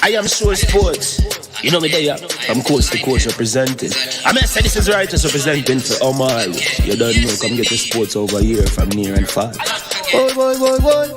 I am sure sports. You know me there, I'm coast to coast representing. I mean, I say this is righteous representing for Omar. You don't know, come get the sports over here from near and far. Boy.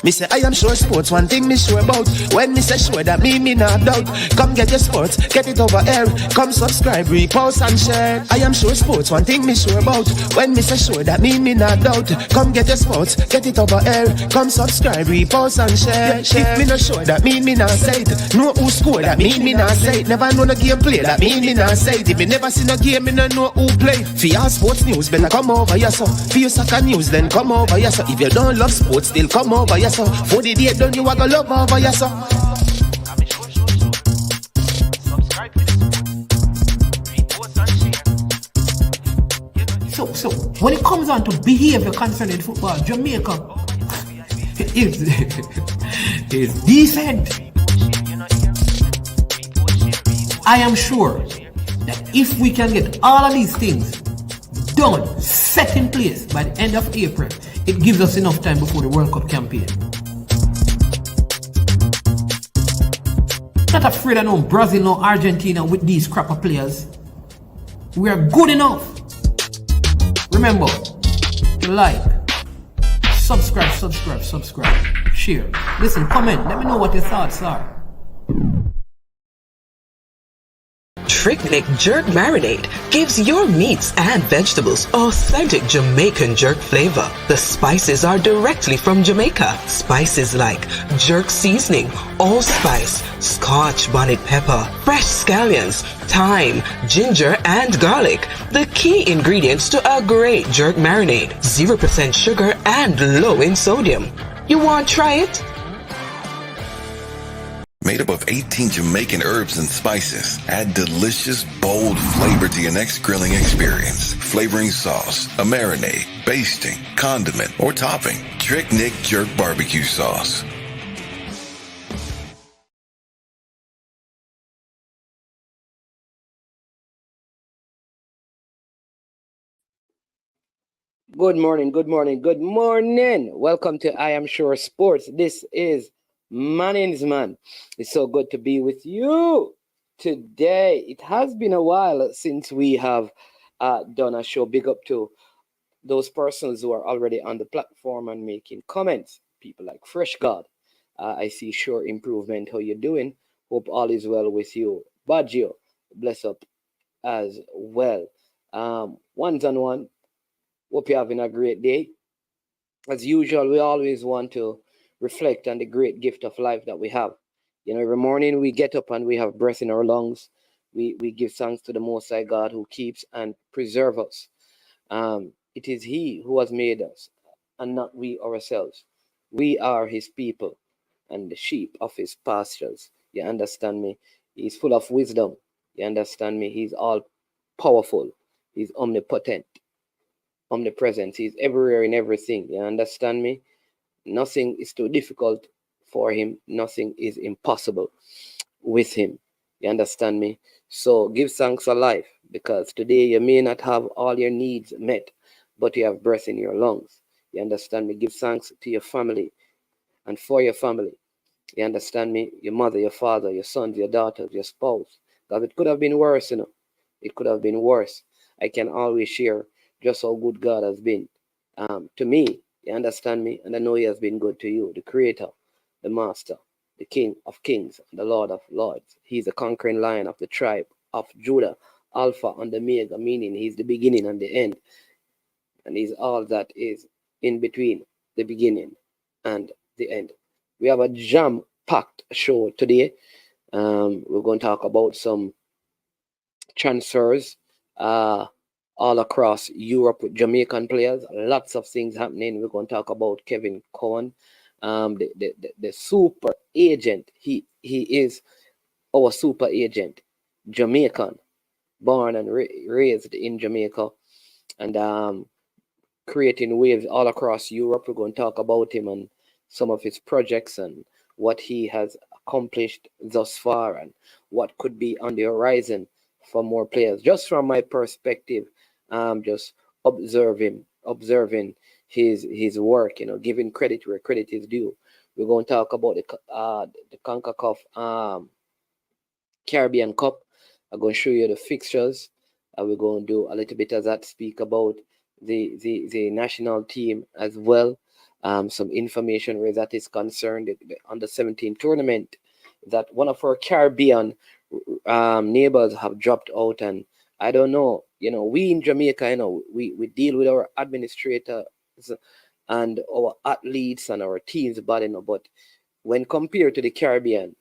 Me say I am sure sports, one thing me sure about. When me say sure, that me not doubt. Come get your sports, get it over here. Come subscribe, repost and share. I am sure sports, one thing me sure about. When me say sure, that me not doubt. Come get your sports, get it over here. Come subscribe, repost and share. If me not sure, that me not say it. Know who score, that me not say it. Never know the game play, that me not say it. If me never seen a game, me not know who play. For your sports news, better come over here so. For your soccer news, then come over here so. If you don't love sports, still come over here so. For the day done, you are gonna love over here so. So when it comes on to behavior concerning football, Jamaica is decent. I am sure that if we can get all of these things done, set in place by the end of April, it gives us enough time before the World Cup campaign. Not afraid of no Brazil, no Argentina with these crap of players. We are good enough. Remember, like, subscribe, share. Listen, comment, let me know what your thoughts are. Trick Jerk Marinade gives your meats and vegetables authentic Jamaican jerk flavor. The spices are directly from Jamaica. Spices like jerk seasoning, allspice, Scotch bonnet pepper, fresh scallions, thyme, ginger, and garlic. The key ingredients to a great jerk marinade. 0% sugar and low in sodium. You want to try it? Made up of 18 Jamaican herbs and spices, add delicious, bold flavor to your next grilling experience. Flavoring sauce, a marinade, basting, condiment, or topping. Trick Nick Jerk Barbecue Sauce. Good morning. Welcome to I Am Sure Sports. This is Manning's Man. It's so good to be with you today. It has been a while since we have done a show. Big up to those persons who are already on the platform and making comments. People like Fresh God. I see sure improvement. How you doing? Hope all is well with you. Baggio, bless up as well. Ones on one. Hope you're having a great day. As usual, we always want to reflect on the great gift of life that we have. You know, every morning we get up and we have breath in our lungs. We give thanks to the Most High God who keeps and preserves us. It is He who has made us and not we ourselves. We are His people and the sheep of His pastures. You understand me? He's full of wisdom. You understand me? He's all powerful. He's omnipotent, omnipresent. He's everywhere in everything. You understand me? Nothing is too difficult for Him. Nothing is impossible with Him. You understand me? So give thanks for life, because today you may not have all your needs met, but you have breath in your lungs. You understand me? Give thanks to your family and for your family. You understand me? Your mother, your father, your sons, your daughters, your spouse. Because it could have been worse, you know. It could have been worse. I can always share just how good God has been to me. You understand me? And I know He has been good to you, the Creator, the Master, the King of Kings, and the Lord of Lords. He's the conquering Lion of the tribe of Judah, Alpha and Omega, meaning He's the beginning and the end. And He's all that is in between the beginning and the end. We have a jam-packed show today. We're going to talk about some transfers all across Europe with Jamaican players. Lots of things happening. We're going to talk about Kevin Cohen, the super agent. He is our super agent, Jamaican, born and raised in Jamaica, and creating waves all across Europe. We're going to talk about him and some of his projects and what he has accomplished thus far and what could be on the horizon for more players. Just from my perspective, just observing his work, you know, giving credit where credit is due. We're going to talk about the CONCACAF Caribbean Cup. I'm going to show you the fixtures. We're going to do a little bit of that, speak about the national team as well. Some information where that is concerned. The under 17 tournament that one of our Caribbean neighbors have dropped out, and I don't know. We in Jamaica, we deal with our administrators and our athletes and our teams, but but when compared to the Caribbean,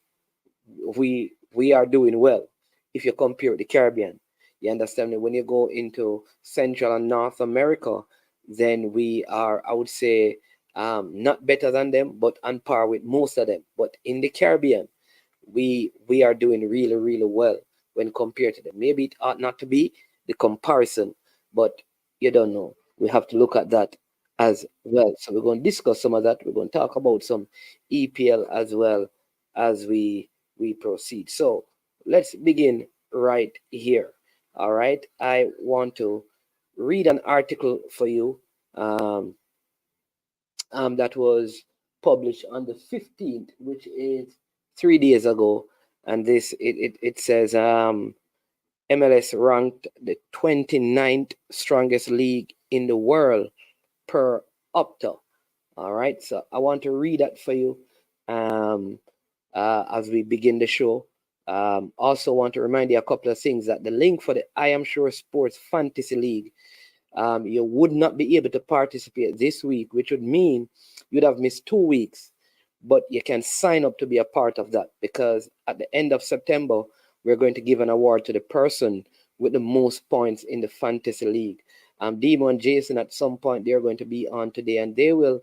we are doing well. If you compare the Caribbean, you understand me. When you go into Central and North America, then we are, I would say, not better than them, but on par with most of them. But in the Caribbean, we are doing really, really well when compared to them. Maybe it ought not to be the comparison, but you don't know. We have to look at that as well. So we're going to discuss some of that. We're going to talk about some EPL as well as we proceed. So let's begin right here. All right. I want to read an article for you that was published on the 15th, which is 3 days ago. And this, it says MLS ranked the 29th strongest league in the world per Opta. All right. So I want to read that for you as we begin the show. Also want to remind you a couple of things, that the link for the I Am Sure Sports Fantasy League, you would not be able to participate this week, which would mean you'd have missed 2 weeks, but you can sign up to be a part of that, because at the end of September, we're going to give an award to the person with the most points in the fantasy league. Demo and Jason, at some point, they're going to be on today, and they will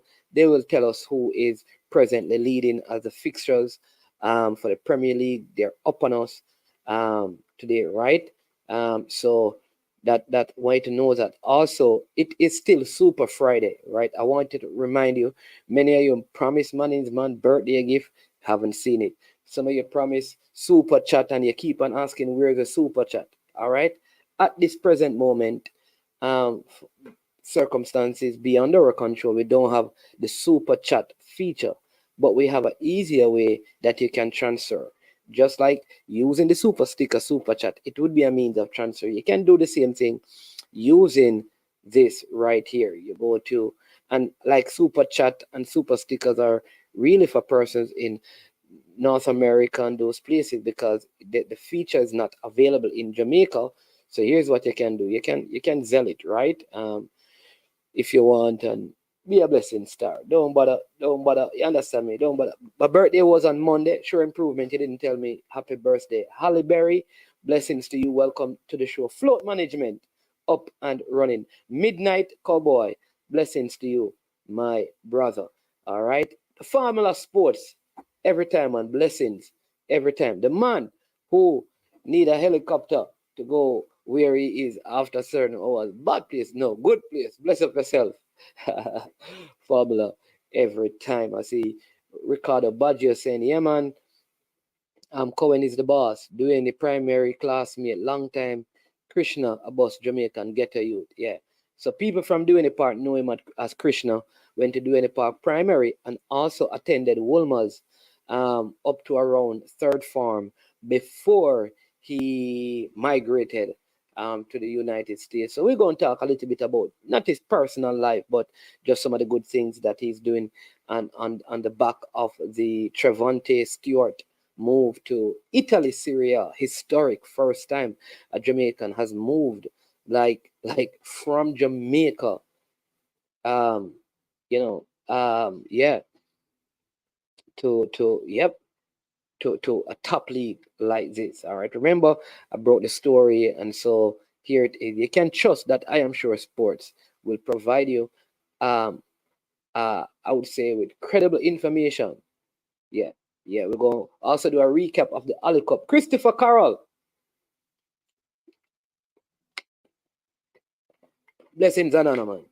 tell us who is presently leading as the fixtures for the Premier League. They're up on us today, right? So that want to know that also it is still Super Friday, right? I wanted to remind you, many of you promised Manning's man birthday gift, haven't seen it. Some of you promise super chat and you keep on asking where's the super chat. All right. At this present moment, circumstances beyond our control, we don't have the super chat feature, but we have an easier way that you can transfer. Just like using the super sticker, super chat, it would be a means of transfer. You can do the same thing using this right here. You go to, and like super chat and super stickers are really for persons in North America and those places, because the feature is not available in Jamaica. So here's what you can do. You can sell it, right? If you want, and be a blessing star. Don't bother. You understand me? Don't bother. My birthday was on Monday. Sure improvement. You didn't tell me happy birthday. Halle Berry, blessings to you. Welcome to the show. Float management, up and running. Midnight Cowboy, blessings to you, my brother. All right. Formula Sports, every time, and blessings every time. The man who need a helicopter to go where he is after certain hours. Bad place, no, good place. Bless up yourself. Formula every time. I see Ricardo Baggio saying, yeah, man, Cowan is the boss. Doing the primary classmate, long time Krishna, a boss Jamaican ghetto youth. Yeah. So people from Doing the Park know him as Krishna, went to Doing the Park primary and also attended Wolmer's up to around third form before he migrated to the United States. So we're going to talk a little bit about not his personal life, but just some of the good things that he's doing on the back of the Trevante Stewart move to Italy, Syria. Historic, first time a Jamaican has moved like from Jamaica, yeah, to a top league like this. All right. Remember, I brought the story, and so here it is. You can trust that I Am Sure Sports will provide you, I would say, with credible information. Yeah. We're going to also do a recap of the Ali Cup. Christopher Carroll. Blessings and honor, man.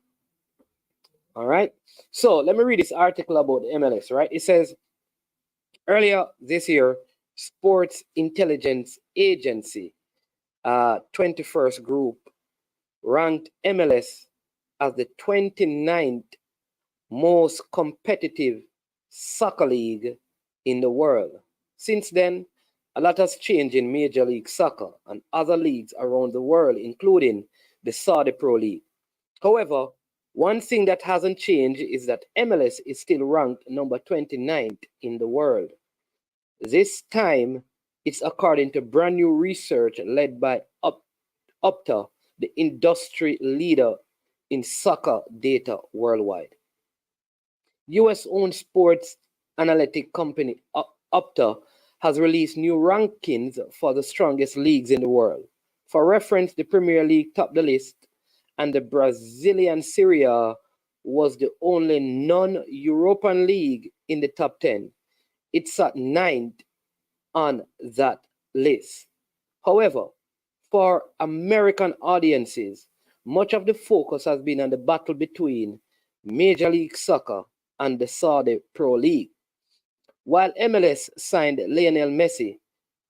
All right. So let me read this article about the MLS, right? It says, earlier this year, Sports Intelligence Agency 21st Group ranked MLS as the 29th most competitive soccer league in the world. Since then, a lot has changed in Major League Soccer and other leagues around the world, including the Saudi Pro League. However, one thing that hasn't changed is that MLS is still ranked number 29th in the world. This time, it's according to brand new research led by Opta, the industry leader in soccer data worldwide. US-owned sports analytic company Opta has released new rankings for the strongest leagues in the world. For reference, the Premier League topped the list, and the Brazilian Serie A was the only non-European league in the top 10. It sat ninth on that list. However, for American audiences, much of the focus has been on the battle between Major League Soccer and the Saudi Pro League. While MLS signed Lionel Messi,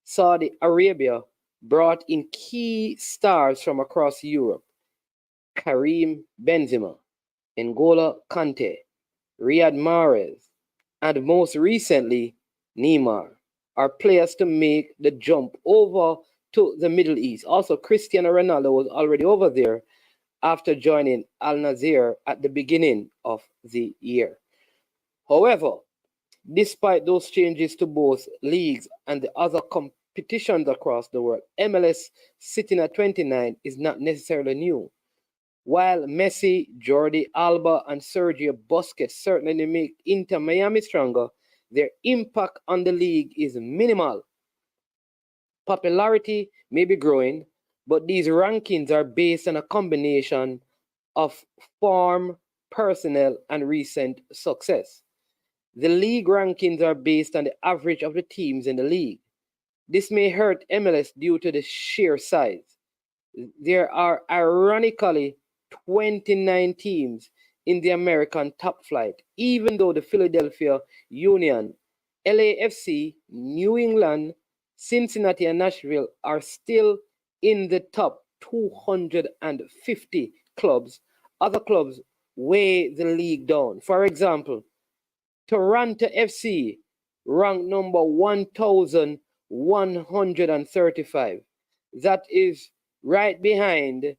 Saudi Arabia brought in key stars from across Europe: Karim Benzema, N'Golo Kante, Riyad Mahrez, and most recently, Neymar, are players to make the jump over to the Middle East. Also, Cristiano Ronaldo was already over there after joining Al Nassr at the beginning of the year. However, despite those changes to both leagues and the other competitions across the world, MLS sitting at 29 is not necessarily new. While Messi, Jordi Alba, and Sergio Busquets certainly make Inter Miami stronger, their impact on the league is minimal. Popularity may be growing, but these rankings are based on a combination of form, personnel, and recent success. The league rankings are based on the average of the teams in the league. This may hurt MLS due to the sheer size. There are ironically 29 teams in the American top flight, even though the Philadelphia Union, LAFC, New England, Cincinnati, and Nashville are still in the top 250 clubs. Other clubs weigh the league down. For example, Toronto FC ranked number 1,135. That is right behind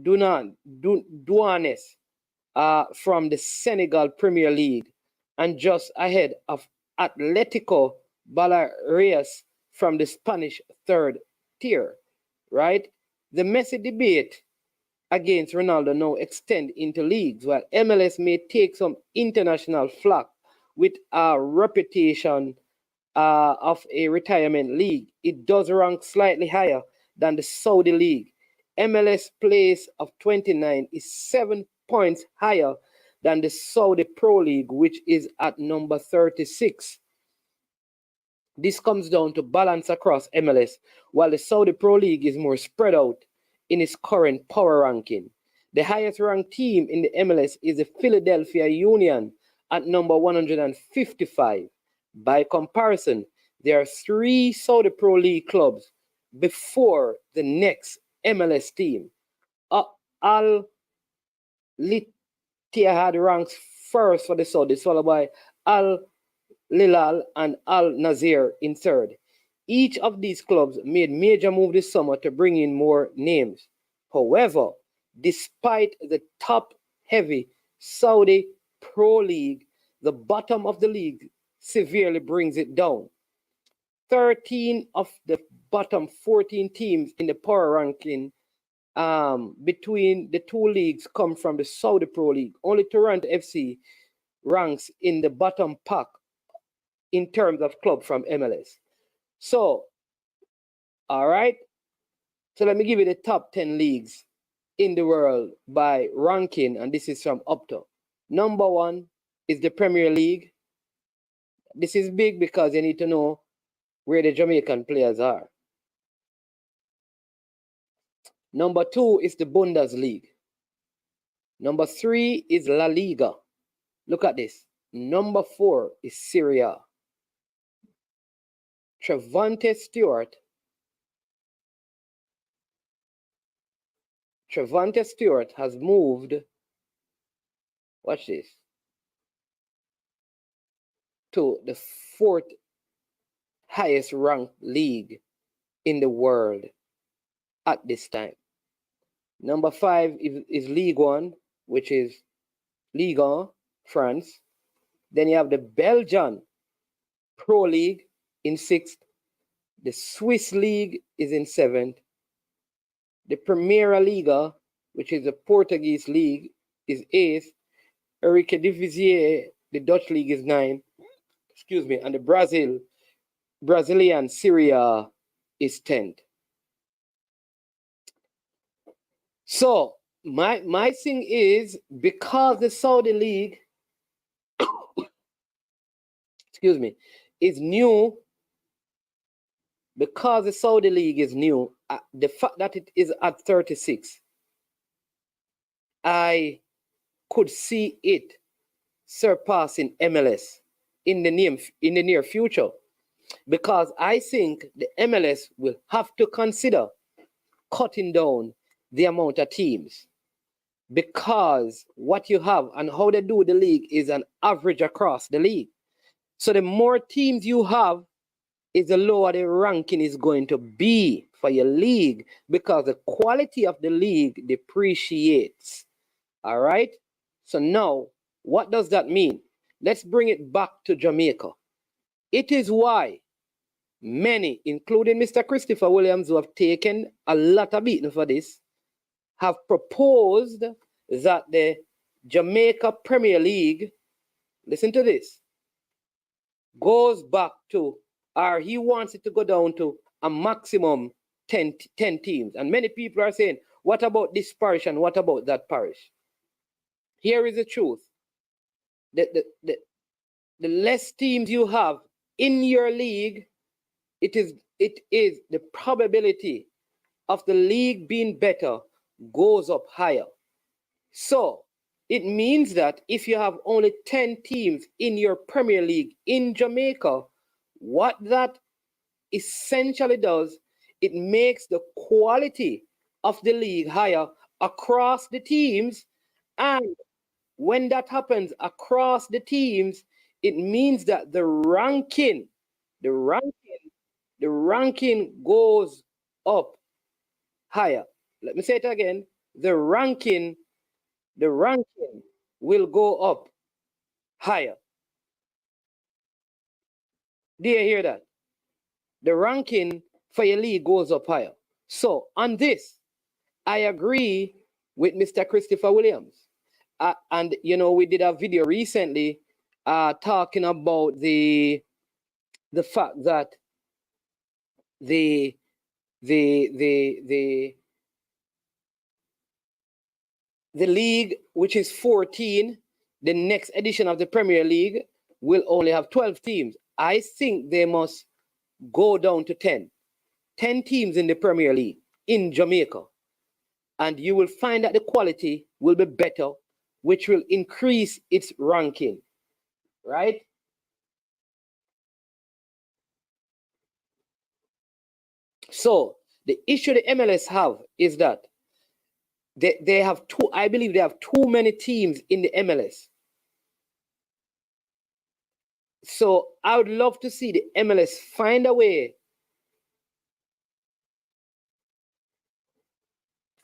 Douanes from the Senegal Premier League, and just ahead of Atletico Baleares from the Spanish third tier, right? The Messi debate against Ronaldo now extend into leagues, while MLS may take some international flack with a reputation of a retirement league. It does rank slightly higher than the Saudi League. MLS place of 29 is 7 points higher than the Saudi Pro League, which is at number 36. This comes down to balance across MLS, while the Saudi Pro League is more spread out in its current power ranking. The highest ranked team in the MLS is the Philadelphia Union at number 155. By comparison, there are 3 Saudi Pro League clubs before the next MLS team. Al Ittihad ranks first for the Saudis, followed by Al Hilal and Al Nassr in third. Each of these clubs made major moves this summer to bring in more names. However, despite the top-heavy Saudi Pro League, the bottom of the league severely brings it down. 13 of the bottom 14 teams in the power ranking between the two leagues come from the Saudi Pro League. Only Toronto FC ranks in the bottom pack in terms of club from MLS. So, all right. So let me give you the top 10 leagues in the world by ranking, and this is from Opta. Number 1 is the Premier League. This is big because you need to know where the Jamaican players are. Number 2 is the Bundesliga. Number 3 is La Liga. Look at this. Number 4 is Serie A. Trevante Stewart has moved, watch this, to the fourth highest ranked league in the world at this time. Number 5 is Ligue 1, which is Ligue 1, France. Then you have the Belgian Pro League in 6th. The Swiss League is in 7th. The Primeira Liga, which is the Portuguese league, is 8th. Eredivisie, the Dutch league, is 9th. Excuse me. And the Brazilian Serie A is 10th. So my thing is, because the Saudi league excuse me, is new, because the Saudi league is new, the fact that it is at 36, I could see it surpassing MLS in the near future, because I think the MLS will have to consider cutting down the amount of teams, because what you have and how they do the league is an average across the league. So the more teams you have, is the lower the ranking is going to be for your league, because the quality of the league depreciates. All right? So now, what does that mean? Let's bring it back to Jamaica. It is why many, including Mr. Christopher Williams, who have taken a lot of beating for this, have proposed that the Jamaica Premier League, listen to this, goes back to, or he wants it to go down to a maximum 10 teams. And many people are saying, what about this parish and what about that parish? Here is the truth. The less teams you have in your league, it is the probability of the league being better goes up higher. So it means that if you have only 10 teams in your Premier League in Jamaica, what that essentially does, it makes the quality of the league higher across the teams. And when that happens across the teams, it means that the ranking goes up higher. Let me say it again. The ranking will go up higher. Do you hear that? The ranking for your league goes up higher. So on this, I agree with Mr. Christopher Williams. And you know, we did a video recently talking about the fact that the league, which is 14, the next edition of the Premier League, will only have 12 teams. I think they must go down to 10 teams in the Premier League in Jamaica. And you will find that the quality will be better, which will increase its ranking, right? So the issue the MLS have is that they have I believe they have too many teams in the MLS. So I would love to see the MLS find a way.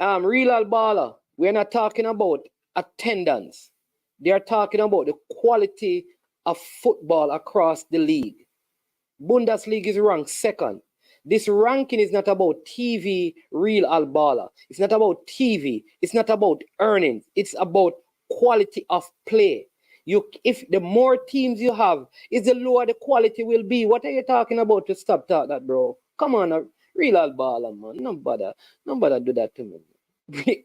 Real Albala, we're not talking about attendance. They are talking about the quality of football across the league. Bundesliga is ranked 2nd. This ranking is not about TV, Real Albala. It's not about TV. It's not about earnings. It's about quality of play. If the more teams you have, is the lower the quality will be. What are you talking about to stop that, bro? Come on, Real Albala, man. No bother do that to me.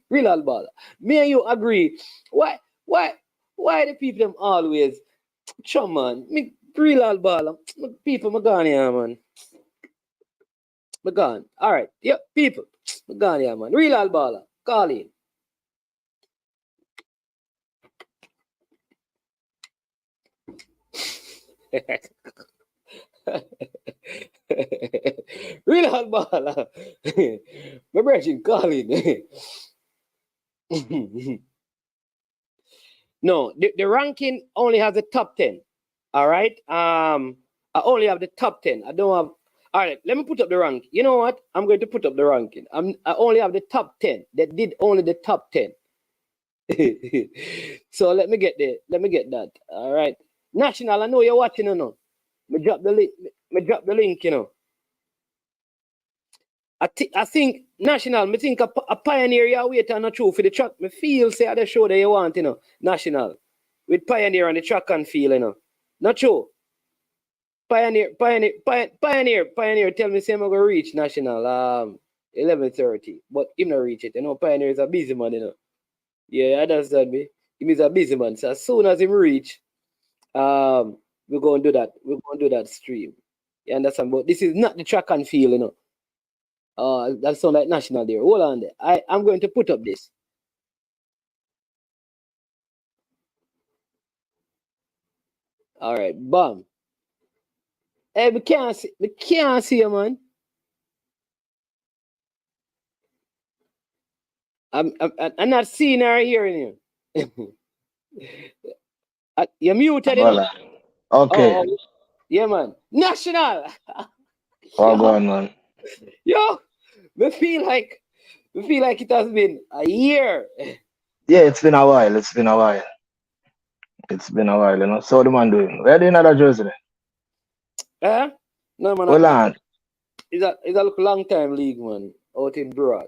Real Albala. Me and you agree. Why the people them always? Come on, me Real Albala. People, my gone here, man. My gone. All right, yep, people, my gone here, man. Real Albala, call in. Real Albala. My brother calling. No, the ranking only has the top 10. All right. I only have the top 10. I don't have. All right. Let me put up the rank. You know what? I'm going to put up the ranking. I only have the top 10. That did only the top 10. So let me get there. Let me get that. All right. National, I know you're watching, you know. Me drop the link. Me drop the link, you know. I think National, me think a Pioneer you wait on a true for the track. Me feel say at the show that you want, you know. National. With Pioneer on the track and feel, you know. Not true. Pioneer, tell me say I'm gonna reach National 11:30. But him not reach it. You know, Pioneer is a busy man, you know. Yeah, understand me. He is a busy man. So as soon as him reach, we're gonna do that. We're gonna do that stream. You understand? But this is not the track and feel, you know. That sound like National there. Hold on there. I'm going to put up this. All right, bam. Hey, we can't see you, man. I'm not seeing her hearing you. You're muted, you know? Okay. Oh, yeah, man. National. Oh, go on, man. Yo, we feel like it has been a year. Yeah, it's been a while. It's been a while, you know. So what the man doing? Where do you know that jersey? No, man. Hold on. It's a long time league, man, out in Broad.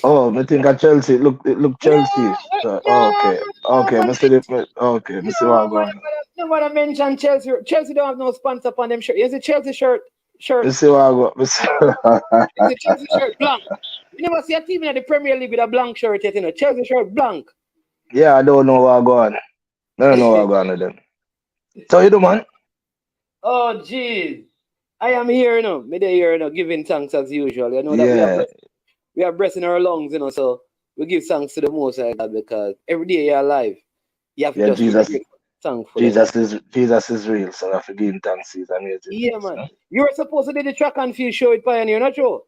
Oh, I think at Chelsea. It look Chelsea. So, okay. Okay, I see what I'm going. Nobody mention Chelsea. Chelsea don't have no sponsor on them shirt. Is it Chelsea shirt? I see what I'm going. Is the Chelsea shirt blank? You never see a team in the Premier League with a blank shirt yet, you know. Chelsea shirt blank. Yeah, I don't know what I'm going. I don't know what I'm going with them. So you do, man? Oh, jeez. I am here, you know. Me there here, you know, giving thanks as usual. You know that we are breath in our lungs, you know, so we give thanks to the Most High God because every day you're alive. You have to just be thankful. Jesus is real, so I have to give him thanks. He's amazing. Yeah, man. No? You were supposed to do the track and field show with Pioneer, not true?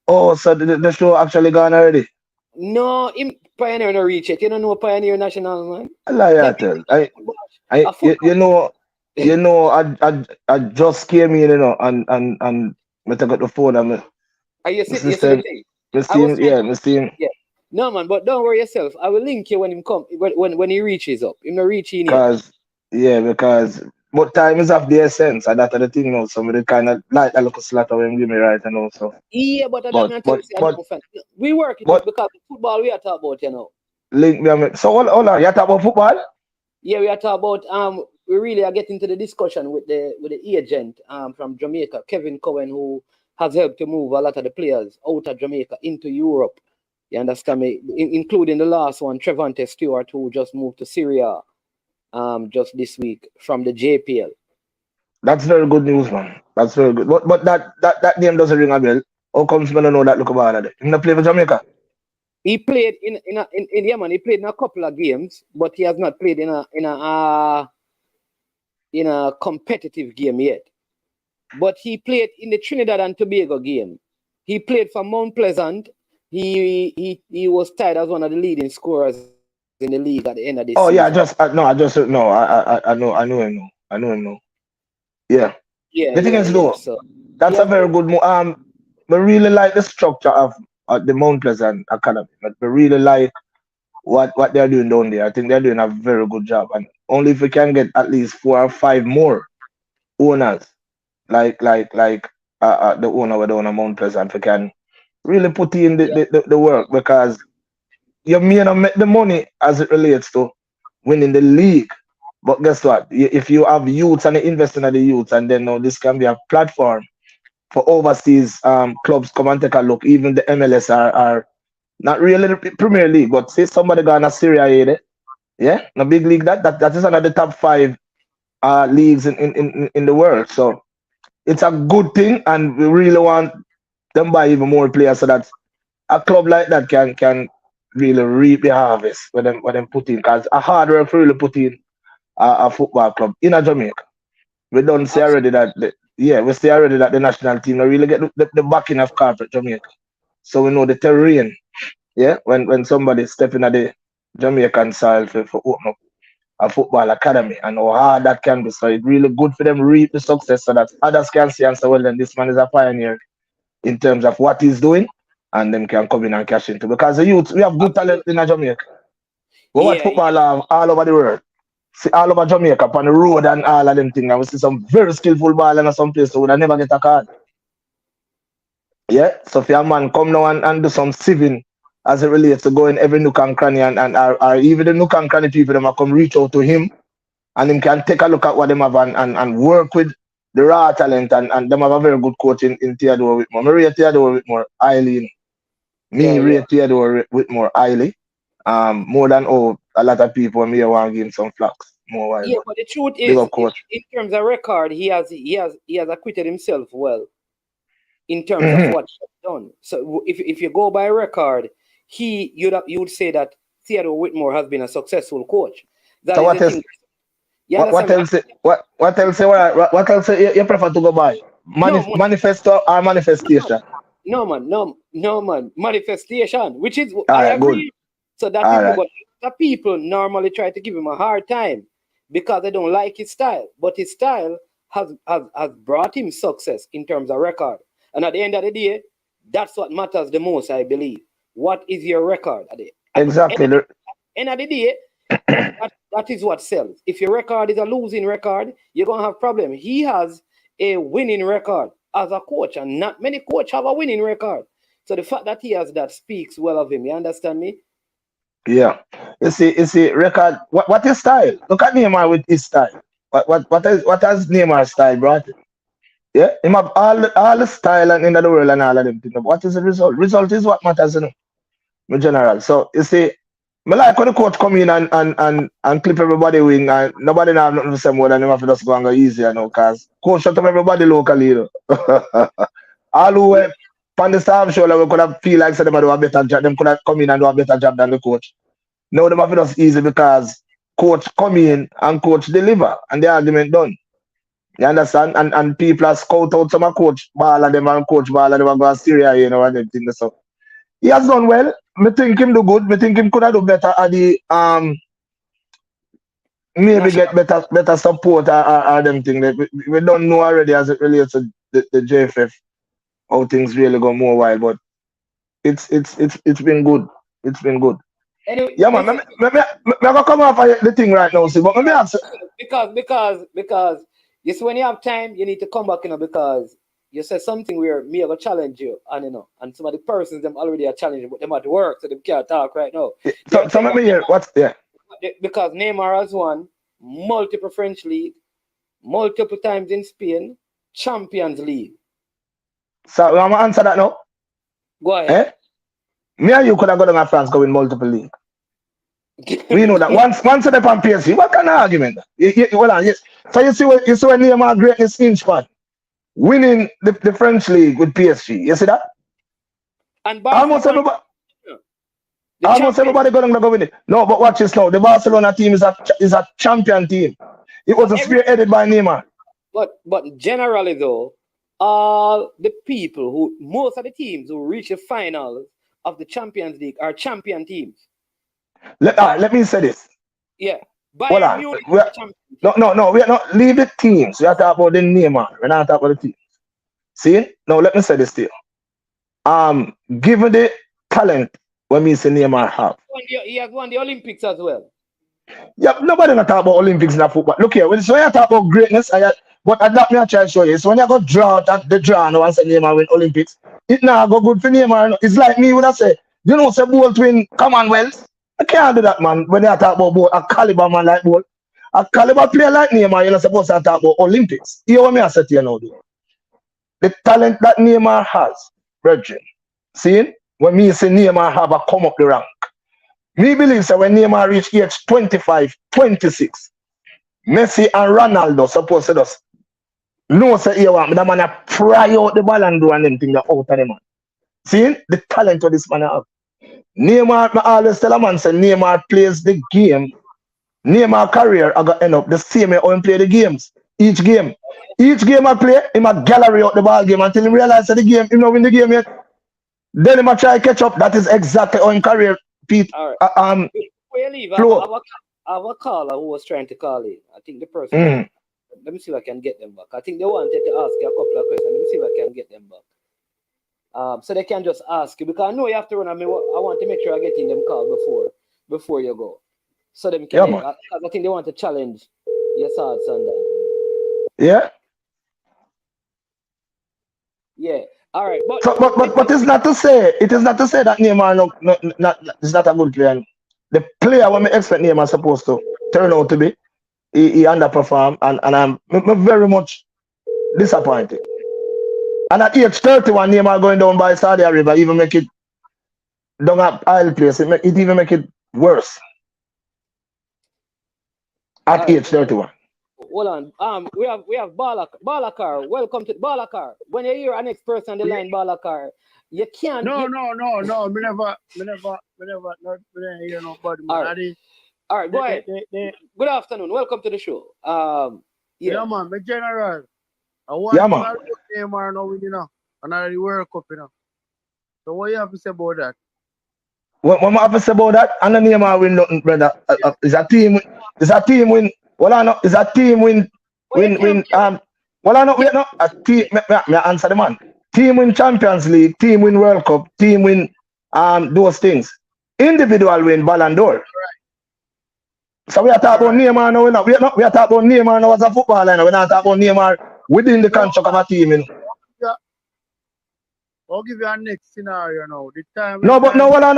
Oh, so the show actually gone already? No, Pioneer no reach it. You don't know Pioneer National, man. I lie, you know, I just came in, you know, and I took out the phone and are you see the thing? Yeah. No, man, but don't worry yourself. I will link you when him come when he reaches up. Him not reaching because but time is of the essence, and that's the thing, you know. Somebody kind of like a little slaughter when give me right and also. Yeah, but we work it out because the football we are talking about, you know. Link me. So hold on, you talk about football? Yeah, we are talking about we really are getting to the discussion with the agent from Jamaica, Kevin Cohen, who has helped to move a lot of the players out of Jamaica into Europe. You understand me? Including the last one, Trevante Stewart, who just moved to Syria just this week from the JPL. That's very good news, man. That's very good. But that name doesn't ring a bell. How comes I don't know that look about it? He not play for Jamaica? He played in he played in a couple of games, but he has not played in a competitive game yet. But he played in the Trinidad and Tobago game. He played for Mount Pleasant. He was tied as one of the leading scorers in the league at the end of this season. Yeah, I know him. Yeah. The thing is though, that's a very good move. I really like the structure of the Mount Pleasant Academy. But I really like what they're doing down there. I think they're doing a very good job. And only if we can get at least 4 or 5 more owners, like the owner with the owner Mount Pleasant, we can really put in the work, because you may not make the money as it relates to winning the league. But guess what? If you have youths and you invest in the youths, and then this can be a platform for overseas clubs come and take a look. Even the MLS are not really the Premier League, but say somebody gonna Syria, yeah, the big league that is another top 5 leagues in the world. So it's a good thing, and we really want them buy even more players so that a club like that can really reap the harvest when them put in, because a hard work for really put in a football club in a Jamaica. We don't say already that the national team will really get the backing of corporate Jamaica. So we know the terrain, yeah, when somebody stepping at the Jamaican soil for open up a football academy and how hard that can be. So it's really good for them to reap the success so that others can see and say, well, then this man is a pioneer in terms of what he's doing, and them can come in and cash into. Because the youth, we have good talent in Jamaica. We watch football all over the world. See all over Jamaica, on the road and all of them things. And we see some very skillful ball in some place, so we never get a card. Yeah, so if your man come now and do some sieving as it relates to going every nook and cranny and or even the nook and cranny people, them come reach out to him and him can take a look at what them have and work with the raw talent and them have a very good coach in Theodore Whitmore. I rate Theodore Whitmore highly. Rate Theodore Whitmore highly. More than a lot of people may want to give him some flux. More yeah, but the truth is, in terms of record, he has acquitted himself well. In terms of what he's done. So if you go by record, you would say that Theodore Whitmore has been a successful coach. That so what else? What else you prefer to go by? Manifesto or manifestation? No man. Manifestation, which is I agree. Good. So that people normally try to give him a hard time because they don't like his style. But his style has brought him success in terms of record. And at the end of the day, that's what matters the most, I believe. What is your record? Exactly. At the end of the day, that is what sells. If your record is a losing record, you're going to have problem. He has a winning record as a coach, and not many coaches have a winning record. So the fact that he has that speaks well of him. You understand me? Yeah. You see, record. What is style? Look at Neymar with his style. What has Neymar's style brought? Yeah, him have all the style and in the world and all of them things. What is the result? Result is what matters, in general. So you see, I like when the coach come in and clip everybody wing and nobody have nothing to say more than him have to just go and go easy, because coach shut up everybody locally, All who were on the staff show, we could have feel like say them do a better job, them could have come in and do a better job than the coach. Now them have to just easy because coach come in and coach deliver and the argument done. You understand? And people are scout out some coach ball and them and coach ball and them and go to Syria, and everything. So he has done well. I think him do good. I think him could have do better at the maybe get better support or them thing. We don't know already as it relates to the JFF how things really go more wild, but it's been good. It's been good. Anyway, yeah, man. I'm gonna come off of the thing right now, see, but let me ask because yes, when you have time, you need to come back, because you said something where me gonna challenge you, and and some of the persons them already are challenging, but them at work, so they can't talk right now. So let me hear what's there. Because Neymar has won multiple French league, multiple times in Spain, Champions League. So I'm gonna answer that now. Go ahead. Me and you could have gone to France going multiple league. We know that once they're on PSG, what kind of argument? Yes. So you see when Neymar greatness inch part, winning the French league with PSG. You see that? And almost everybody going to go win it. No, but watch this now. The Barcelona team is a champion team. It was spearheaded by Neymar. But generally though, all the people most of the teams who reach the finals of the Champions League are champion teams. Let me say this. Yeah. Hold on. No, we are not leave the teams. We are talking about the Neymar. We're not talking about the teams. See? Now let me say this to you. Given the talent when we say Neymar have. He has won the Olympics as well. Yeah, nobody not talk about Olympics in a football. Look here, when you talk about greatness, but that me I try to show you. So when you go draw the draw now and say Neymar win Olympics, it now go good for Neymar. It's like me when I say, say Bolt win Commonwealth. I can't do that, man. When you talk about Bolt, a caliber man like Bolt, a caliber player like Neymar, you're not supposed to talk about Olympics. You hear what me I say to you now, dude? The talent that Neymar has, brethren. See, when me say Neymar have a come up the rank. Me believe that when Neymar reach age 25, 26, Messi and Ronaldo supposed to just know say here want me that man a pry out the ball and do and them thing that out of the man. See the talent of this man have. Neymar, I always tell a man say Neymar plays the game. Neymar career I got end up the same way how him play the games. Each game I play, him a gallery out the ball game until he realize that the game, him not win the game yet. Then him a try catch up. That is exactly how him career Pete. Before you leave, I have a caller who was trying to call in. I think the person. Let me see if I can get them back. I think they wanted to ask you a couple of questions. Let me see if I can get them back. So they can just ask you, because I know you have to run. I want to make sure I get in them call before you go. So them can. I think they want to challenge your thoughts on that. Yeah. Yeah. All right. But it's not to say that Neymar is not a good player. The player when we expect Neymar supposed to turn out to be, he underperformed, and I'm very much disappointed. And at age 31, Neymar going down by Saudi Arabia even make it down at Isle place. It even make it worse. At age 31. Hold on. We have Balakar. Welcome to Balakar. When you hear our next person on the line, Balakar, you can't. No. Me never hear nobody. All right, go ahead. Good afternoon. Welcome to the show. Yeah, man. My general. I want to Neymar now, you know, another World Cup, you know. So what you have to say about that? What I have to say about that? And the Neymar win nothing, brother. It's a team win. Well, I know it's a team win. Well, I know wait no. A team. Me answer the man. Team win Champions League. Team win World Cup. Team win those things. Individual win Ballon d'Or. Right. So we are talking about Neymar now. We are talking about Neymar now as a footballer. We're not talking about Neymar within the construct of a team. You know. I'll give you a next scenario now. The time. No, but no. Well, I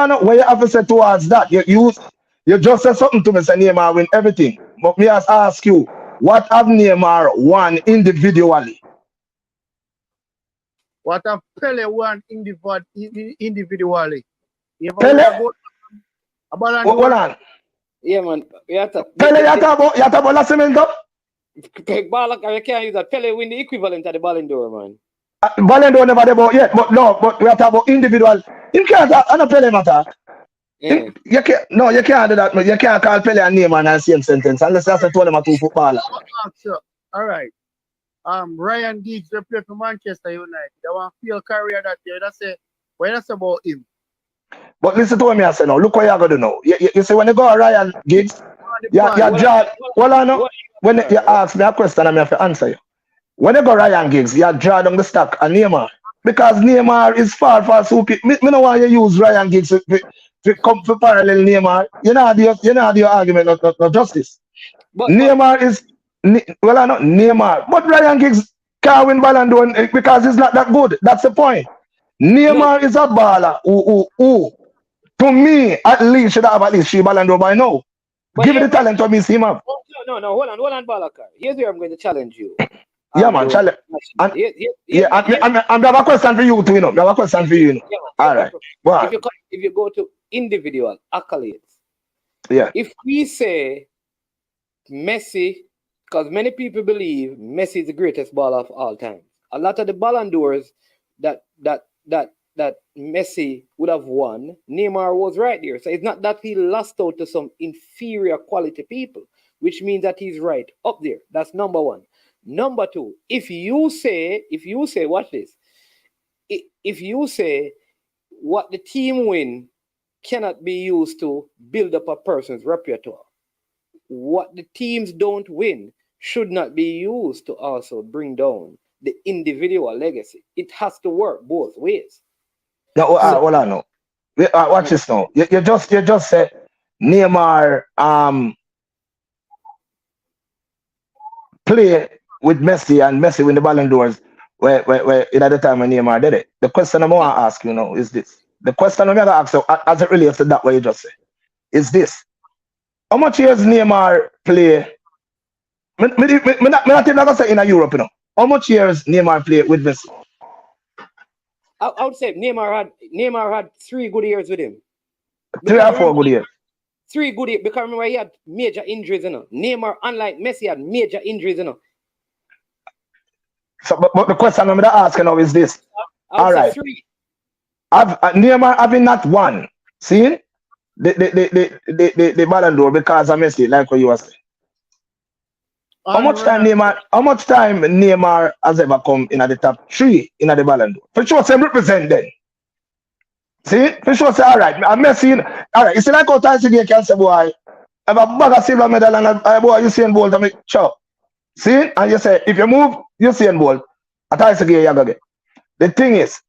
know. What you have to say towards that? You just said something to me, say Neymar win everything. But me ask you, what have Neymar won individually? What have Pele won individually? Pele? Hold on. Yeah, man. Pele, you talk about La Cemento? I can't use that. Pele win the equivalent of the Ballon d'Or, man. Ballon d'Or never about yet, but we are talking about individual. You can't, I know Pele matter. Yeah. You can't do that. You can't call Pele and Neymar in the same sentence unless that's a 2 footballer. All right. Ryan Giggs, they play for Manchester United. They want to field career that year. What that's about him? But listen to what I say now. Look what you're going to do now. You see, when you go to Ryan Giggs, you draw. Well, I know. When you ask me a question, I have to answer you. When you go Ryan Giggs, you draw down the stack and Neymar. Because Neymar is far superior. Me no want you use Ryan Giggs to come for parallel Neymar. You know the argument of justice. But Neymar is well, I know Neymar, but Ryan Giggs can't win Ballon d'Or because he's not that good. That's the point. Neymar is a baller who to me at least should have at least 3 Ballon d'Or by now. Give me the talent to me see him up. No, hold on, Balakar. Here's where I'm going to challenge you. Yeah, man, challenge. And I have a question for you too, you know. I have a question for you, know. All right. If you go to individual accolades, yeah. If we say Messi, because many people believe Messi is the greatest baller of all time. A lot of the Ballon d'Ors that Messi would have won, Neymar was right there. So it's not that he lost out to some inferior quality people, which means that he's right up there. That's number one. Number two, if you say, watch this. If you say what the team win cannot be used to build up a person's repertoire, what the teams don't win should not be used to also bring down the individual legacy. It has to work both ways. No, hold on now. Watch this now. You just said Neymar play with Messi and Messi win the Ballon d'Ors where at the time when Neymar did it. The question I'm going to ask you now is this. The question I'm going to ask you as it relates to that what you just said is this. How much years Neymar play? I'm not even going to say in Europe, you know. How much years Neymar play with Messi? I would say Neymar had 3 good years with him. 3 or 4 good years. 3 good years, because remember he had major injuries, you know. Neymar, unlike Messi, had major injuries, you know. So, but the question I'm going to ask you now is this. All right. 3. Neymar having not won, see the Ballon d'Or because of Messi, like what you were saying. How much time Neymar has ever come in at the top 3 in the Ballon d'Or? For sure, same represent then. See? For sure, say, all right, I'm Messi. All right, it's like how Tyson can say, boy, have a bag of silver medal and a boy Usain Bolt and make chop. See? And you say, if you move Usain Bolt, at I say you go get. The thing is,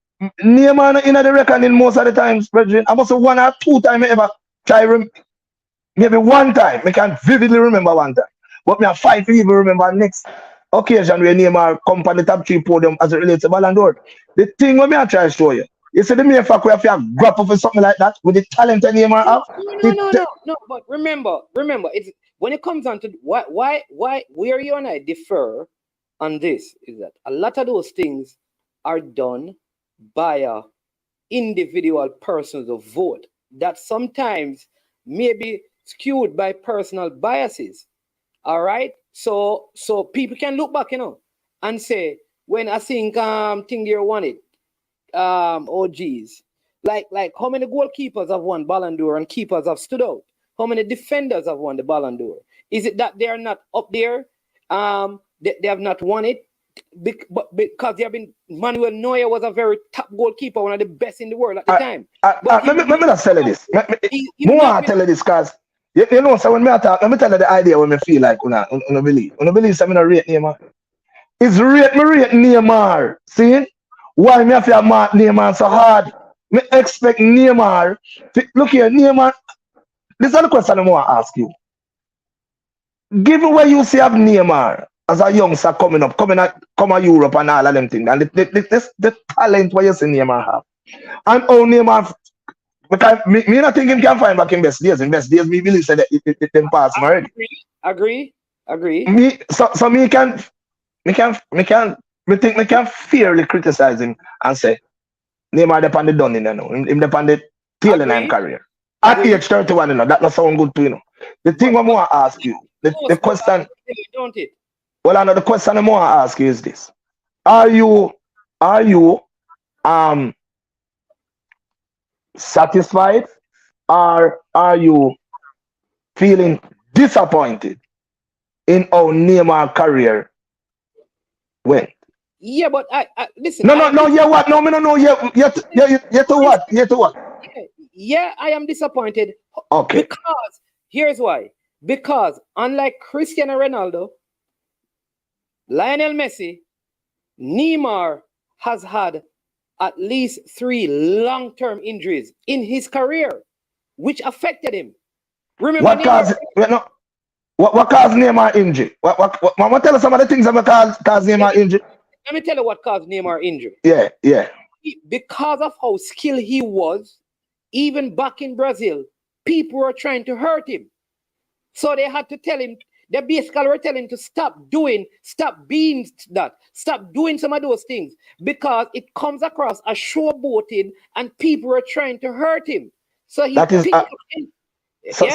Neymar in the reckoning most of the times, brethren, I must say 1 or 2 times ever try maybe 1 time. I can vividly remember 1 time. But me have 5 people remember next occasion where Neymar come on the top 3 podium as it relates to Ballon d'Or. The thing what me I try to show you. You see the mere fact we have to grapple for something like that with the talent that Neymar have. No. But remember, it's when it comes on to why where you and I differ on this is that a lot of those things are done by individual persons of vote that sometimes may be skewed by personal biases. All right, so people can look back, and say when I think thing there won it, oh geez, like how many goalkeepers have won Ballon d'Or and keepers have stood out? How many defenders have won the Ballon d'Or? Is it that they are not up there? They have not won it because they have been. Manuel Neuer was a very top goalkeeper, one of the best in the world at the time. Let me not tell you this. More tell you this because you know. So when me talk, let me tell you the idea when me feel like una believe. Una believe something I rate Neymar. It's rate Neymar. See why me have to mark Neymar so hard? Me expect Neymar. Look here, Neymar. This is the question I want to ask you. Given where you see have Neymar as a youngster coming to Europe and all of them things, and the talent what you see Neymar have, and how Neymar, because me not think him can find back in best days. In best days, me believe that it can pass him already. Agree. So me think me can fairly criticize him and say Neymar depend the done him depend the tail in his career. At age 31, that not sound good to The thing I want to ask you, the question, don't it? Well, I know the question I want to ask you is this: Are you satisfied, or are you feeling disappointed in how Neymar career went? Yeah, but I listen. No. Yeah, what? No, me no know. Yeah, to what? Yeah, to what? Yeah, I am disappointed. Okay. Because here's why. Because unlike Cristiano Ronaldo, Lionel Messi, Neymar has had at least 3 long-term injuries in his career, which affected him. Remember what caused Neymar injury? What tell us some of the things that caused Neymar injury? Let me tell you what caused Neymar injury. Yeah. Because of how skilled he was, even back in Brazil, people were trying to hurt him. So they had to tell him, they basically were telling him to stop being that, stop doing some of those things, because it comes across as showboating and people were trying to hurt him. So he that is so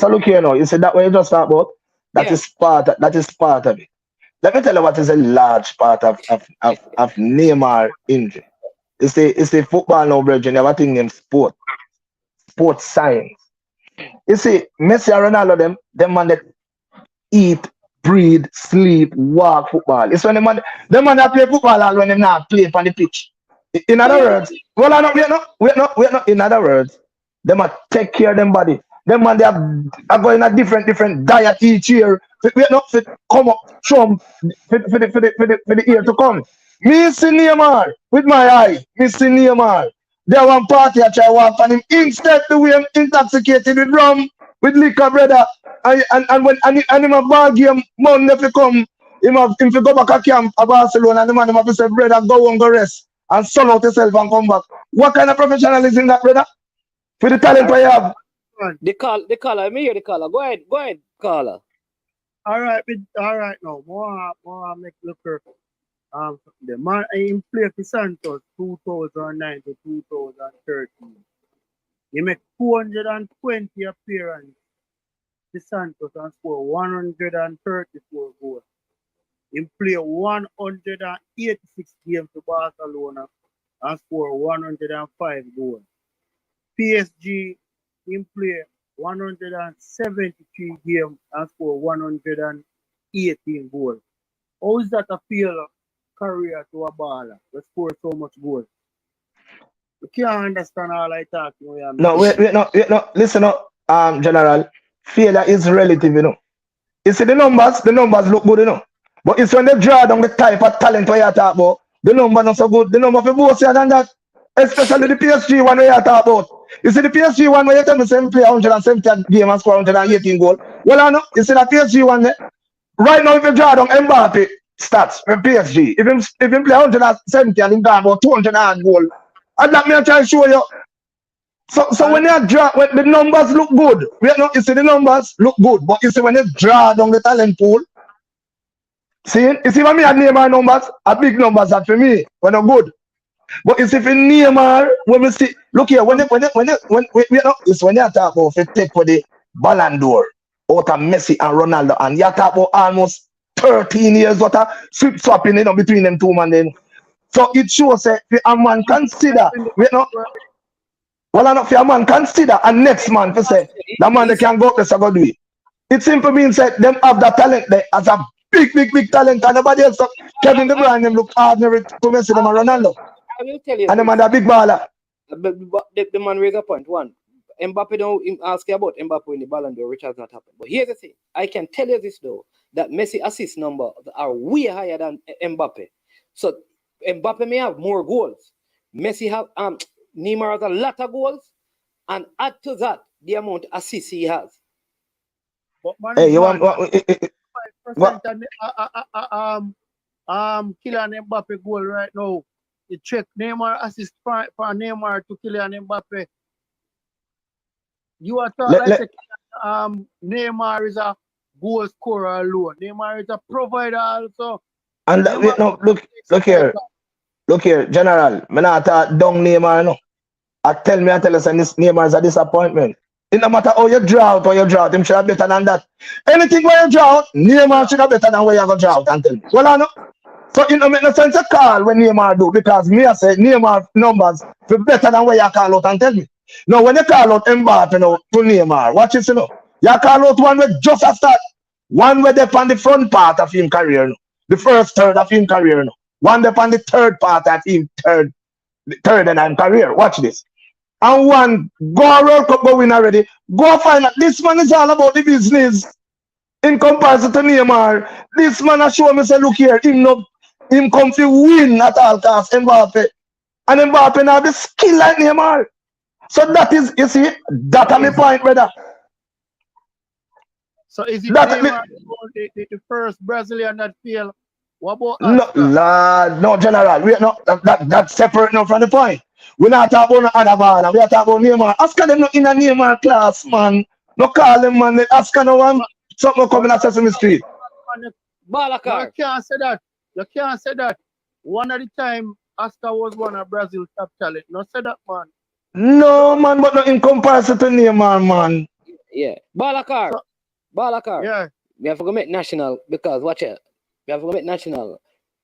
look here now. You said that when you just talk about that is part of it. Let me tell you what is a large part of Neymar injury. It's the football now, brethren. You have a thing named sports science. You see, Messi and Ronaldo, them man that eat, breathe, sleep, walk football. It's when them man that play football and when them not play on the pitch. In other words, wait no. In other words, them a take care of them body. Them man they are going a different diet each year. Wait no, come up, show them for the year to come. Me see Neymar with my eye. Me see Neymar. There one party I try walk on him instead the way I'm intoxicated with rum, with liquor, brother. And when him a ball game, Monday if he come, him go back a camp at Barcelona and the man him have to say, brother, go on, go rest and sun out yourself and come back. What kind of professionalism that, brother? For the talent I have. The caller, let me hear the caller. Go ahead, caller. All right now. More make look the man in play for Santos 2009 to 2013. He make 220 appearances for Santos and score 134 goals. He play 186 games for Barcelona and score 105 goals. PSG he play 173 games and score 118 goals. How is that a failure career to a baller that score so much goals? You can't understand all I talk. No, wait, no. Listen up, General. failure is relative, you know. You see the numbers look good, you know. But it's when they draw down the type of talent where you talk about, the number not so good. The number for both than that. Especially the PSG one where you talk about. You see the PSG one where you tell me same play 170 game and score 118 goal. Well, I know. You see that PSG one there? Right now, if you draw down Mbappe stats for PSG, if him play 170 and him got about 200 goal, and that me I try to show you. So when you draw, when the numbers look good, you see the numbers look good, but you see when you draw down the talent pool, you see when me had Neymar numbers, a big numbers that for me, when they're good. But you see for Neymar, when we see, look here, when it's when you talk about if you take for the Ballon d'Or out of Messi and Ronaldo, and you talk about almost 13 years what a swapping between them two man then. So it shows that a man consider, well, enough for a man consider a next man to say the man they can go up to go do it. It simply means that them have the talent there as a big talent, and nobody else. Kevin De Bruyne them look ordinary to Messi them and Ronaldo. I will tell you. And them are the big baller. The man raised a point. One, Mbappe don't ask you about Mbappe in the Ballon d'Or, which has not happened. But here's the thing: I can tell you this though, that Messi assist number are way higher than Mbappe. So Mbappe may have more goals. Messi have Neymar has a lot of goals, and add to that the amount of assists he has. But man, hey, you want 5% Kylian Mbappe goal right now. You check Neymar assist for Neymar to Kylian Mbappe. You are talking Neymar is a goal scorer alone. Neymar is a provider also. And look here, General. Me not talk down Neymar, no. I tell you, this Neymar is a disappointment. It no matter how you draw out, him should have better than that. Anything where you draw out, Neymar should have better than where you go draw out and tell me. Well, I know. So it don't make no sense to call when Neymar do, because me I say Neymar numbers be better than where you call out and tell me. Now when you call out Mbappe to Neymar, watch it, you know. You call out one with just a start. One where they're on the front part of him career, no. The first third of him career, no. One they're on the third part of him third in him career. Watch this. And one go World Cup go win already. Go find out. This man is all about the business. In comparison to Neymar, this man has shown me say, look here, him come to win at all costs, Mbappe. And Mbappe now have the skill like Neymar. So that is, you see, that's my point, brother. So is it Neymar the first Brazilian that failed? What about no, General. We not that's separate now from the point. We're not talking about Anavana, we are talking about Neymar. Oscar them not in a Neymar class, man. No call them, man. Oscar no one something coming at Sesame Street. Balakar. You can't say that. You can't say that. One at the time, Oscar was one of Brazil's top talent. No say that, man. No, man, but not in comparison to Neymar, man. Yeah. Balakar. Yeah. We have to go make national because watch it. We have to go make national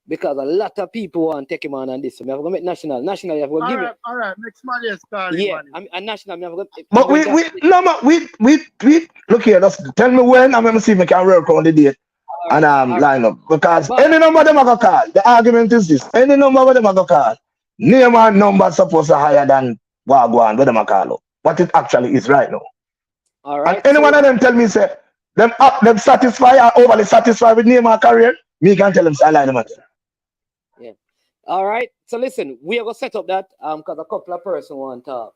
because a lot of people want to take him on this. So we have to go make national. National, you have to go give it. All right. Next man, yes, call yeah, I'm national. We have to go, but we look here. Just tell me when. I'm gonna see if I can work on the date and line up, because any number them I go call. The argument is this: any number where them I go call, Neymar number supposed to higher than Wagwan where them I call up. What it actually is right now. All right. And any one of them tell me say them satisfied or overly satisfied with Neymar career, me can tell them I lie them. Yeah. All right. So listen, we are gonna set up that because a couple of persons want to talk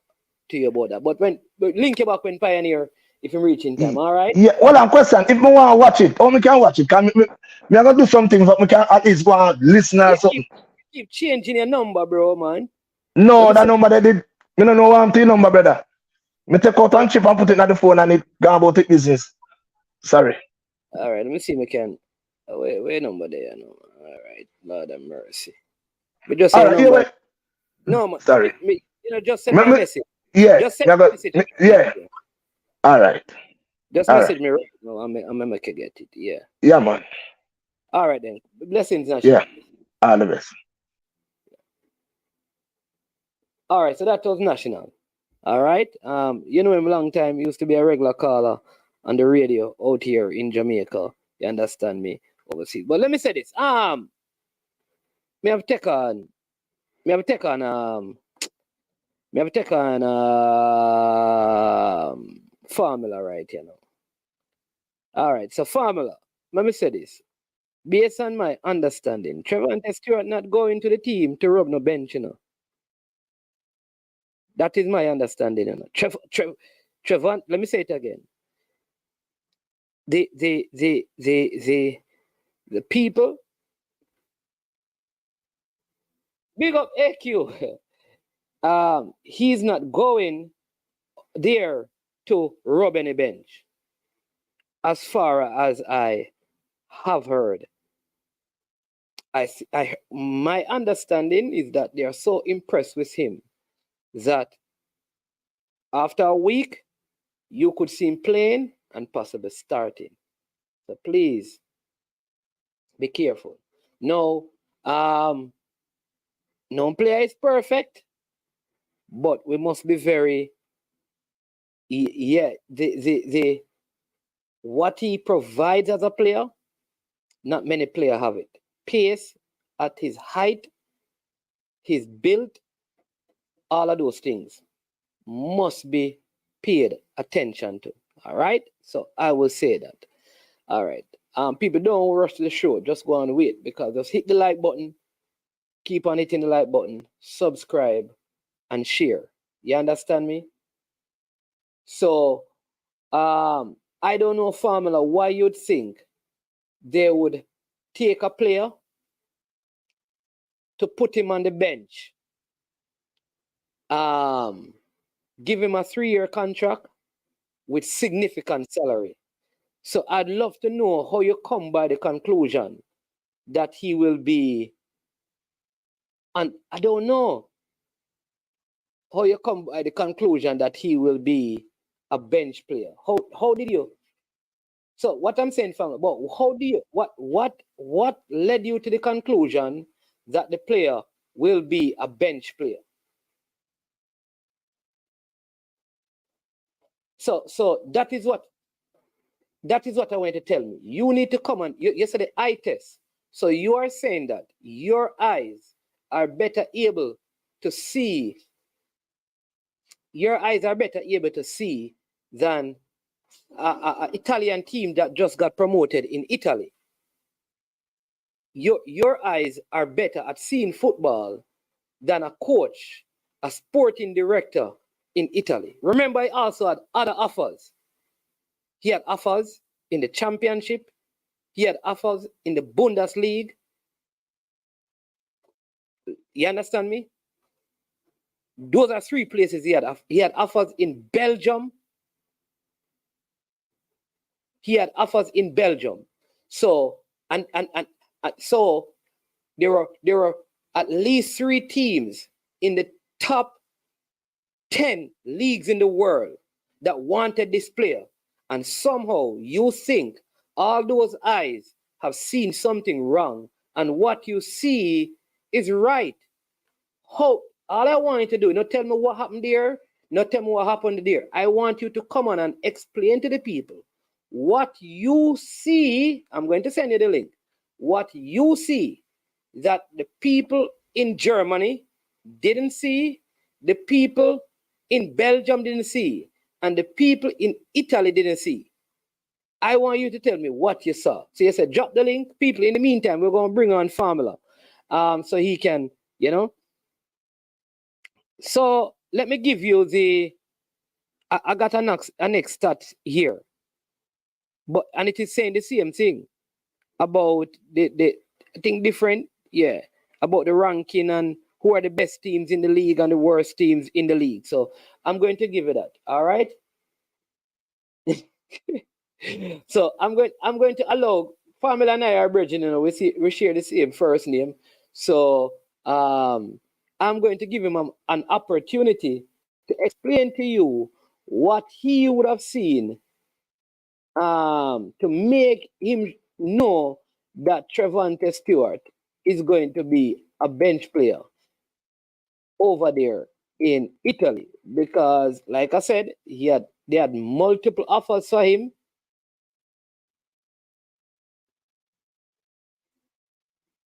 to you about that. But link you back when Pioneer, if you're reaching time, all right? Yeah, well, I'm question. If me want to watch it, how me can watch it? Can me I gonna do something but me can at least go and listen or something. Keep changing your number, bro, man. No, that number they did. Me don't know one thing number, brother. Me take out and chip and put it on the phone and it go about it business. Sorry. All right, let me see if I can. Wait number there, no. All right, Lord have mercy. But just say no, man. Sorry. Just send me a message. Yeah. Just send me a message. Yeah. All right. Just message me right now. I'm gonna get it. Yeah. Yeah, man. All right then. Blessings, Nash. Yeah. All the best. All right, so that was national. All right. You know him a long time. He used to be a regular caller on the radio out here in Jamaica. You understand me? Overseas. But let me say this. Me have taken formula right, you know. All right, so formula. Let me say this. Based on my understanding, Trevante Stewart not going to the team to rub no bench, you know. That is my understanding, you know. Trevante, let me say it again. The people, big up AQ. He's not going there to rub any bench, as far as I have heard. My understanding is that they are so impressed with him that after a week, you could see him playing and possibly starting. So please be careful. No, no player is perfect, but we must be very, what he provides as a player, not many players have it. Pace at his height, his build, all of those things must be paid attention to. All right, so I will say that. All right, people don't rush to the show, just go and wait, because just hit the like button, keep on hitting the like button, subscribe and share. You understand me? So I don't know, formula, why you'd think they would take a player to put him on the bench, give him a 3-year contract with significant salary. So I'd love to know how you come by the conclusion that he will be, and I don't know how you come by the conclusion that he will be a bench player. How did you? So what I'm saying, family, but how do you, what led you to the conclusion that the player will be a bench player? So that is what I want to tell me. You need to come on. You said the eye test. So you are saying that your eyes are better able to see. Your eyes are better able to see than an Italian team that just got promoted in Italy. Your eyes are better at seeing football than a coach, a sporting director in Italy. Remember, he also had other offers. He had offers in the championship. He had offers in the Bundesliga. You understand me? Those are 3 places he had. He had offers in Belgium. He had offers in Belgium. So so there were at least 3 teams in the top 10 leagues in the world that wanted this player. And somehow you think all those eyes have seen something wrong, and what you see is right. All I want you to do, not tell me what happened there, not tell me what happened there. I want you to come on and explain to the people what you see. I'm going to send you the link. What you see that the people in Germany didn't see, the people in Belgium didn't see, and the people in Italy didn't see. I want you to tell me what you saw. So you said, drop the link. People, in the meantime, we're going to bring on Formula so he can, you know. So let me give you the, I got a next stat here. And it is saying the same thing about the I think different, yeah, about the ranking and who are the best teams in the league and the worst teams in the league. So I'm going to give you that. All right. So I'm going to allow Formula and I are bridging, you know, we share the same first name. So I'm going to give him an opportunity to explain to you what he would have seen to make him know that Trevante Stewart is going to be a bench player over there in Italy. Because like I said, they had multiple offers for him.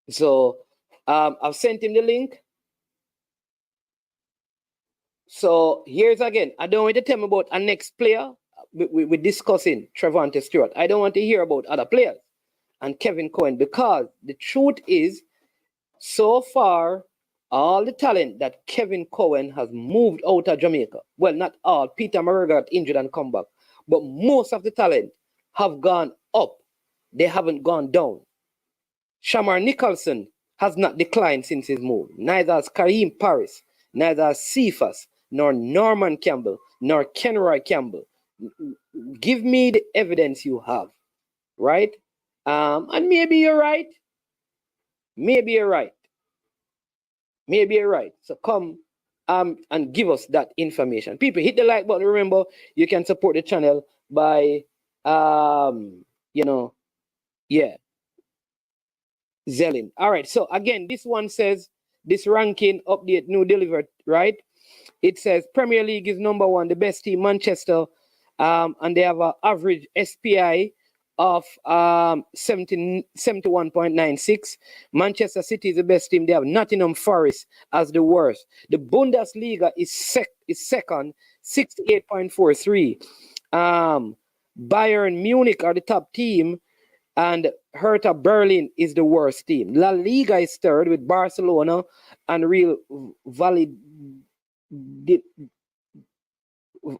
So I've sent him the link. So here's again. I don't want you to tell me about a next player. we're discussing Trevante Stewart. I don't want to hear about other players and Kevin Cohen, because the truth is, so far, all the talent that Kevin Cohen has moved out of Jamaica, well, not all, Peter Marega got injured and come back, but most of the talent have gone up. They haven't gone down. Shamar Nicholson has not declined since his move. Neither has Kareem Parris, neither has Cephas, nor Norman Campbell, nor Kenroy Campbell. Give me the evidence you have, right? And maybe you're right. Maybe you're right. Maybe you're right. So come and give us that information. People, hit the like button. Remember, you can support the channel by Zelling. All right. So again, this one says this ranking update new delivered, right? It says Premier League is number 1, the best team, Manchester, and they have an average SPI of 71.96. Manchester City is the best team. They have Nottingham Forest as the worst. The Bundesliga is second, 68.43. Bayern Munich are the top team, and Hertha Berlin is the worst team. La Liga is third with Barcelona and Real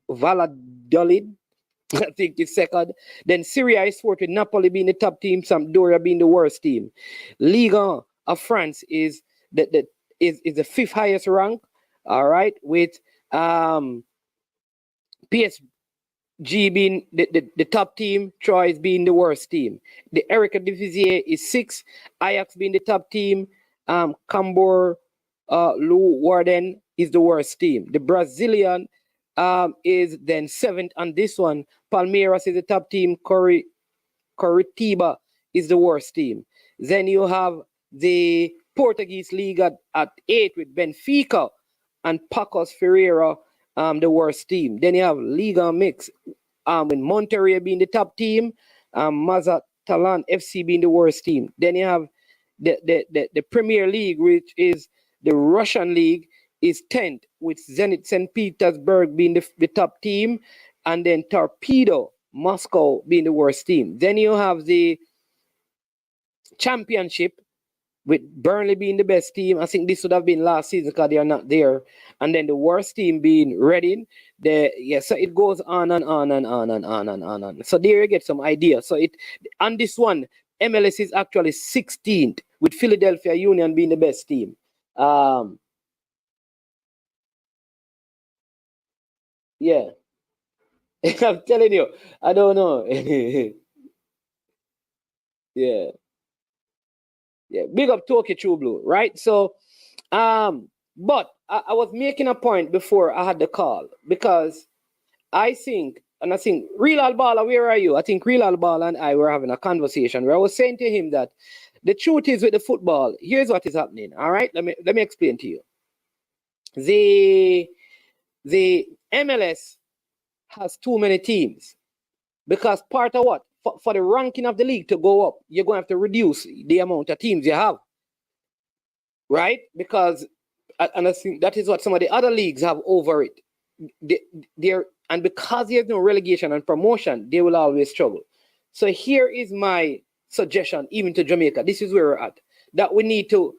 Valladolid, I think, is second. Then Syria is fourth with Napoli being the top team, Sampdoria being the worst team. Liga of France is the fifth highest rank, all right, with PSG being the top team, Troyes being the worst team. The Eredivisie is 6th, Ajax being the top team, Cambuur, Leeuwarden is the worst team. The Brazilian is then 7th on this one. Palmeiras is the top team. Coritiba is the worst team. Then you have the Portuguese League at 8th with Benfica and Pacos Ferreira, the worst team. Then you have Liga Mix with Monterrey being the top team, Mazatlan FC being the worst team. Then you have the Premier League, which is the Russian league, is 10th with Zenit St. Petersburg being the top team, and then Torpedo Moscow being the worst team. Then you have the Championship with Burnley being the best team. I think this would have been last season because they are not there. And then the worst team being Reading. So it goes on and on and on and on and on and on. So there you get some idea. So on this one, MLS is actually 16th with Philadelphia Union being the best team. Yeah. I'm telling you, I don't know. Yeah. Yeah, big up Toki True Blue, right? So, but I was making a point before I had the call, because I think Real Albala, where are you? I think Real Albala and I were having a conversation where I was saying to him that the truth is with the football, here's what is happening. All right, let me explain to you. The MLS has too many teams, because part of what? For the ranking of the league to go up, you're going to have to reduce the amount of teams you have, right? Because, and I think that is what some of the other leagues have over it. And because there's no relegation and promotion, they will always struggle. So here is my suggestion, even to Jamaica. This is where we're at, that we need to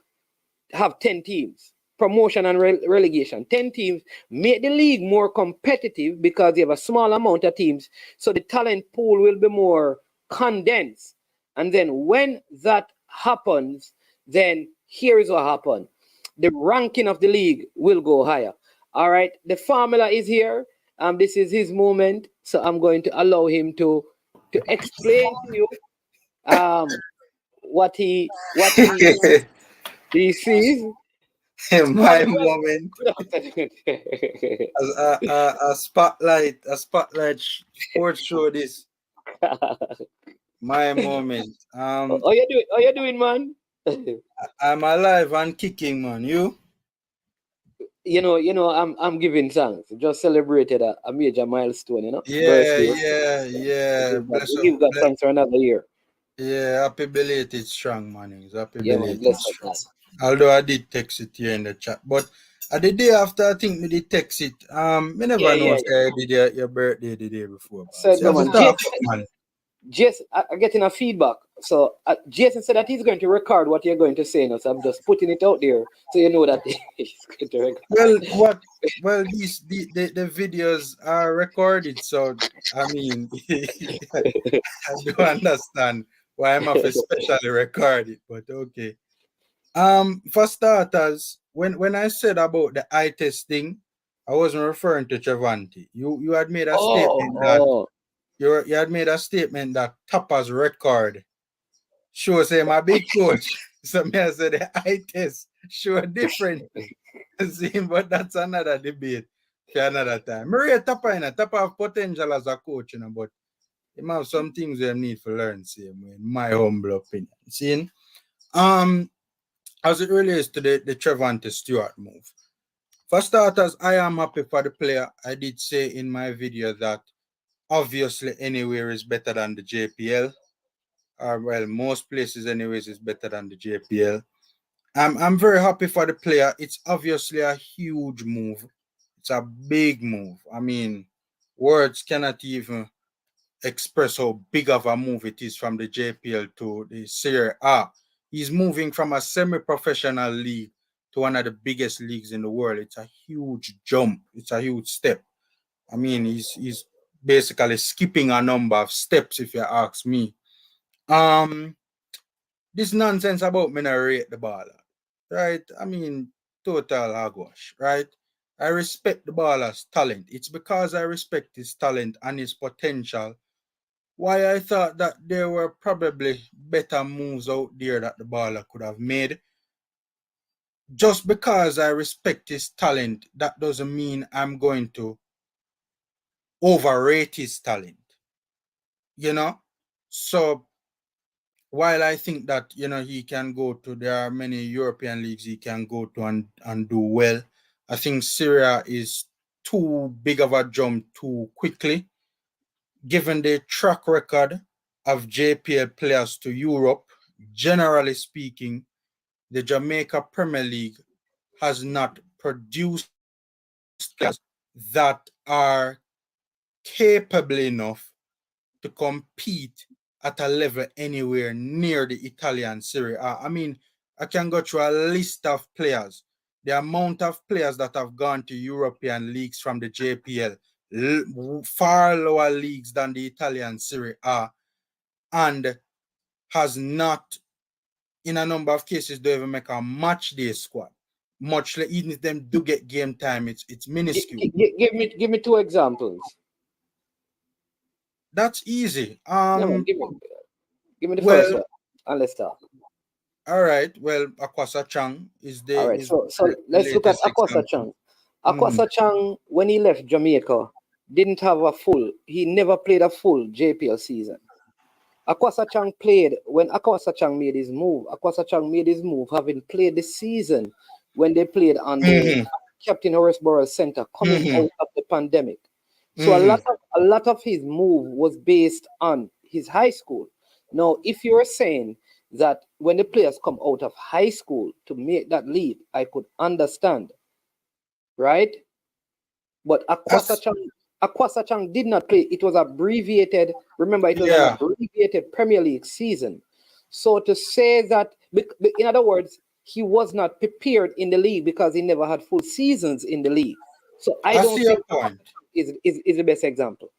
have 10 teams. Promotion and relegation, 10 teams, make the league more competitive because you have a small amount of teams, so the talent pool will be more condensed. And then when that happens, then here is what happens. The ranking of the league will go higher. All right, the formula is here. This is his moment, so I'm going to allow him to explain to you what he sees. My moment. a spotlight sports show this. My moment. How you doing, man? I'm alive and kicking, man. You? You know, I'm giving thanks. Just celebrated a major milestone, you know. Yeah. Give God thanks for another year. Yeah, happy belated strong, man. Happy Yeah, belated man, strong. Although I did text it here in the chat, but The day after, I think me did text it. Me never know say I did your birthday the day before. So So no, man. Jason, I'm getting a feedback. So Jason said that he's going to record what you're going to say now. So I'm just putting it out there so you know that he's going to record. Well, the videos are recorded, so I mean, I don't understand why I'm have to specially record it, but okay. For starters, when I said about the eye testing, I wasn't referring to Trevante. You had made a statement that you had made a statement that Tapper's record shows him a big coach. So me I said the eye test show different. But that's another debate for another time. Maria Tapper have potential as a coach, but he have some things we need to learn, in my humble opinion. See? As it relates to the Trevante Stewart move. For starters, I am happy for the player. I did say in my video that obviously anywhere is better than the JPL. Well, most places anyways is better than the JPL. I'm very happy for the player. It's obviously a huge move. It's a big move. I mean, words cannot even express how big of a move it is from the JPL to the Serie A. He's moving from a semi-professional league to one of the biggest leagues in the world. It's a huge jump. It's a huge step. I mean, he's basically skipping a number of steps, if you ask me. This nonsense about me not rate the baller, right? I mean, total hogwash, right? I respect the baller's talent. It's because I respect his talent and his potential why I thought that there were probably better moves out there that the baller could have made. Just because I respect his talent, that doesn't mean I'm going to overrate his talent. So while I think that, he can go to, there are many European leagues he can go to and do well. I think Syria is too big of a jump too quickly, given the track record of JPL players to Europe. Generally speaking, the Jamaica Premier League has not produced players that are capable enough to compete at a level anywhere near the Italian Serie A. I mean, I can go through a list of players. The amount of players that have gone to European leagues from the JPL, far lower leagues than the Italian Serie A, and has not, in a number of cases, don't even make a match day squad. Much like even if them do get game time, it's minuscule. Give me two examples. That's easy. No, give me the first one, and let's start. All right. Well, Akwasa Chang is the. All right. So let's look at Akwasa Chang. Akwasa Chang, when he left Jamaica, didn't have he never played a full JPL season. Akwasa Chang played when Akwasa Chang made his move. Akwasa Chang made his move having played the season when they played on the Captain Horace Center coming out of the pandemic. So a lot of his move was based on his high school. Now, if you're saying that when the players come out of high school to make that leap, I could understand, right? But Akwasa Chang did not play. It was abbreviated. Remember, it was an abbreviated Premier League season. So to say that, in other words, he was not prepared in the league because he never had full seasons in the league. So I don't see your point. Is the best example.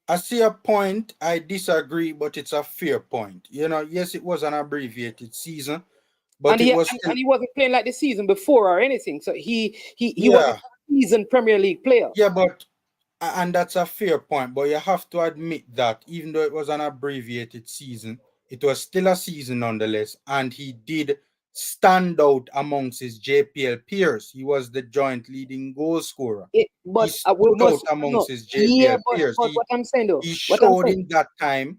I see a point. I disagree, but it's a fair point. Yes, it was an abbreviated season, but he wasn't playing like the season before or anything. So he was a seasoned Premier League player. Yeah, and that's a fair point. But you have to admit that even though it was an abbreviated season, it was still a season nonetheless, and he did stand out amongst his JPL peers. He was the joint leading goal scorer. He stood out amongst his JPL peers. But what I'm saying though, he showed in that time,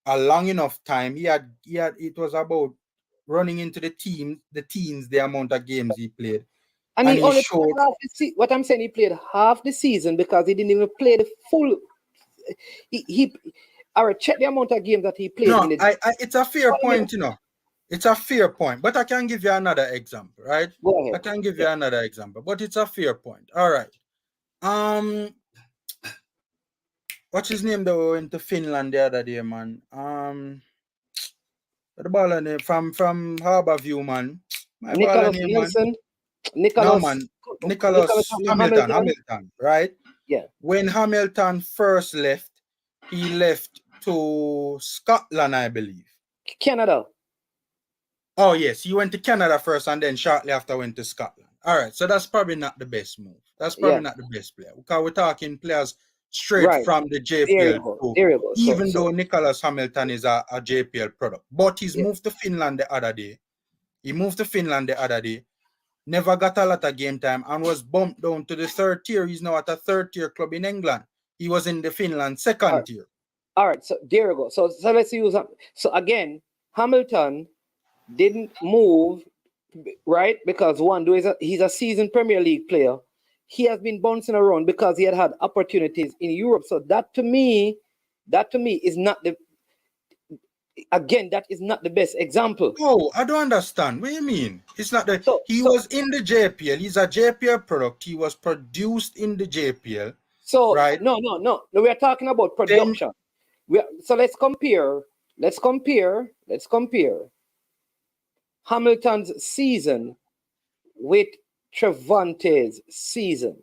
a long enough time. He had. It was about running into the teens, the amount of games he played. And he only showed what I'm saying. He played half the season because he didn't even play the full. Check the amount of games that he played. No, it's a fair point, It's a fair point, but I can give you another example, right? Go ahead. I can give you another example, but it's a fair point. All right. What's his name though? Went to Finland the other day, man. The ball from Harborview, man. My Nicholas Nielsen. Nicholas Hamilton, right? Yeah. When Hamilton first left, he left to Scotland, I believe. Canada. Oh, yes. He went to Canada first and then shortly after went to Scotland. All right. So that's probably not the best move. That's probably not the best player. Because we're talking players straight from the JPL. There you go. Even though Nicholas Hamilton is a JPL product. But he's moved to Finland the other day. Never got a lot of game time and was bumped down to the third tier. He's now at a third tier club in England. He was in the Finland second tier. All right, so there you go. So let's use so again, Hamilton didn't move, right? Because he's a seasoned Premier League player. He has been bouncing around because he had opportunities in Europe. So that to me is not the. Again, that is not the best example. Oh, I don't understand. What do you mean? It's not the. He was in the JPL. He's a JPL product. He was produced in the JPL. So right? No. We are talking about production. So let's compare Hamilton's season with Trevante's season.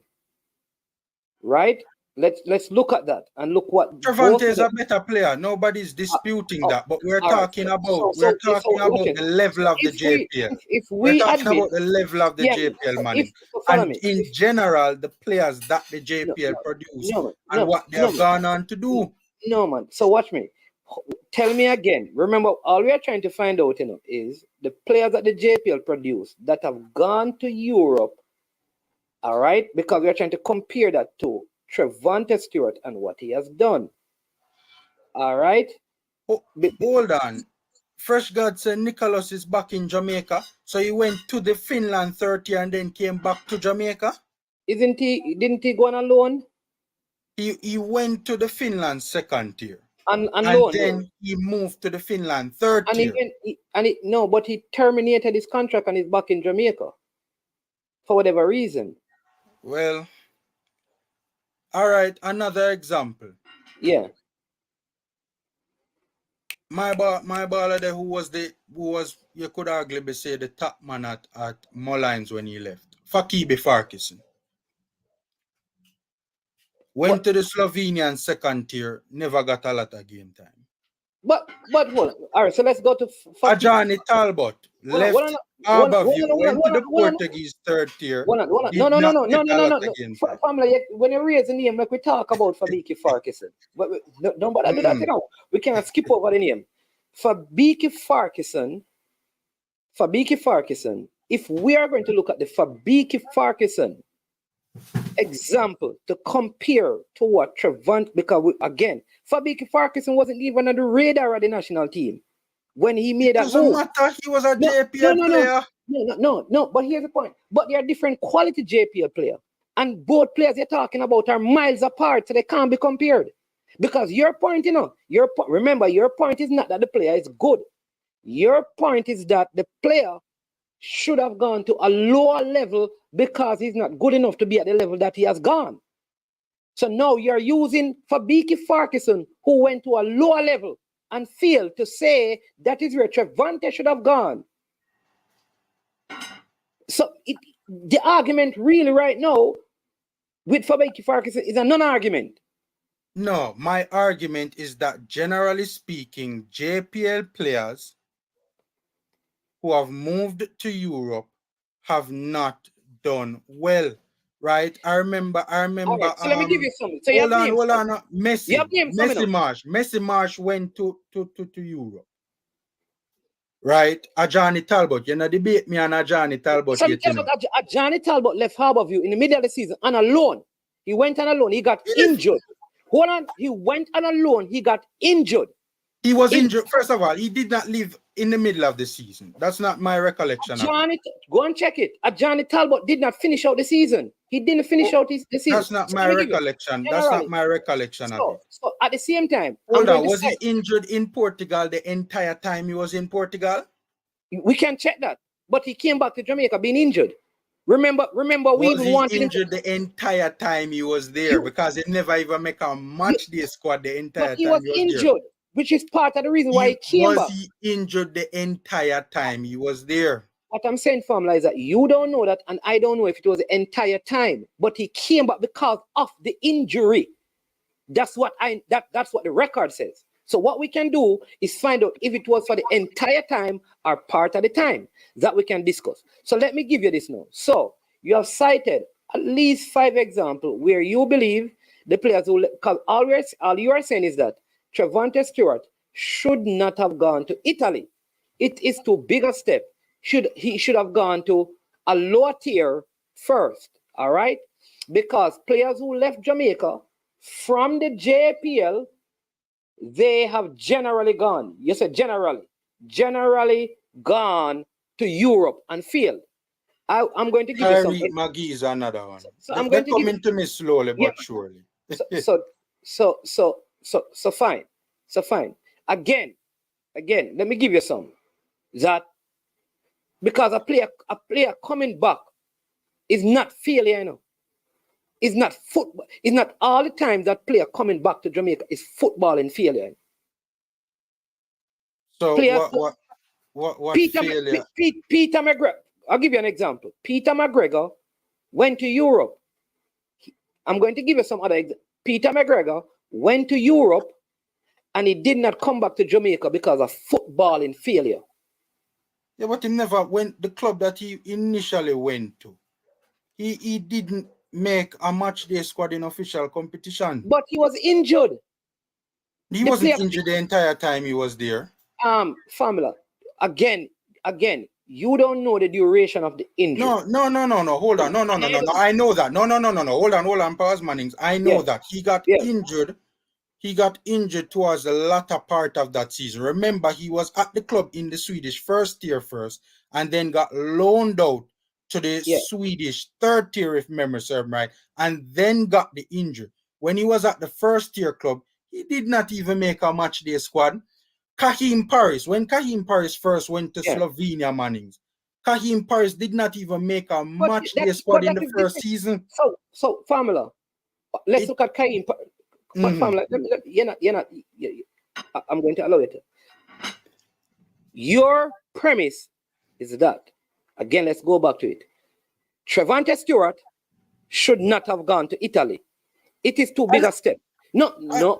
Right? Let's look at that and look what Trevante is a better player. Nobody's disputing that, but we're talking about the level of the JPL. We're talking about the level of the JPL money. And in general, the players that the JPL produce and what they have gone on to do. No, man. So watch me. Tell me again. Remember, all we are trying to find out, is the players that the JPL produce that have gone to Europe. All right, because we are trying to compare that to Trevante Stewart and what he has done. All right. Hold on. Fresh God said Nicholas is back in Jamaica. So he went to the Finland 30 and then came back to Jamaica. Didn't he go on a loan? He went to the Finland second tier. And then he moved to the Finland third tier. But he terminated his contract and he's back in Jamaica. For whatever reason. Well, all right, another example. Yeah. My baller there who was you could arguably say the top man at Mullines when he left. Fakibe Farkison. Went to the Slovenian second tier, never got a lot of game time. But hold on. All right, so let's go to Ajani Talbot left Harborview, went to the Portuguese third tier. No. Family, when you raise the name, like we talk about Fabiki Farkison. But don't bother do that, We cannot skip over the name. Fabiki Farkison, if we are going to look at the Fabiki Farkison example to compare to what Trevante, because Fabiki Farkison wasn't even on the radar of the national team when he made that move. Doesn't matter. He was a JPL player. No. But here's the point. But they are different quality JPL player, and both players you're talking about are miles apart, so they can't be compared. Because your point, remember, your point is not that the player is good. Your point is that the player should have gone to a lower level because he's not good enough to be at the level that he has gone. So now you're using Fabiki Farkison, who went to a lower level and failed, to say that is where Trevante should have gone. So the argument really right now with Fabiki Farkison is a non-argument. No, my argument is that generally speaking, JPL players who have moved to Europe have not done well, right? I remember. Right, so let me give you something. So hold on. Messi Marsh went to Europe, right? Ajani Talbot. You know, debate me on Ajani Talbot. Ajani Talbot left Harborview in the middle of the season on a loan. He went on a loan. He got injured. Hold on. He went on a loan. He got injured. He was injured. First of all, he did not leave in the middle of the season. That's not my recollection. Go and check it. Ajani Talbot did not finish out the season. He didn't finish out the season. That's not my recollection. That's not my recollection of it. So at the same time, hold on. Was he injured in Portugal the entire time he was in Portugal? We can check that. But he came back to Jamaica being injured. Remember, we even wanted him injured the entire time he was there because he never even make a match day squad the entire time he was injured, which is part of the reason why he came back. Was he injured the entire time he was there? What I'm saying, Formula, is that you don't know that, and I don't know if it was the entire time, but he came back because of the injury. That's what that's what the record says. So what we can do is find out if it was for the entire time or part of the time that we can discuss. So let me give you this now. So you have cited at least 5 examples where you believe the players who, because all you are saying is that Trevante Stewart should not have gone to Italy. It is too big a step. He should have gone to a lower tier first, all right? Because players who left Jamaica from the JPL, they have generally gone. You said generally gone to Europe and failed. I'm going to give you some. McGee is another one. So I'm going to coming to me slowly but surely. So fine. Again, let me give you some. That because a player coming back is not failure, you know. It's not football. It's not all the time that player coming back to Jamaica is football and failure. So what Peter failure? Peter McGregor. I'll give you an example. Peter McGregor went to Europe. I'm going to give you some other examples. Peter McGregor went to Europe and he did not come back to Jamaica because of football and failure. Yeah, but he never went the club that he initially went to. He didn't make a match day squad in official competition. But he was injured. He wasn't injured the entire time he was there. Formula. Again, you don't know the duration of the injury. No. Hold on. No. I know that. No. Hold on, Pause Mannings. I know that. He got injured. He got injured towards the latter part of that season. Remember, he was at the club in the Swedish first tier first, and then got loaned out to the Swedish third tier, if memory serves right, and then got the injury. When he was at the first tier club, he did not even make a match day squad. When Kahim Parris first went to Slovenia, Mannings, Kahim Parris did not even make a match day squad in the first season. So Formula, let's look at Kahim. Formula, I'm going to allow it. Your premise is that, again, let's go back to it. Trevante Stewart should not have gone to Italy. It is too big a step. No.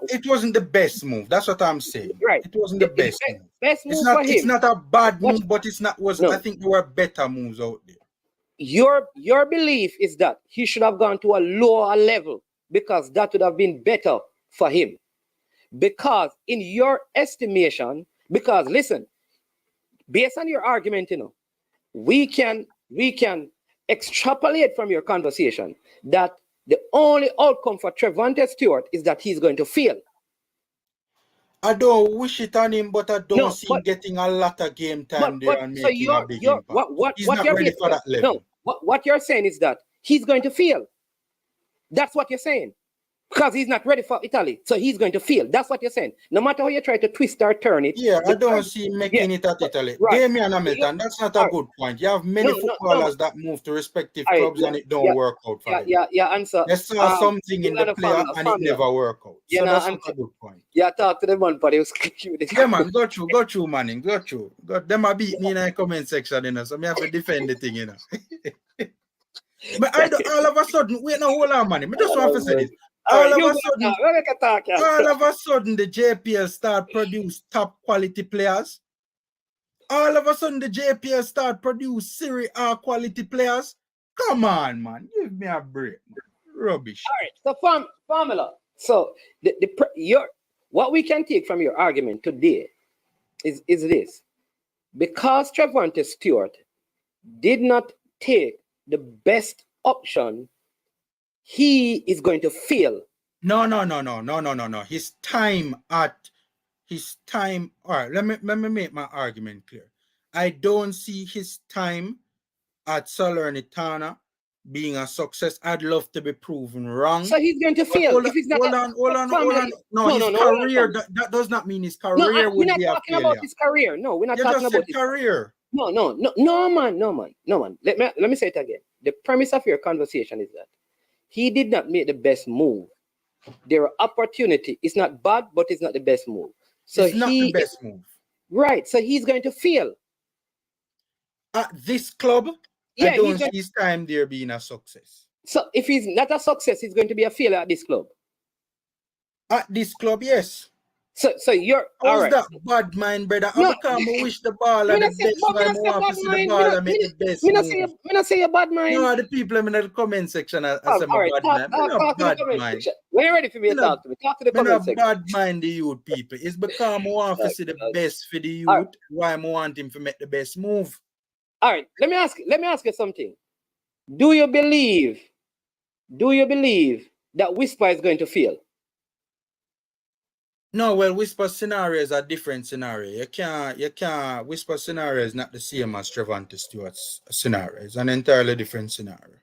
It wasn't the best move. That's what I'm saying. Right. It wasn't the best move. Best move for him. It's not a bad move, but it's not. I think there were better moves out there. Your belief is that he should have gone to a lower level because that would have been better for him. Because in your estimation, because listen, based on your argument, we can extrapolate from your conversation that the only outcome for Trevante Stewart is that he's going to fail. I don't wish it on him, but I don't see him getting a lot of game time there and making a big impact. He's not ready for that level. No, what you're saying is that he's going to fail. That's what you're saying. Because he's not ready for Italy, so he's going to fail. That's what you're saying. No matter how you try to twist or turn it. Yeah, I don't see him making it at Italy. Right. Damian Hamilton, that's not a good point. You have many footballers that move to respective clubs and it don't work out for them. Yeah, answer. They saw something in the player and it never worked out. So that's not a good point. Yeah, talk to the man, but he was yeah, man, go through, Manning, go through. Them a beat me in the comment section, so I have to defend the thing, But all of a sudden, wait, no, hold on, man. I just want to say this. All of a sudden, the JPL start produce top quality players. All of a sudden, the JPL start produce Serie A quality players. Come on, man. Give me a break, man. Rubbish. All right, so formula. So what we can take from your argument today is this. Because Trevante Stewart did not take the best option, he is going to fail. No. His time. All right, let me make my argument clear. I don't see his time at Salernitana being a success. I'd love to be proven wrong. So he's going to fail. Hold on. No, his career. That does not mean his career would be a failure. We're not talking about his career. No, we're not talking about his career. No, man. Let me say it again. The premise of your conversation is that he did not make the best move. There are opportunity. It's not bad, but it's not the best move. So it's not the best move. Right. So he's going to fail. At this club, I don't see his time there being a success. So if he's not a success, he's going to be a failure at this club. At this club, yes. So you're all right. That bad mind, brother? No, I wish the ball and the best man want to see the ball and make the best move. I'm not say a bad mind. No, the people in the comment section are saying bad mind. Talk to the comment section. When you're ready for me to talk to me, talk to the comment section. Bad mind the youth people. It's because I want to see the best for the youth. Why I want him to make the best move. All right, let me ask you something. Do you believe that Whisper is going to fail? No, well, Whisper scenario is a different scenario. You can't. Whisper scenario is not the same as Trevante Stewart's scenario. It's an entirely different scenario.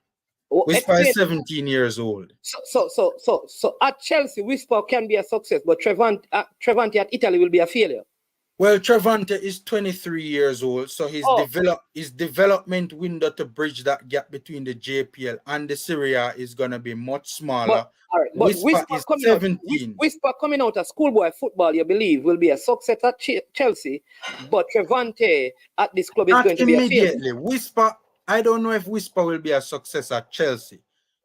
Whisper is 17 years old. So at Chelsea, Whisper can be a success, but Trevante at Italy will be a failure. Well, Trevante is 23 years old, so his development window to bridge that gap between the JPL and the Serie A is gonna be much smaller. But Whisper is 17. Whisper coming out of schoolboy football, you believe, will be a success at Chelsea, but Trevante at this club is going to be a failure. Whisper, I don't know if Whisper will be a success at Chelsea.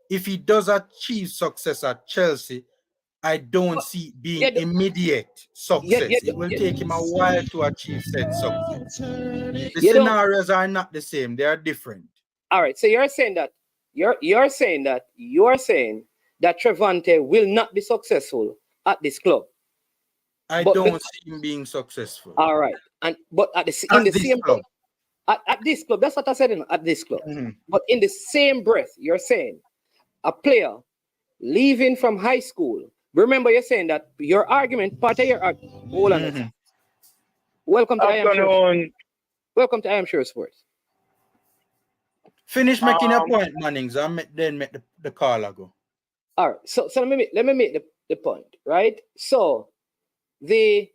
If he does achieve success at Chelsea, I don't see it being immediate success. It will take him a while to achieve said success. The scenarios are not the same; they are different. All right. So you're saying that Trevante will not be successful at this club. I don't see him being successful. All right, but at the same club. At this club, that's what I said. At this club, but in the same breath, you're saying a player leaving from high school. Remember, you're saying that your argument, part of your argument. Hold on. Welcome to I Am Sure. Welcome to I Am Sure Sports. Finish making a point, Mannings, and then make the caller go. All right. So let me make the point, right? So a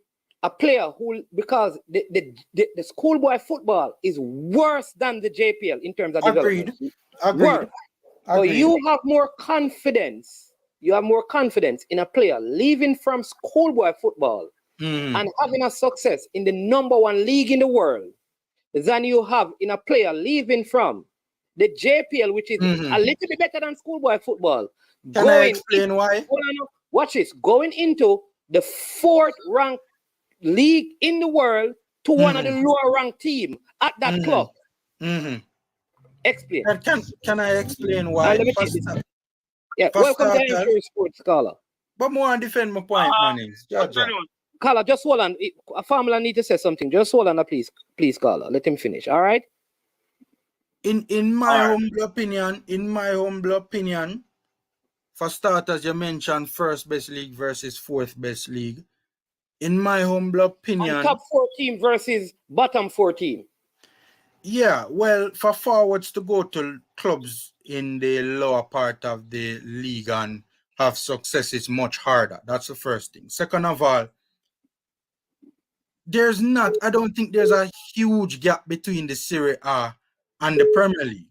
player who, because the schoolboy football is worse than the JPL in terms of development. Agreed. So you have more confidence. You have more confidence in a player leaving from schoolboy football and having a success in the #1 league in the world than you have in a player leaving from the JPL, which is a little bit better than schoolboy football. Can I explain why? Watch this. Going into the 4th ranked league in the world to one of the lower ranked team at that club. Explain. Can I explain why? Welcome to the Sports Scholar. But more and defend my point, Mannings. Carla, just hold on. A family need to say something. Just hold on, please, Carla. Let him finish. All right. In my humble opinion, for starters, you mentioned first best league versus 4th best league. In my humble opinion, and top 4 team versus bottom 4 team. Yeah, well, for forwards to go to clubs in the lower part of the league and have success is much harder. That's the first thing. Second of all, I don't think there's a huge gap between the Serie A and the Premier League.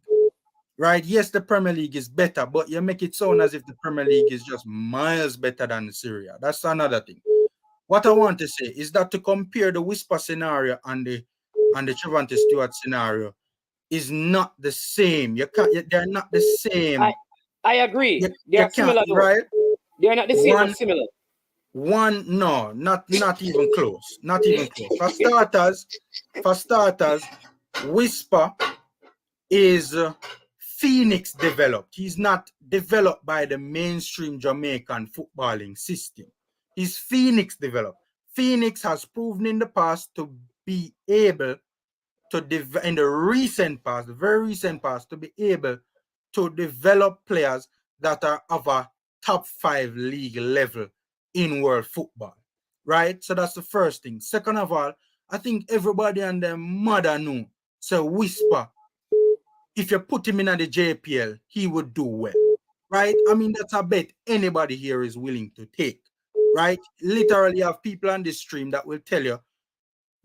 Right? Yes, the Premier League is better, but you make it sound as if the Premier League is just miles better than the Serie A. That's another thing. What I want to say is that to compare the Whisper scenario and the Trevante Stewart scenario is not the same. They're not the same. I agree. They are similar, right? They are not the same or similar. No, not even close. Not even close. For starters, Whisper is Phoenix developed. He's not developed by the mainstream Jamaican footballing system. He's Phoenix developed. Phoenix has proven in the past to be able to in the very recent past, to be able to develop players that are of a top 5 league level in world football, right? So that's the first thing. Second of all, I think everybody and their mother knew. So Whisper, if you put him in the JPL, he would do well, right? I mean, that's a bet anybody here is willing to take, right? Literally have people on this stream that will tell you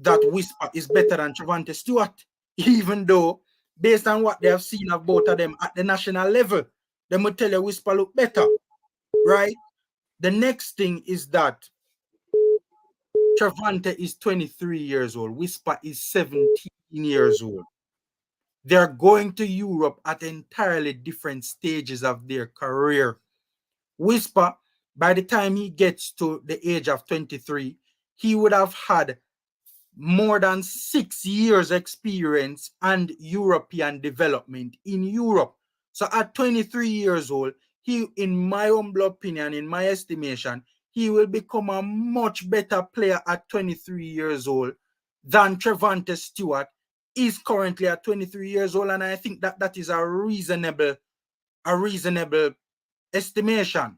that Whisper is better than Trevante Stewart. even though based on what they have seen of both of them at the national level, they will tell you Whisper look better, right? The next thing is that Trevante is 23 years old. Whisper is 17 years old. They're going to Europe at entirely different stages of their career. Whisper, by the time he gets to the age of 23, he would have had more than 6 years experience and European development in Europe. So at 23 years old, he, in my humble opinion, in my estimation, he will become a much better player at 23 years old than Trevante Stewart is currently at 23 years old. And I think that that is a reasonable estimation,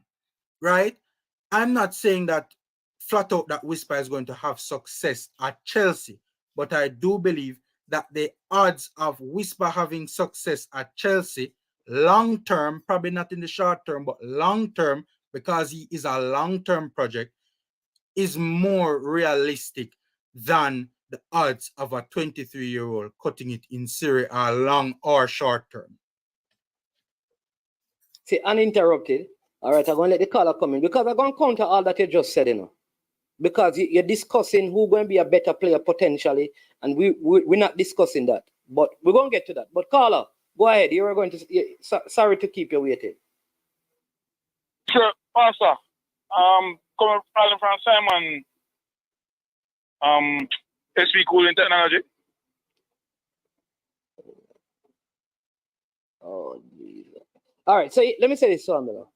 right? I'm not saying that flat out that Whisper is going to have success at Chelsea, but I do believe that the odds of Whisper having success at Chelsea long term, probably not in the short term, but long term, because he is a long-term project, is more realistic than the odds of a 23-year-old cutting it in Serie A long or short term. See, uninterrupted. All right, I'm going to let the caller come in because I'm going to counter all that you just said, you know. Because you're discussing who's going to be a better player potentially, and we're not discussing that. But we're going to get to that. But caller, go ahead. You were going to. Sorry to keep you waiting. Sure, Pastor. Calling from Simon. SP Cooling Technology. Oh, Jesus. All right. So let me say this, Samuel.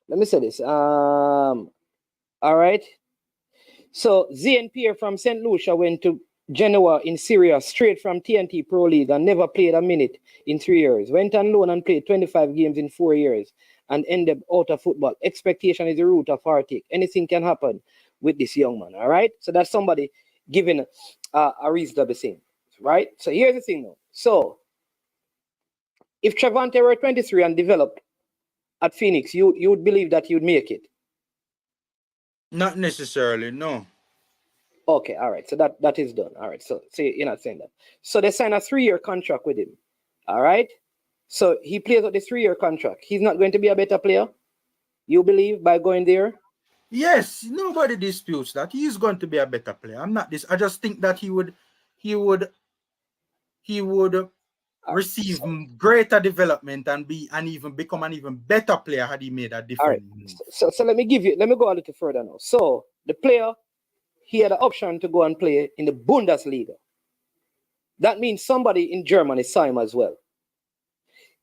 Let me say this. All right. So Zian Pierre from St. Lucia went to Genoa in Syria straight from TNT Pro League and never played a minute in 3 years. Went on loan and played 25 games in 4 years and ended out of football. Expectation is the root of heartache. Anything can happen with this young man. All right. So that's somebody giving a reasonable thing. Right. So here's the thing though. So if Trevante were 23 and developed at Phoenix, you would believe that you'd make it. Not necessarily, no. Okay, all right. So that is done. All right. So you're not saying that. So they signed a 3-year contract with him. All right. So he plays out the 3-year contract. He's not going to be a better player, you believe, by going there? Yes, nobody disputes that. He's going to be a better player. I'm not this. I just think that he would receive greater development and even become an even better player had he made a different move. So let me go a little further now. So the player, he had an option to go and play in the Bundesliga. That means somebody in Germany saw him as well.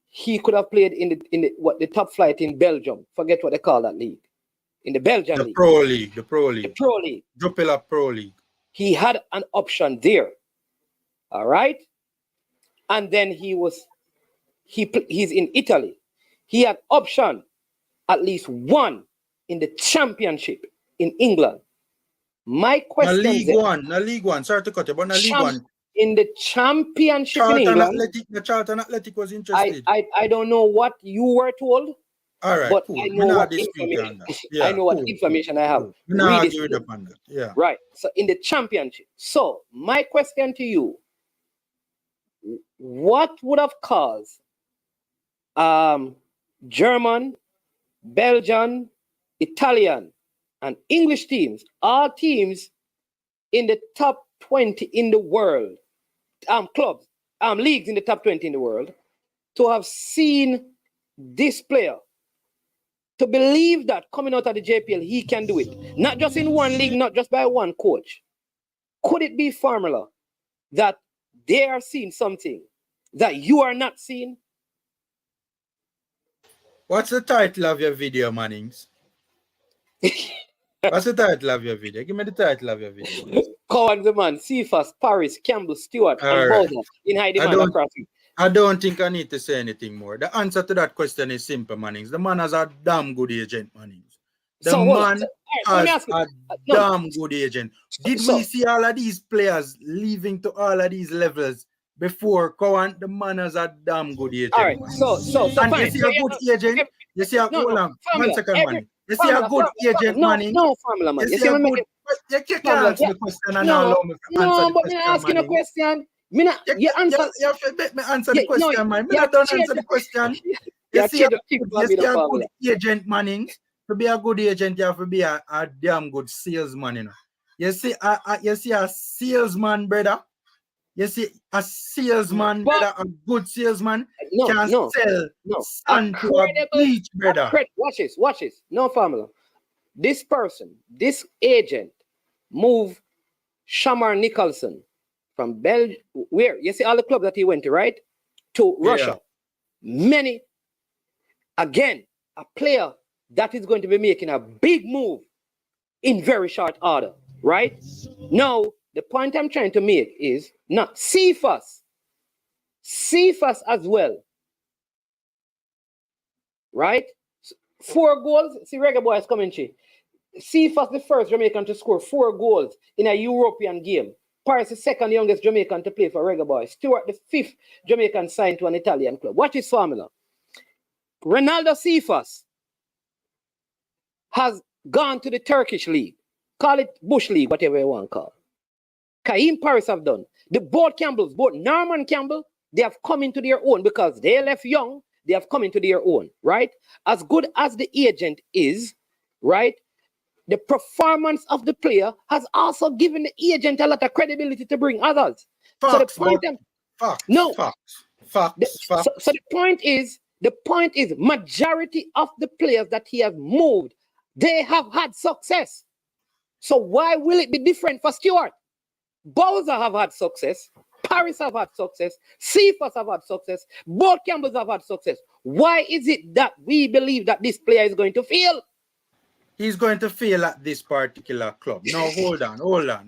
He could have played in the top flight in Belgium. Forget what they call that league. In the Belgian league. The Pro League. Jupiler Pro League. He had an option there. All right. And then he's in Italy. He had option at least one in the championship in England. My question is League One. Sorry to cut you, but League One. In the championship in England. The Charlton Athletic was interested. I don't know what you were told. All right, but cool. I know what information. I know what information I have. Yeah. Right. So in the championship. So my question to you: what would have caused German, Belgian, Italian, and English teams, all teams in the top 20 in the world, clubs, leagues in the top 20 in the world, to have seen this player, to believe that coming out of the JPL, he can do it. Not just in one league, not just by one coach. Could it be formula that they are seeing something that you are not seeing? What's the title of your video, Mannings? What's the title of your video? Give me the title of your video. Cowan the man, Cephas, Parris, Campbell, Stewart, and BOZA in high demand across. I don't think I need to say anything more. The answer to that question is simple, Mannings. The man has a damn good agent, Mannings. The man has a damn good agent. Did we see all of these players leaving to all of these levels before Cowan? The man has a damn good agent. All right, so and you see a good agent. You see a one second, man. You see a good agent, Mannings. No, formula, man. You can't answer the question and allow me to answer the question. No, but I'm asking a question. Me not, you answer. You have to let me answer the question, man. Me not don't answer the question. You see a good agent, Manning. To be a good agent, you have to be a damn good salesman, you know. You see a salesman, brother. You see a salesman, brother, a good salesman can sell sand to a beach, brother. Watch this. No formula. This person, this agent, moved Shamar Nicholson from Belgium, where you see all the clubs that he went to, right? To Russia. Many, again, a player that is going to be making a big move in very short order, right? Now, the point I'm trying to make is not Cephas as well, right? 4 goals. See, Reggae Boy is coming. Cephas, the first Jamaican to score 4 goals in a European game. Parris, the second youngest Jamaican to play for Reggae Boy. Stewart, the 5th Jamaican signed to an Italian club. Watch his formula. Ronaldo Cephas has gone to the Turkish league. Call it Bush League, whatever you want to call it. Parris have done. Both Campbells, both Norman Campbell, they have come into their own because they left young. They have come into their own, right? As good as the agent is, right? The performance of the player has also given the agent a lot of credibility to bring others. Facts, so the point So the point is majority of the players that he has moved, they have had success. So why will it be different for Stewart? BOZA have had success. Parris have had success. Cephas have had success. Both Campbells have had success. Why is it that we believe that this player is going to fail? He's going to fail at this particular club. No, hold on.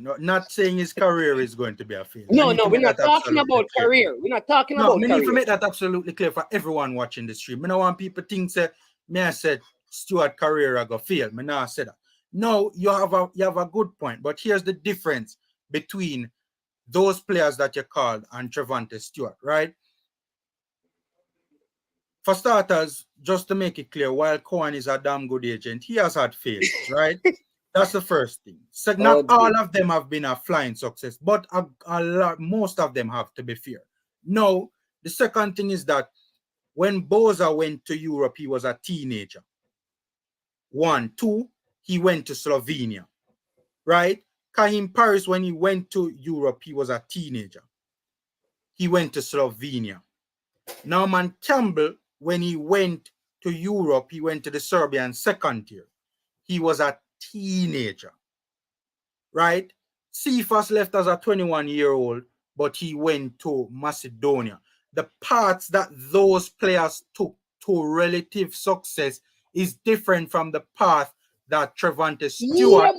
No, not saying his career is going to be a failure. No, we're not talking about career. We're not talking about career. No, we need to make that absolutely clear for everyone watching the stream. I don't want people to think say, I said Stewart career I go fail. I not say that. No, you have a good point, but here's the difference between those players that you called and Trevante Stewart, right? For starters, just to make it clear, while Cowan is a damn good agent, he has had failures, right? That's the first thing. So not all of them have been a flying success, but most of them have, to be fair. No, the second thing is that when BOZA went to Europe, he was a teenager. 1, 2, he went to Slovenia, right? Parris, when he went to Europe, he was a teenager. He went to Slovenia. Norman Campbell, when he went to Europe, he went to the Serbian second tier. He was a teenager, right? Cephas left as a 21-year-old, but he went to Macedonia. The paths that those players took to relative success is different from the path that Trevante Stewart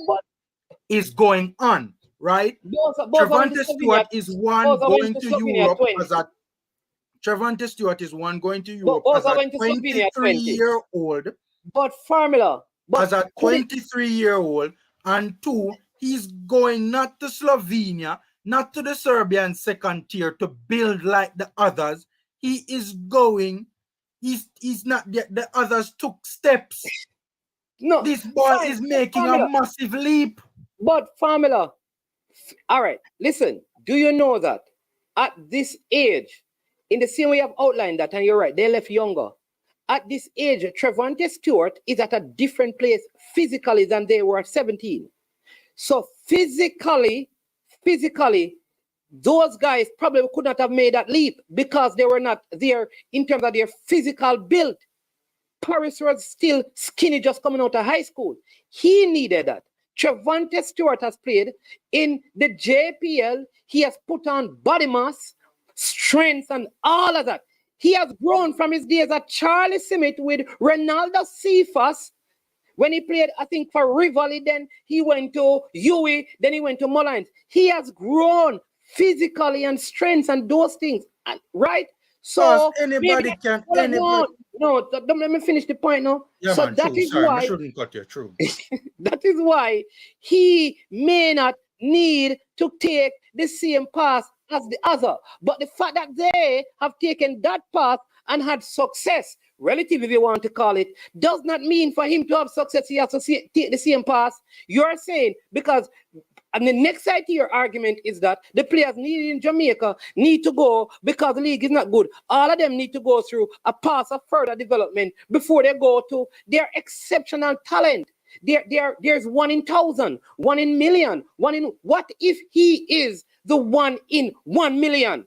is going on, right? Trevante Stewart is one going to Europe as a Trevante Stewart is one going to Europe as a 23-year-old. But formula. As a 23-year-old, and 2, he's going not to Slovenia, not to the Serbian second tier to build like the others. He is going. He's not. The others took steps. No, this boy is making a massive leap. But formula. All right, listen. Do you know that at this age, in the same way you have outlined that, and you're right, they left younger. At this age, Trevante Stewart is at a different place physically than they were at 17. So physically, those guys probably could not have made that leap because they were not there in terms of their physical build. Parris was still skinny just coming out of high school. He needed that. Trevante Stewart has played in the JPL. He has put on body mass, strength, and all of that. He has grown from his days at Charlie Simmet with Ronaldo Cephas. When he played, I think, for Rivoli, then he went to Huey, then he went to Mullines. He has grown physically and strength and those things, right? So anybody can. No, don't let me finish the point now. Yeah, so man, that true. is Sorry, why I shouldn't cut you. True. That is why he may not need to take the same path as the other. But the fact that they have taken that path and had success relative if you want to call it, does not mean for him to have success, he has to take the same path. You're saying because, and the next side to your argument is that the players needed in Jamaica need to go because the league is not good. All of them need to go through a path of further development before they go to their exceptional talent. There's 1 in 1,000, 1 in million, 1 in. What if he is the 1 in 1 million?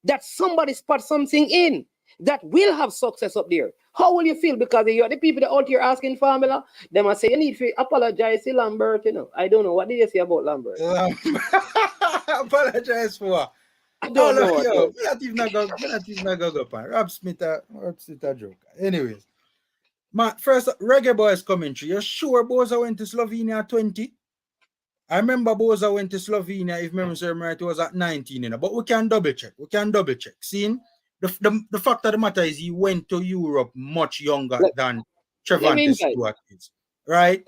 That somebody spot something in that will have success up there. How will you feel? Because you're the people that out here asking formula, they must say you need to apologize to Lambert, you know. I don't know. What did you say about Lambert? Apologize for. I don't know. Yo, not even go pan. Rob Smith a joke. Anyways. First, Reggae Boys commentary. You sure BOZA went to Slovenia at 20? I remember BOZA went to Slovenia, if memory serves me right, it was at 19, you know. But we can double check. Seeing the fact of the matter is he went to Europe much younger than Trevante Stewart is. Right?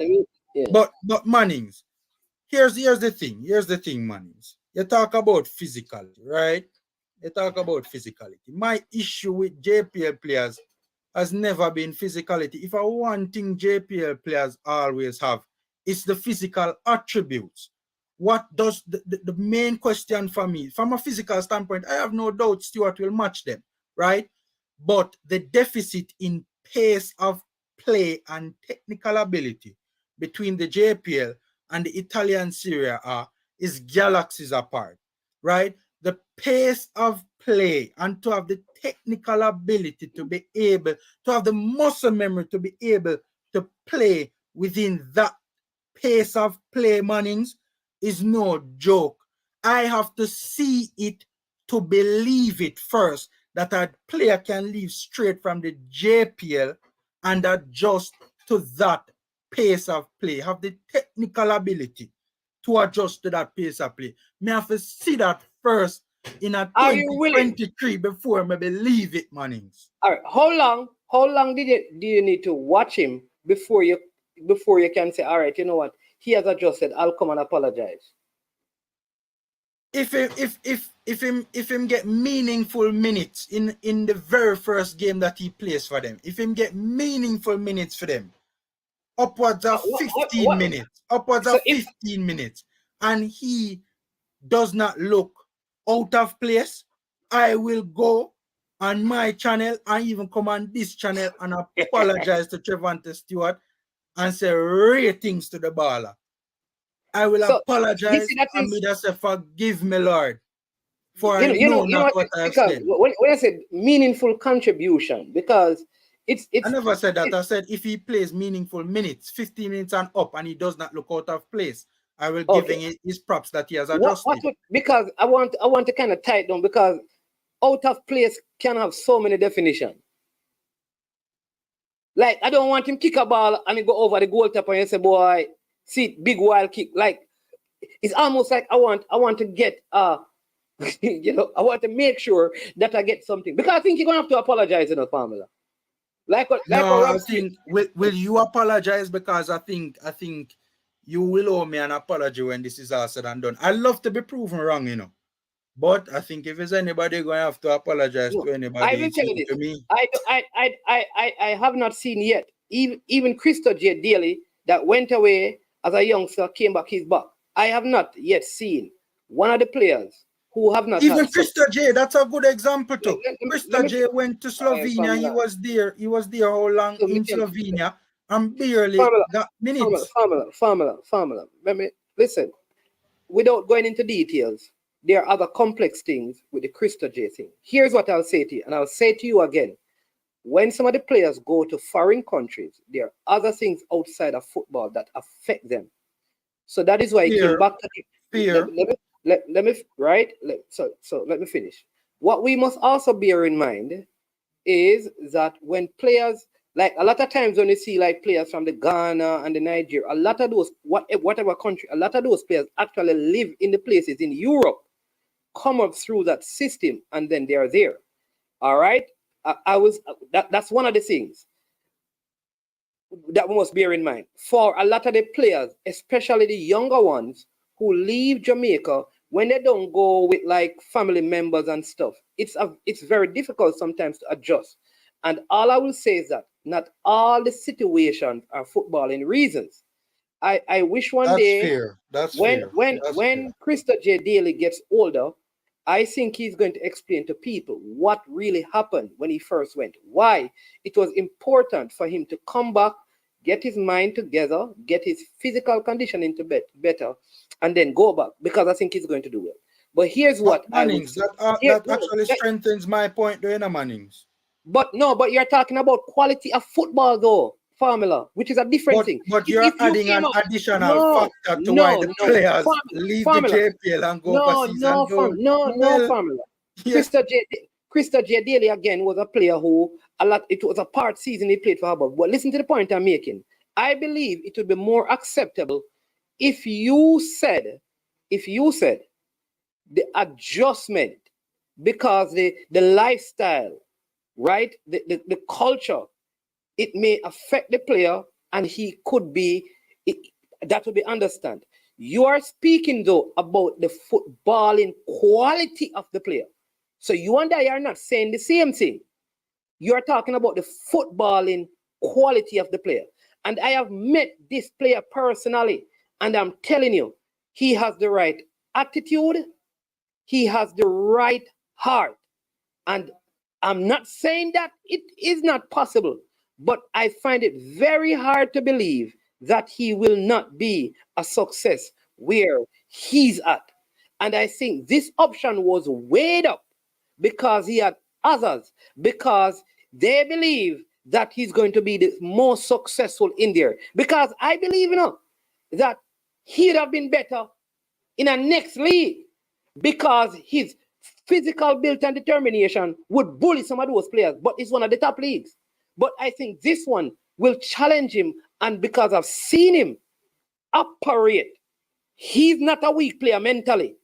Yeah. But Mannings, here's the thing. Mannings. You talk about physicality, right? My issue with JPL players has never been physicality. If I one thing JPL players always have, it's the physical attributes. What does the main question for me, from a physical standpoint, I have no doubt Stewart will match them, right? But the deficit in pace of play and technical ability between the JPL and the Italian Serie A is galaxies apart, right? The pace of play and to have the technical ability to be able to have the muscle memory to be able to play within that pace of play, Mannings, is no joke. I have to see it to believe it first, that a player can leave straight from the JPL and adjust to that pace of play, have the technical ability to adjust to that pace of play. Me have to see that first in a 2023 before I believe it, Mannings. All right, how long do you need to watch him before you can say, all right, you know what, he has adjusted, I'll come and apologize? If him get meaningful minutes in the very first game that he plays for them, if him get meaningful minutes for them, upwards of 15 minutes, and he does not look out of place, I will go on my channel and even come on this channel and apologize to Trevante Stewart and say ratings to the baller. I will apologize and me just say, forgive me, Lord, for I know not what I have said. When I said meaningful contribution, because it's I never said that. I said if he plays meaningful minutes, 15 minutes and up, and he does not look out of place, I will give him his props that he has adjusted. Because I want to kind of tie it down, because out of place can have so many definitions. Like, I don't want him kick a ball and he go over the goal top and you say, boy, see, big wild kick. Like, it's almost like I want to get you know, I want to make sure that I get something, because I think you're gonna have to apologize in the formula. I think will you apologize? Because I think you will owe me an apology when this is all said and done. I love to be proven wrong, you know. But I think if there's anybody going to have to apologize to anybody, I will tell you this. To me. I have not seen yet. Even Christo J. Daly, that went away as a youngster, came back his back. I have not yet seen one of the players who have not. Even Christo J. That's a good example too. Christo J. went to Slovenia. He was there how long in Slovenia and barely got minutes. Formula. Let me listen. Without going into details, there are other complex things with the Christo J thing. Here's what I'll say to you, and I'll say to you again. When some of the players go to foreign countries, there are other things outside of football that affect them. So that is why I came back to the let me right. So let me finish. What we must also bear in mind is that when players, like a lot of times when you see like players from the Ghana and the Nigeria, a lot of those, whatever country, a lot of those players actually live in the places in Europe, come up through that system, and then they are there. All right. That's one of the things that we must bear in mind. For a lot of the players, especially the younger ones who leave Jamaica, when they don't go with like family members and stuff, it's very difficult sometimes to adjust. And all I will say is that not all the situations are footballing reasons. I wish one day when Krista J. Daly gets older, I think he's going to explain to people what really happened when he first went. Why it was important for him to come back, get his mind together, get his physical condition into better, and then go back, because I think he's going to do well. But here's what Mannings, that actually strengthens my point, doing Mannings. But you're talking about quality of football, though, Formula, which is a different thing. But you're adding an additional factor to why the players leave the JPL and go overseas and do Formula. Yes. Krista J. Daly again was a player who it was a part season he played for Harbour. But listen to the point I'm making. I believe it would be more acceptable if you said the adjustment, because the lifestyle, right, the culture, it may affect the player, and he could be, that will be understand. You are speaking though about the footballing quality of the player. So you and I are not saying the same thing. You are talking about the footballing quality of the player. And I have met this player personally, and I'm telling you, he has the right attitude, he has the right heart. And I'm not saying that it is not possible, but I find it very hard to believe that he will not be a success where he's at. And I think this option was weighed up because he had others, because they believe that he's going to be the most successful in there. Because I believe, that he'd have been better in a next league, because his physical build and determination would bully some of those players, but it's one of the top leagues. But I think this one will challenge him, and because I've seen him operate, he's not a weak player mentally,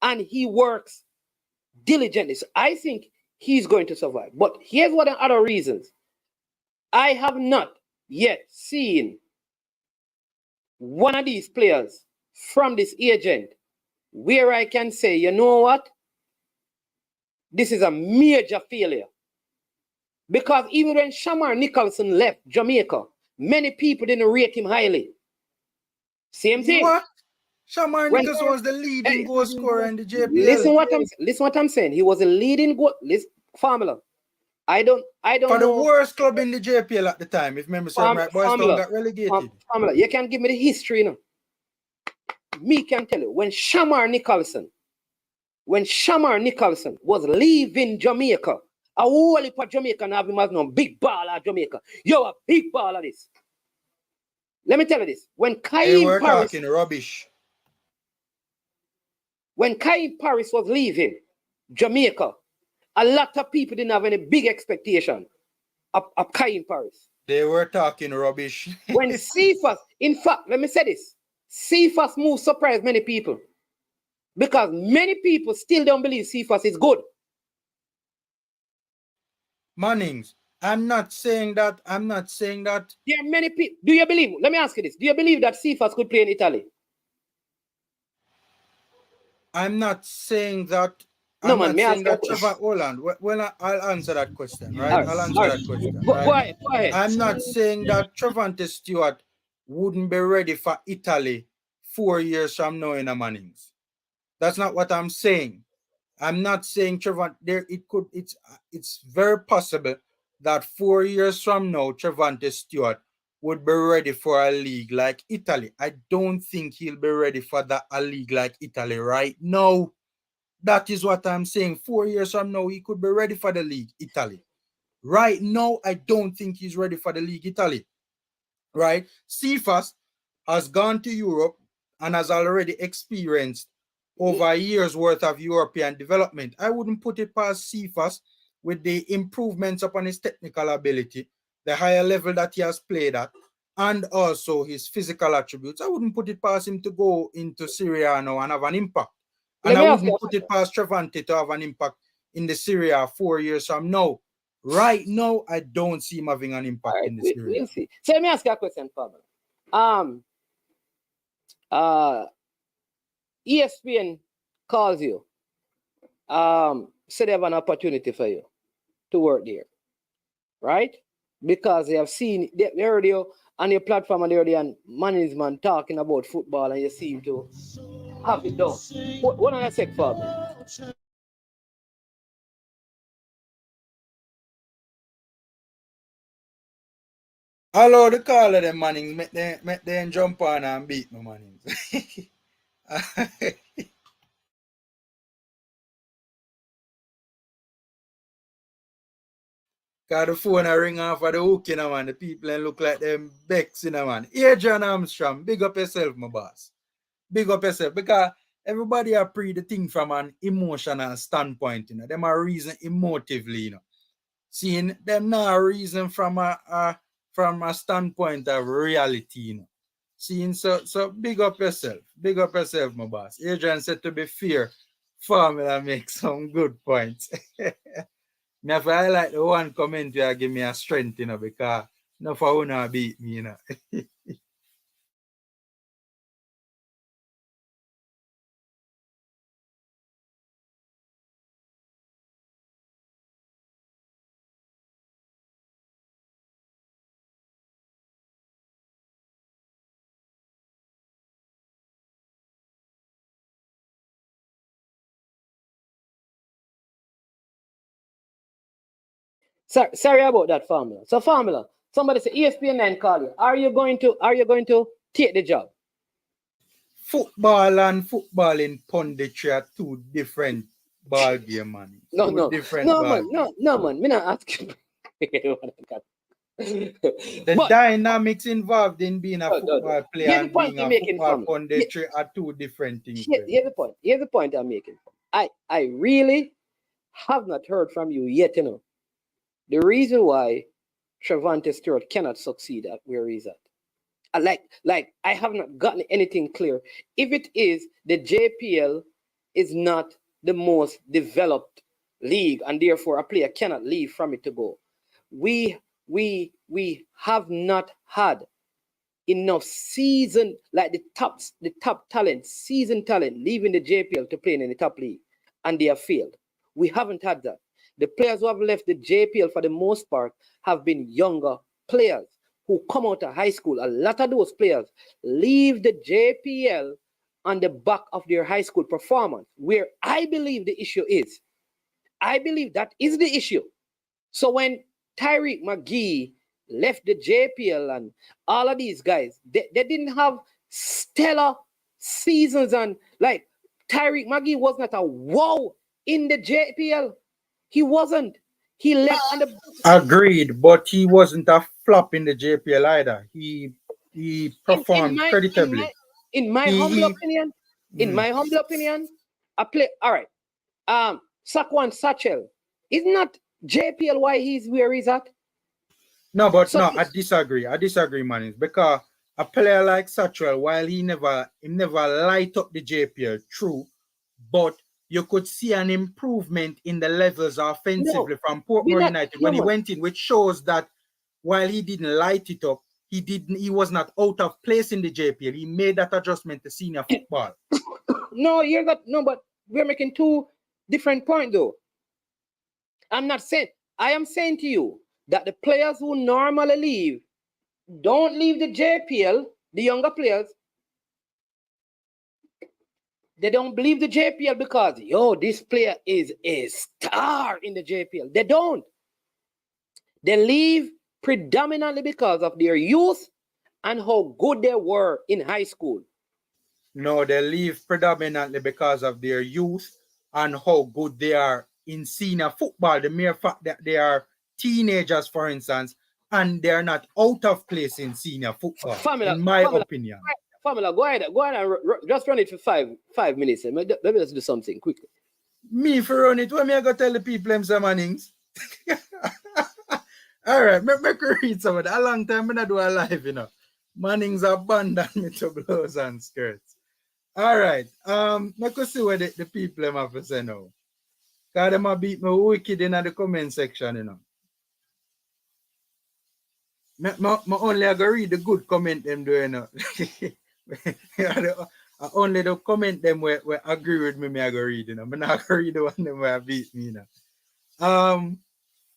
and he works diligently. So I think he's going to survive. But here's what the other reasons. I have not yet seen one of these players from this agent where I can say, you know what? This is a major failure. Because even when Shamar Nicholson left Jamaica, many people didn't rate him highly. Same thing. What? Shamar Nicholson was the leading goal scorer in the JPL. Listen what I'm saying. He was a leading goal. Formula. I don't for the know. worst club in the JPL at the time, if memory serves right, Boys Town got relegated. Formula. You can give me the history, Me can tell you, when Shamar Nicholson was leaving Jamaica, a whole heap of Jamaican have him as no big baller of Jamaica. You're a big baller this. Let me tell you this. When talking rubbish. When Parris was leaving Jamaica, a lot of people didn't have any big expectation of Parris. They were talking rubbish. When Cephas, in fact, let me say this. Cephas move surprised many people, because many people still don't believe Cephas is good. Mannings, I'm not saying that. There are many people. Do you believe? Let me ask you this. Do you believe that Cephas could play in Italy? I'm not saying that. No, man, I'll answer that question, right? I'll answer that question. Right? Go ahead. I'm not saying that Trevante Stewart wouldn't be ready for Italy 4 years from now in a Mannings. That's not what I'm saying. I'm not saying Trevante there. It's very possible that 4 years from now Trevante Stewart would be ready for a league like Italy. I don't think he'll be ready for a league like Italy right now. That is what I'm saying. 4 years from now, he could be ready for the league, Italy. Right now, I don't think he's ready for the league, Italy. Right? Cephas has gone to Europe and has already experienced over a year's worth of European development. I wouldn't put it past Cephas with the improvements upon his technical ability, the higher level that he has played at, and also his physical attributes. I wouldn't put it past him to go into Syria now and have an impact. And I wouldn't put it past Trevante to have an impact in the Syria 4 years from now. Right now, I don't see him having an impact in the Syria. We'll see. So let me ask you a question, Pablo. ESPN calls you. So they have an opportunity for you to work there. right? Because they have seen, they heard you on your platform and they heard you and management talking about football and you seem to have it done. What on a sec for me? Allow the call of them Mannings, make them jump on and beat me Mannings. Cause the phone I ring off of the hook, you know, man. The people and look like them Becks, you know, man. Adrian Armstrong, big up yourself, my boss. Big up yourself. Because everybody are pre the thing from an emotional standpoint, you know. Them are reason emotively, you know. Seeing them now reason from a standpoint of reality, you know. Seeing so big up yourself. Big up yourself, my boss. Adrian said to be fair, formula makes some good points. Me have to highlight the one comment you give me a strength, you know, because no for who not beat me, you know. Sorry about that, formula. So formula, somebody say ESPN9 call you. Are you going to take the job? Football and footballing punditry are two different ball game, man. No, man. Me not asking. The dynamics involved in being a football player and being a football punditry are two different things. Here's the point I'm making. I really have not heard from you yet, you know. The reason why Trevante Stewart cannot succeed at where he's at. Like I have not gotten anything clear. If it is the JPL is not the most developed league and therefore a player cannot leave from it to go. We have not had enough season, like the top talent, seasoned talent leaving the JPL to play in the top league, and they have failed. We haven't had that. The players who have left the JPL for the most part have been younger players who come out of high school. A lot of those players leave the JPL on the back of their high school performance, where I believe the issue is. I believe that is the issue. So when Tyreek McGee left the JPL and all of these guys, they didn't have stellar seasons, and like Tyreek McGee was not a wow in the JPL. He wasn't. He left on the agreed, but he wasn't a flop in the JPL either. He performed creditably. In my humble opinion, a play. All right. Saquon Satchel is not JPL why he's where he's at. No, but so, no, I disagree, man. Because a player like Satchel, while he never light up the JPL, true, but you could see an improvement in the levels offensively from Portmore United when he went in, which shows that while he didn't light it up, he was not out of place in the JPL. He made that adjustment to senior football. But we're making two different points though. I am saying to you that the players who normally leave don't leave the JPL, the younger players. They don't believe the JPL because, this player is a star in the JPL. They don't. They leave predominantly because of their youth and how good they were in high school. No, they leave predominantly because of their youth and how good they are in senior football. The mere fact that they are teenagers, for instance, and they are not out of place in senior football, in my opinion. Formula, go ahead and just run it for five minutes. Let me just do something quickly. Me for run it, what me I go tell the people them some Mannings? All right, me read some of that. A long time I do a live, you know. Mannings abandoned me to blows and skirts. All right, me could see what the people them have to say now. Because them a beat me wicked in the comment section, you know. Me only I go read the good comment them do, you know. Only the comment them where agree with me I go read, you know. I'm not going to read the one them where beat me, you know.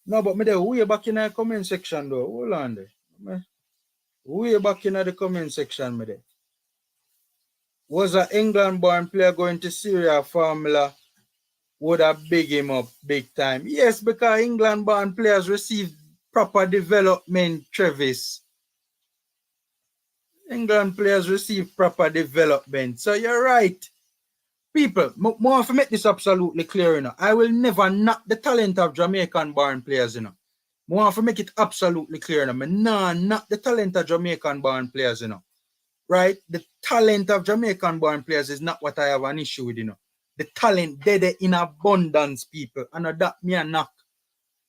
No, but me there way back in the comment section though. Hold on there. Way back in the comment section, me there. Was an England-born player going to Syria formula would have big him up big time? Yes, because England-born players receive proper development, Travis. England players receive proper development. So you're right. People, more to make this absolutely clear, you know. I will never knock the talent of Jamaican-born players, you know. More to make it absolutely clear, you know. Me nah knock the talent of Jamaican-born players, you know. Right? The talent of Jamaican-born players is not what I have an issue with, you know. The talent dead in abundance, people. And that me a knock.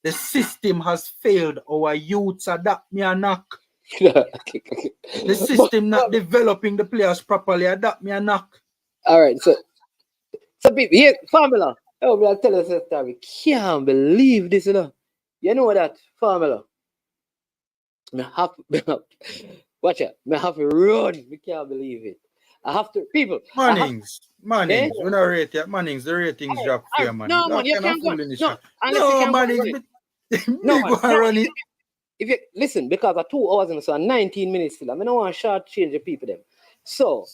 The system has failed our youths, that me a knock. The system not developing the players properly, that me a knock. All right, so people here, formula. Oh, I'll tell us a story. Can't believe this, you know. You know that formula. Watch out. I have to run. We can't believe it. I have to people. Mannings. When I rate it, Mannings, the ratings drop here, man. No, man, you can't go. No, Mannings. No, go run it. If you listen, because of 2 hours and so 19 minutes still, I don't want to short change the people them. So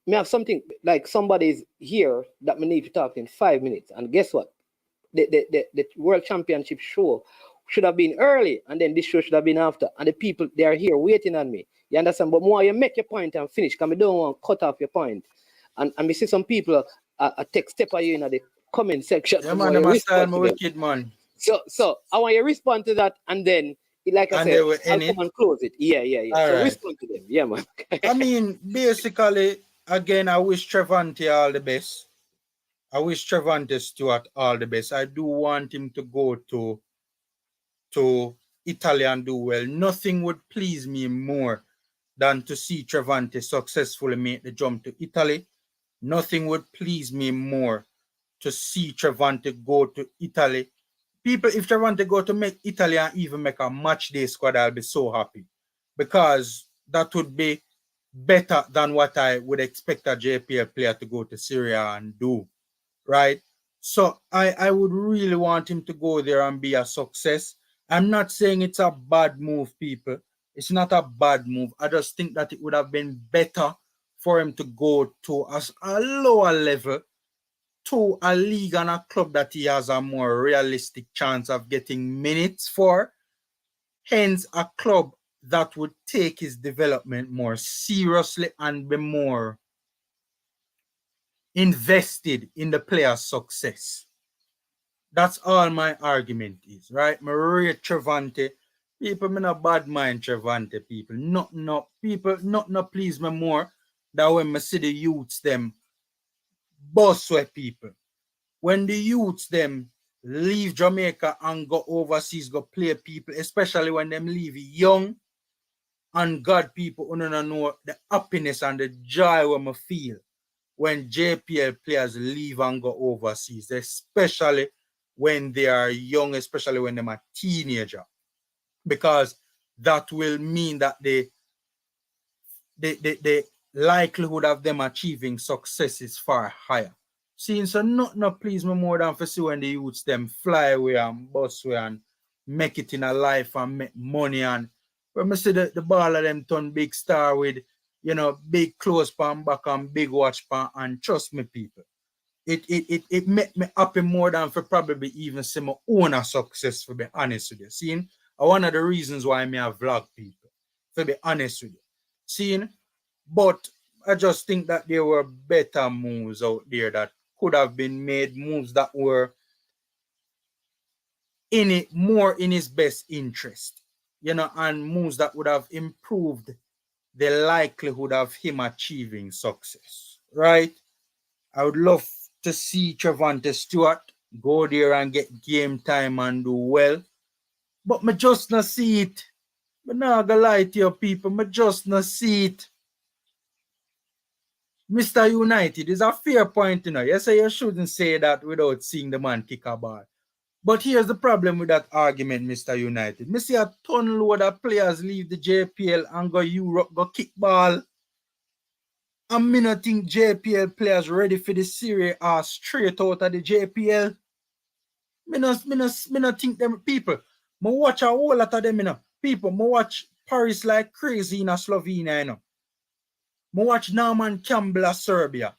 me have something like somebody's here that me need to talk in 5 minutes. And guess what? The World Championship show should have been early, and then this show should have been after. And the people, they are here waiting on me. You understand? But more you make your point and finish, because I don't want to cut off your point. And we see some people take step at you in the comment section. Yeah, man, I'm style wicked, man. So I want you to respond to that, and then, like I said, I'll come and close it. Yeah. All so right. Respond to them. Yeah, man. I mean, basically, again, I wish Trevante all the best. I wish Trevante Stewart all the best. I do want him to go to Italy and do well. Nothing would please me more than to see Trevante successfully make the jump to Italy. Nothing would please me more to see Trevante go to Italy. People, if Trevante go to make Italy and even make a match day squad, I'll be so happy. Because that would be better than what I would expect a JPL player to go to Syria and do. Right? So I would really want him to go there and be a success. I'm not saying it's a bad move, people. It's not a bad move. I just think that it would have been better for him to go to a lower level, to a league and a club that he has a more realistic chance of getting minutes for. Hence, a club that would take his development more seriously and be more invested in the player's success. That's all my argument is, right? Me rate Trevante. People, me not bad mind Trevante, people. Nothing please me more than when me see the youths them busway people. When the youths them leave Jamaica and go overseas, go play people, especially when them leave young, and God people who don't know the happiness and the joy when me feel when JPL players leave and go overseas, especially when they are young, especially when they're a teenager, because that will mean that the likelihood of them achieving success is far higher. Seeing so nothing please me more than for see when the youths them fly away and bust away and make it in a life and make money, and when I see the ball of them turn big star with, you know, big clothes pan back and big watch pan, and trust me, people, it make me happy more than for probably even see my own a success, for be honest with you. Seeing one of the reasons why me have vlog, people, for be honest with you. Seeing, but I just think that there were better moves out there that could have been made, moves that were in it more in his best interest, you know, and moves that would have improved the likelihood of him achieving success, right? I would love to see Trevante Stewart go there and get game time and do well, but me just not see it. But not gonna lie to you people, me just not see it. Mr. United is a fair point, you know. You say you shouldn't say that without seeing the man kick a ball. But here's the problem with that argument, Mr. United. Me see a ton load of players leave the JPL and go Europe, go kick ball. And me not think JPL players ready for the Serie A straight out of the JPL. Me no think them people. Me watch a whole lot of them, you know. People, me watch Parris like crazy in Slovenia, you know. Me watch Campbell of Serbia.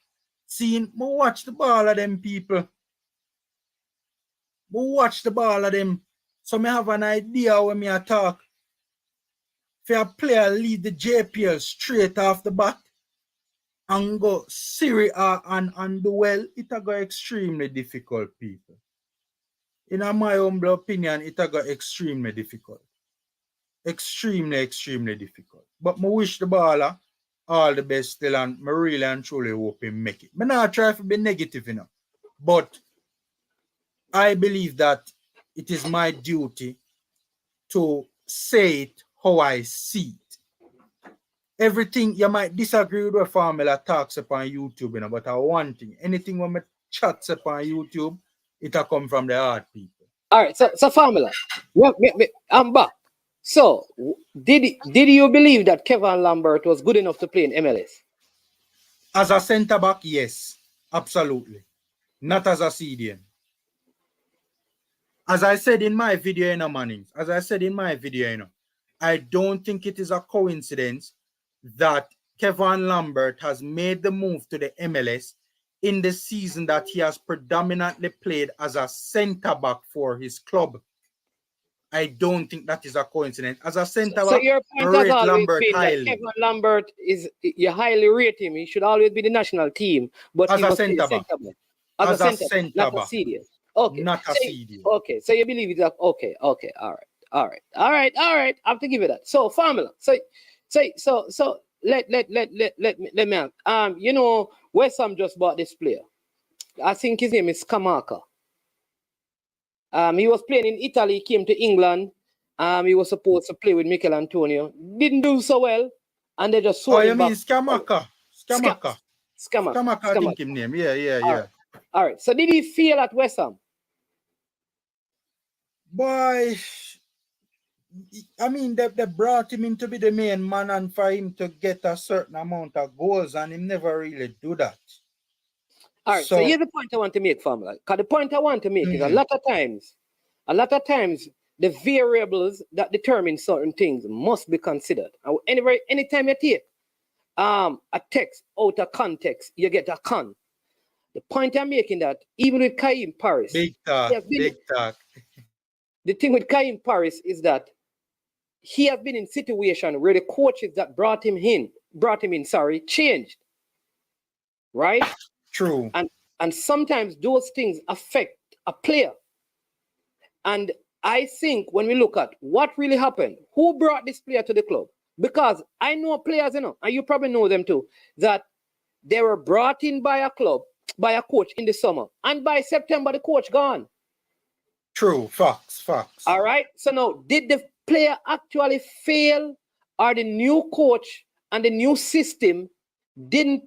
Me watch the ball of them people. Me watch the ball of them. So me have an idea when me a talk. If a player lead the JPL straight off the bat and go Serie A and do well, it'll go extremely difficult, people. In my humble opinion, it'll go extremely difficult. Extremely difficult. But me wish the baller all the best still, and me really and truly hope him make it. Me not try to be negative, you know. But I believe that it is my duty to say it how I see it. Everything you might disagree with what Formula talks upon YouTube, you know, but one thing, anything when me chats upon YouTube, it'll come from the heart, people. All right, so Formula, I'm back. So, did you believe that Kevin Lambert was good enough to play in MLS? As a centre back, yes, absolutely. Not as a CDM. As I said in my video, you know, Mannings, I don't think it is a coincidence that Kevin Lambert has made the move to the MLS in the season that he has predominantly played as a centre back for his club. I don't think that is a coincidence. As a centre back, so your point has always Lambert been highly. that Kevin Lambert you highly rate him. He should always be the national team, but as he a centre back. As a centre back, not a CDM. Okay, not a CDM. Okay, so you believe that? Okay, all right. I have to give you that. So Formula. So let me ask. You know, West Ham just bought this player. I think his name is Kamaka. He was playing in Italy, came to England. He was supposed to play with Mikel Antonio. Didn't do so well, and they just sold him back. Skamaka? Skamaka, I think his name. Yeah. All right. So did he feel at West Ham? Boy, I mean, they brought him in to be the main man and for him to get a certain amount of goals, and he never really do that. All right, so here's the point I want to make, Formula. Because the point I want to make is a lot of times, the variables that determine certain things must be considered. Anytime you take a text out of context, you get a con. The point I'm making that even with Parris, big talk. The thing with Parris is that he has been in situation where the coaches that brought him in, changed. Right? True. And sometimes those things affect a player. And I think when we look at what really happened, who brought this player to the club? Because I know players, you know, and you probably know them too, that they were brought in by a club, by a coach in the summer. And by September, the coach gone. True. Facts. All right. So now, did the player actually fail, or the new coach and the new system didn't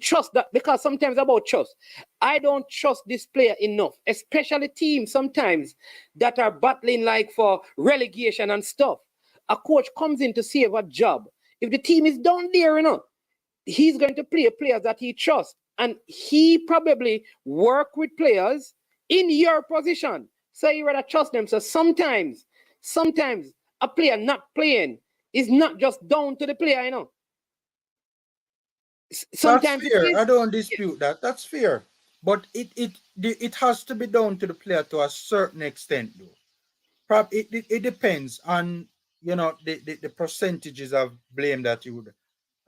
trust that? Because sometimes about trust. I don't trust this player enough, especially teams sometimes that are battling like for relegation and stuff. A coach comes in to save a job. If the team is down there, you know, he's going to play players that he trusts. And he probably work with players in your position. So you rather trust them. So sometimes a player not playing is not just down to the player, you know. Sometimes that's fair. I don't dispute that. That's fair. But it has to be down to the player to a certain extent, though. It depends on, you know, the percentages of blame that you would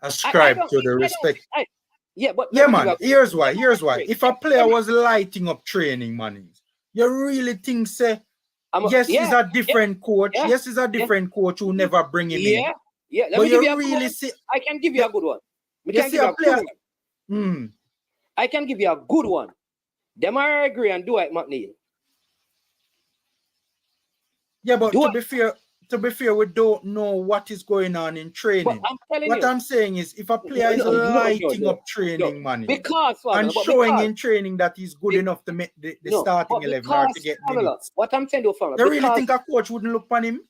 ascribe to the respect. Man, here's why. If a player was lighting up training, man, you really think, say, he's a different coach. Yeah. Yes, he's a different coach who never bring him in. Yeah. But you really see, I can give you a good one. I can give you a good one. Them I agree and Dwight McNeil. Yeah, but to be fair, we don't know what is going on in training. I'm saying is, if a player is lighting up training, money, and showing in training that he's good enough to make the starting 11 or to get minutes. What I'm saying, Formula, you really think a coach wouldn't look on him?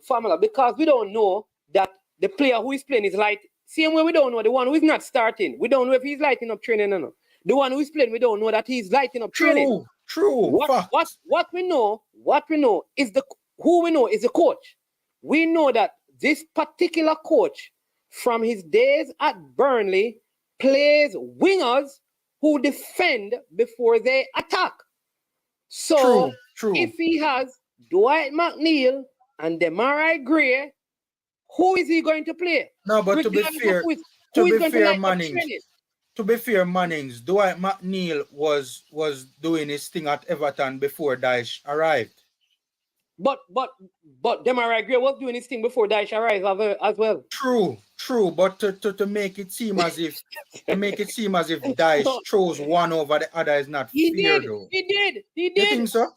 Formula, because we don't know that the player who is playing is light. Same way we don't know the one who is not starting. We don't know if he's lighting up training or not. The one who is playing, we don't know that he's lighting up training. True. What we know is who we know is the coach. We know that this particular coach, from his days at Burnley, plays wingers who defend before they attack. So True. If he has Dwight McNeil and Demarai Gray, who is he going to play? No, but to be fair, Mannings, Dwight McNeil was doing his thing at Everton before Daesh arrived. But Demarai Gray was doing his thing before Daesh arrived as well. True. But to make it seem as if Daesh chose one over the other is not fair, though. He did. You think so?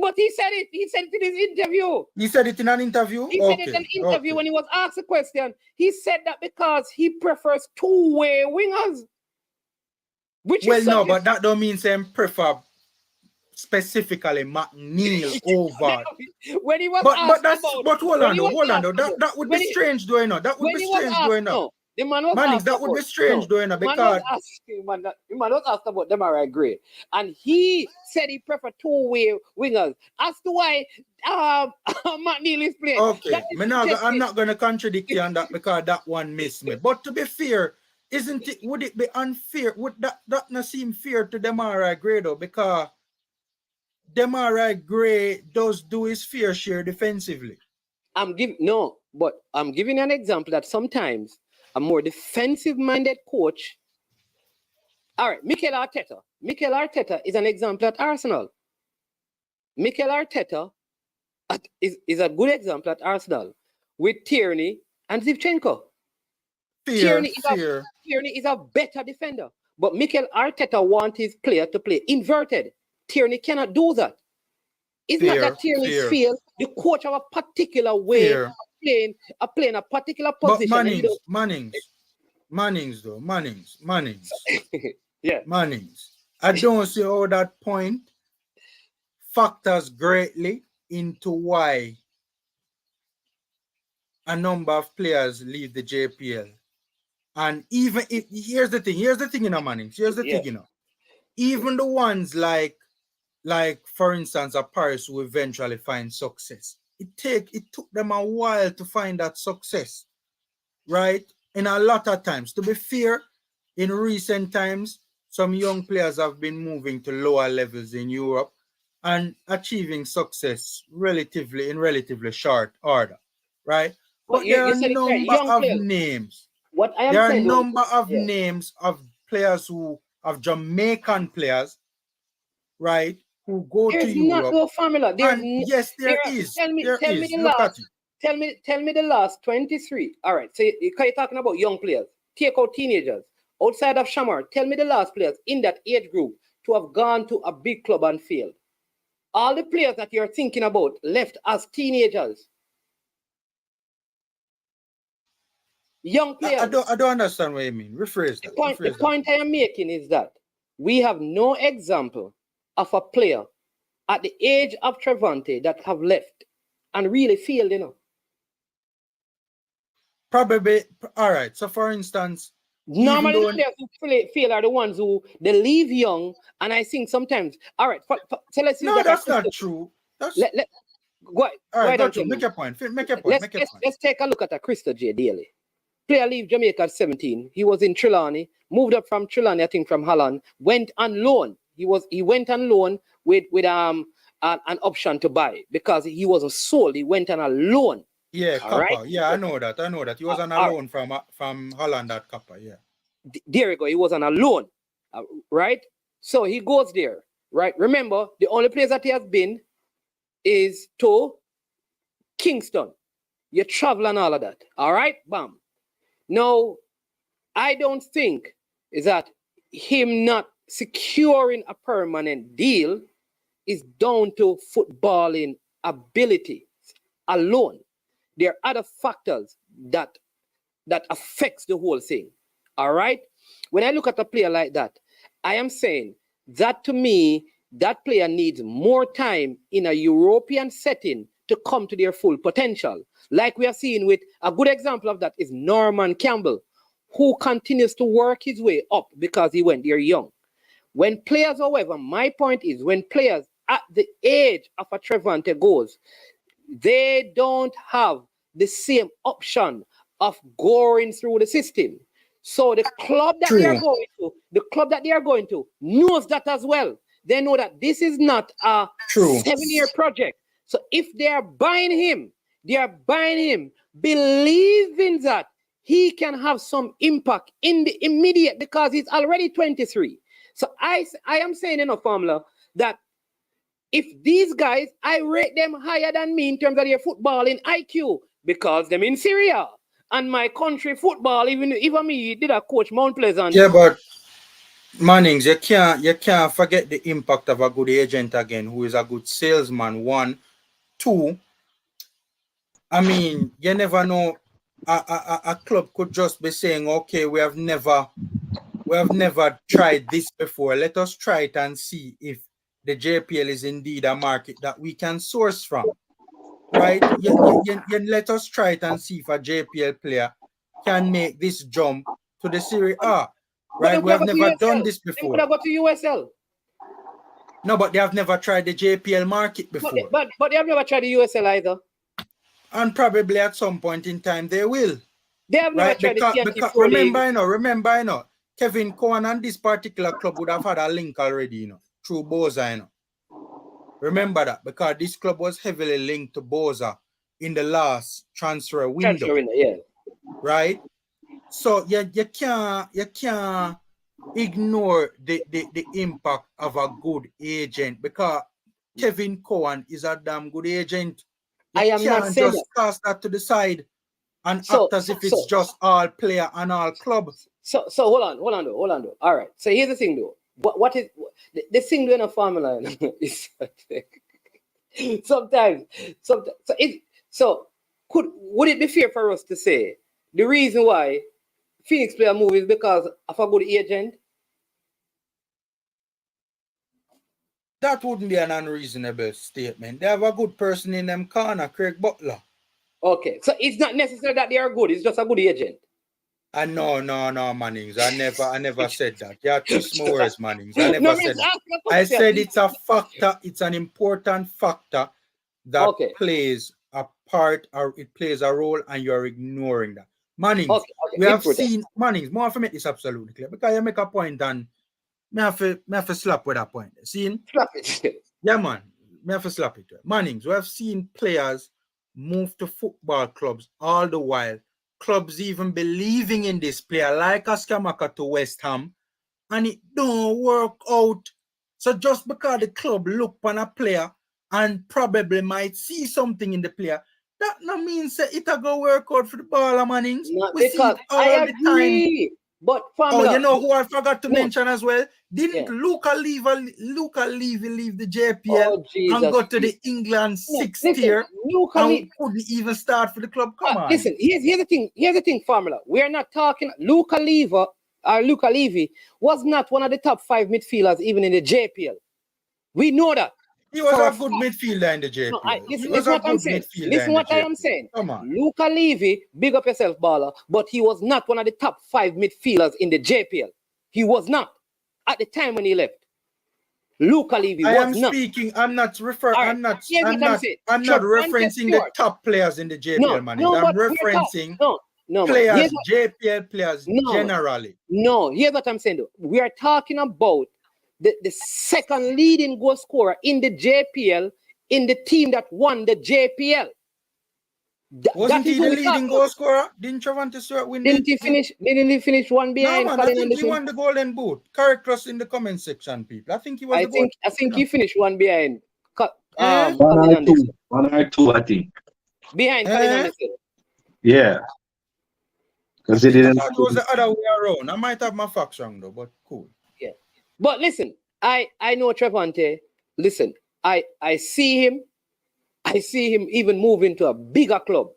But he said it. He said it in his interview. He said it in an interview? He said it in an interview when he was asked a question. He said that because he prefers two-way wingers. But that don't mean saying prefer specifically McNeil over. When he was hold on though. That would be strange doing now. That would be strange doing now. The man was Mannings, that would be strange doing now because the man was asked about Demarai Gray, and he said he preferred two-way wingers. As to why McNeil is playing. Okay, I'm not going to contradict you on that because that one missed me. But to be fair, would it be unfair? Would that not seem fair to Demarai Gray though? Because Demarai Gray does do his fair share defensively. I'm giving an example that sometimes a more defensive-minded coach. All right, Mikel Arteta. Mikel Arteta is an example at Arsenal. Mikel Arteta is a good example at Arsenal with Tierney and Zinchenko. Tierney is a better defender, but Mikel Arteta wants his player to play inverted. Tierney cannot do that. It's not that Tierney feels the coach of a particular way of playing a particular position. But Mannings. Yeah. Mannings. I don't see how that point factors greatly into why a number of players leave the JPL. And even if here's the thing, Mannings. Even the ones like for instance, a Parris who eventually find success. It took them a while to find that success, right? And a lot of times, to be fair, in recent times, some young players have been moving to lower levels in Europe and achieving success in relatively short order, right? But there are a number of names. There are a number of names of players of Jamaican players, right? Who go to Europe. Not no formula. Yes, there is. Tell me the last 23. All right. So you're talking about young players. Take out teenagers. Outside of Shamar, tell me the last players in that age group to have gone to a big club and failed. All the players that you're thinking about left as teenagers. Young players. I don't understand what you mean. Rephrase that. The point I am making is that we have no example of a player at the age of Trevante that have left and really failed, Probably, all right. So, for instance, normally the players who fail are the ones who they leave young, and I think sometimes. All right, so let's use that. That's not true. Go ahead. Make your point. Let's take a look at a Crystal J. Daly. Player leave Jamaica at 17. He was in Trelawney, moved up from Trelawney, I think from Holland, went on loan. He went on loan with an option to buy because he wasn't sold. He went on a loan. Yeah, Kappa. Right? Yeah, I know that. He was on a loan from Holland at Kappa. Yeah. There you go. He was on a loan, right? So he goes there, right? Remember, the only place that he has been is to Kingston. You travel and all of that. All right, bam. Now, I don't think is that him not securing a permanent deal is down to footballing ability alone. There are other factors that affects the whole thing. All right. When I look at a player like that, I am saying that to me, that player needs more time in a European setting to come to their full potential. Like we are seeing with a good example of that is Norman Campbell, who continues to work his way up because he went there young. When players, however, my point is when players at the age of a Trevante goes, they don't have the same option of going through the system. So the club that they are going to, knows that as well. They know that this is not a 7-year project. So if they are buying him, believing that he can have some impact in the immediate, because he's already 23. So I am saying in a formula that if these guys, I rate them higher than me in terms of their footballing IQ, because them in Syria and my country football, even me did a coach Mount Pleasant. Yeah, but Mannings, you can't forget the impact of a good agent again, who is a good salesman. 1, 2. I mean, you never know. A club could just be saying, okay, we have never tried this before. Let us try it and see if the JPL is indeed a market that we can source from. Right? You let us try it and see if a JPL player can make this jump to the Serie A. Right? We have never done this before. They could have got to USL. No, but they have never tried the JPL market before. But they have never tried the USL either. And probably at some point in time they will. They have never tried because remember, you know, Kevin Cohen and this particular club would have had a link already, you know, through BOZA, you know. Remember that, because this club was heavily linked to BOZA in the last transfer window. Yeah. Right? So you can't ignore the impact of a good agent, because Kevin Cohen is a damn good agent. I am not saying just cast that to the side and act as if it's just all player and all club. So hold on though. All right. So here's the thing though. What is the thing doing a formula is sometimes would it be fair for us to say the reason why Phoenix player move is because of a good agent? That wouldn't be an unreasonable statement. They have a good person in them corner, Craig Butler. Okay, so it's not necessary that they are good. It's just a good agent. No, Mannings. I never said that. You twist my words, Mannings. I never said that. I said it's a factor. It's an important factor that plays a part, or it plays a role, and you're ignoring that. Mannings, we have seen Mannings. More for me, it's absolutely clear, because you make a point and me have to slap with that point. See? Slap it. Yeah, man. Me have to slap it. Mannings, we have seen players move to football clubs all the while. Clubs even believing in this player, like Askamaka to West Ham, and it don't work out. So just because the club look on a player and probably might see something in the player, that no means that it'll go work out for the baller, Mannings. We see it all the time. But you know who I forgot to mention as well? Didn't Luca Levy leave the JPL and go to the England 6th tier and couldn't even start for the club? Come on. Listen, here's the thing, formula. We're not talking Luca Levy was not one of the top 5 midfielders even in the JPL. We know that. He was a good midfielder in the JPL. Listen what I am saying. Come on. Luca Levy, big up yourself, baller, but he was not one of the top 5 midfielders in the JPL. He was not at the time when he left. Luca Levy was not. I'm not referencing the top players in the JPL, man. I'm referencing players, JPL players generally. No, here's what I'm saying though. We are talking about the second leading goal scorer in the JPL in the team that won the JPL. Wasn't he the leading goal scorer? Didn't Trevante Stewart win? Didn't he finish one behind? No, man, I think he won the Golden Boot. Correct us in the comment section, people. I think he was. I think he finished one behind. One or two, I think. Behind Colin. Yeah. Because he didn't. It was the other way around. I might have my facts wrong though, but cool. Yeah. But listen, I know Trevante. Listen, I see him. I see him even move into a bigger club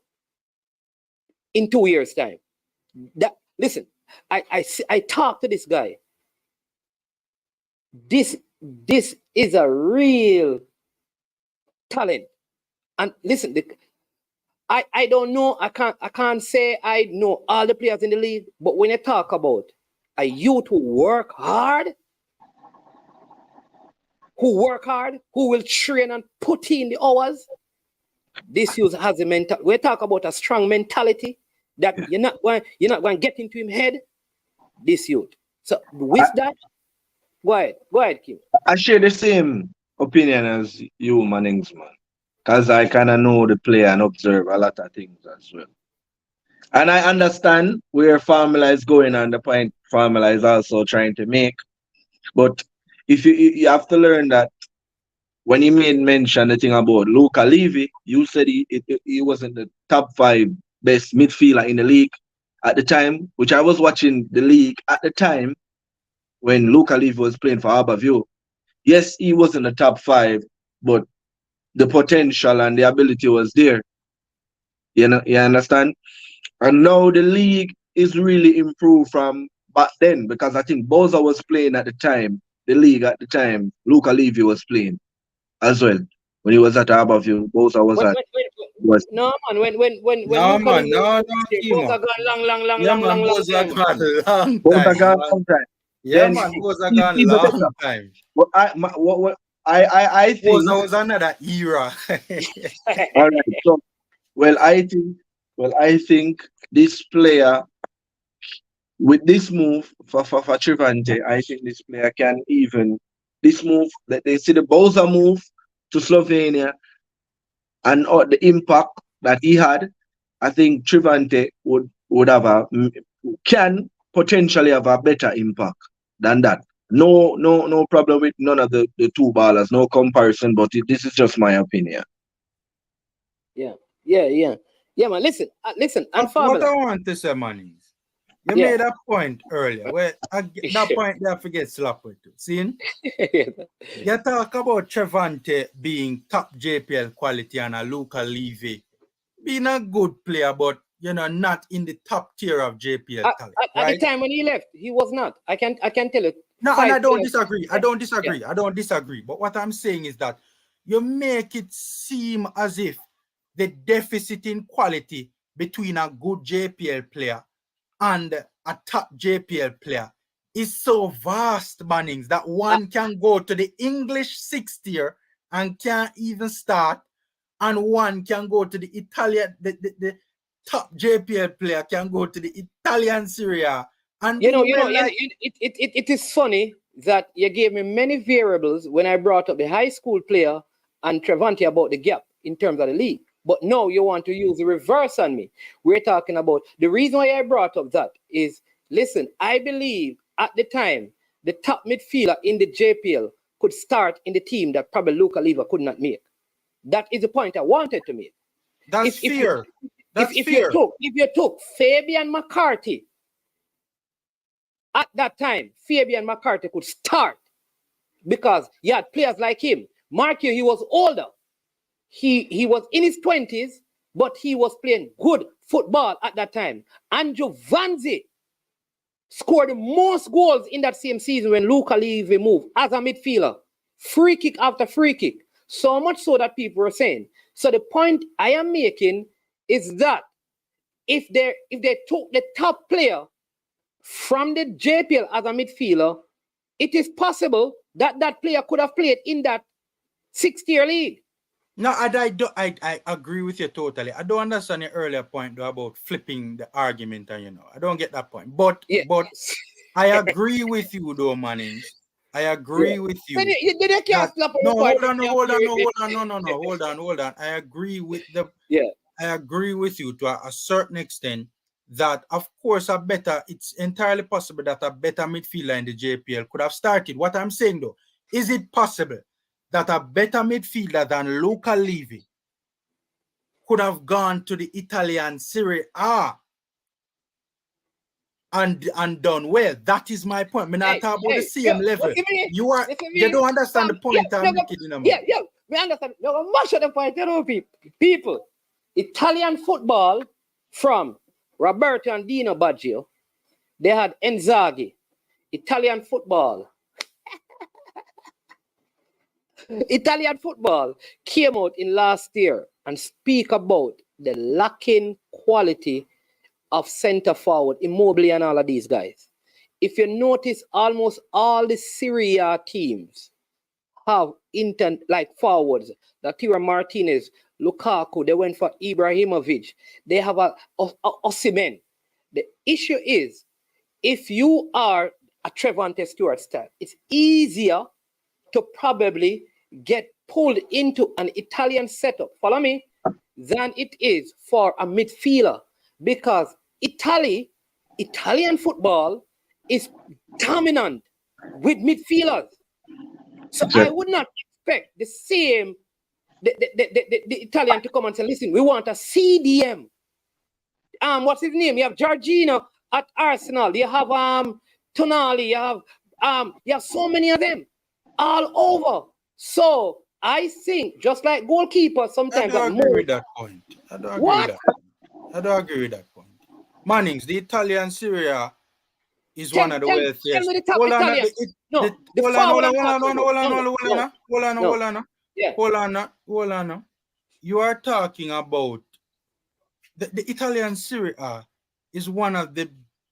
in 2 years' time. Listen, I talk to this guy. This is a real talent. And listen, I don't know. I can't say I know all the players in the league. But when you talk about a youth who work hard, who work hard, who will train and put in the hours. This youth has a mental. We talk about a strong mentality that you're not going to get into him head. This youth. So with that, go ahead, Kim. I share the same opinion as you, Mannings, man. Because I kind of know the player and observe a lot of things as well. And I understand where Formula is going and the point Formula is also trying to make. But if you have to learn that when he made mention the thing about Luca Levy, you said he wasn't the top 5 best midfielder in the league at the time, which I was watching the league at the time when Luca Levy was playing for Aberview. Yes, he wasn't the top 5, but the potential and the ability was there. You understand? And now the league is really improved from back then, because I think BOZA was playing at the time, the league at the time, Luca Levy was playing as well. When he was at Aberview, BOZA was No, man, when BOZA gone long time. Yeah, man, BOZA gone long time. I think BOZA was another era. all right, so I think this player with this move for Trevante, I think this player can even this move that they see the BOZA move to Slovenia and the impact that he had. I think Trevante would have can potentially have a better impact than that. No problem with none of the 2 ballers, no comparison, but this is just my opinion. Yeah, man. Listen. What I want to say, man, is you made a point earlier where that point there forget slap with you. See? You talk about Trevante being top JPL quality and a Luca Levy being a good player, but not in the top tier of JPL talent. At the time when he left, he was not. I can tell you. No, and I don't disagree. I don't disagree. But what I'm saying is that you make it seem as if the deficit in quality between a good JPL player and a top JPL player is so vast, Mannings, that one can go to the English 6th tier and can't even start, and one can go to the Italian, the top JPL player can go to the Italian Serie A. And it is funny that you gave me many variables when I brought up the high school player and Trevante about the gap in terms of the league. But now you want to use the reverse on me. We're talking about the reason why I brought up that is, listen, I believe at the time the top midfielder in the JPL could start in the team that probably Luca Levy could not make. That is the point I wanted to make. That's fair. If you took Fabian McCarthy at that time, Fabian McCarthy could start because you had players like him. Markio, he was older. He was in his 20s, but he was playing good football at that time. Andrew Vanzi scored the most goals in that same season when Luca Levy moved as a midfielder. Free kick after free kick. So much so that people were saying. So the point I am making is that if they took the top player from the JPL as a midfielder, it is possible that that player could have played in that 6th-tier league. No, I agree with you totally. I don't understand your earlier point though about flipping the argument, and I don't get that point. But I agree with you though, Mannings. I agree with you. Hold on. I agree with I agree with you to a certain extent that of course it's entirely possible that a better midfielder in the JPL could have started. What I'm saying though, is it possible that a better midfielder than Luca Levy could have gone to the Italian Serie A and done well? That is my point. I'm not talking about the same level. You don't understand the point I'm making. We understand. Much of the point, people. Italian football from Roberto and Dino Baggio, they had Inzaghi. Italian football. Italian football came out in last year and speak about the lacking quality of center forward, Immobile and all of these guys. If you notice, almost all the Serie A teams have like forwards, Tira Martinez, Lukaku, they went for Ibrahimovic. They have a Osimhen. The issue is, if you are a Trevante Stewart style, it's easier to probably get pulled into an Italian setup, follow me, than it is for a midfielder, because Italian football is dominant with midfielders. So I would not expect the same, the Italian to come and say, listen, we want a CDM. What's his name? You have Jorginho at Arsenal. You have Tonali. You have so many of them all over. So I think just like goalkeepers sometimes. I don't agree with that point. I don't agree with that point. Mannings, the Italian Serie A is one of the wealthiest. Tell me the top Italians. Hold on. You are talking about the Italian Serie A is one of the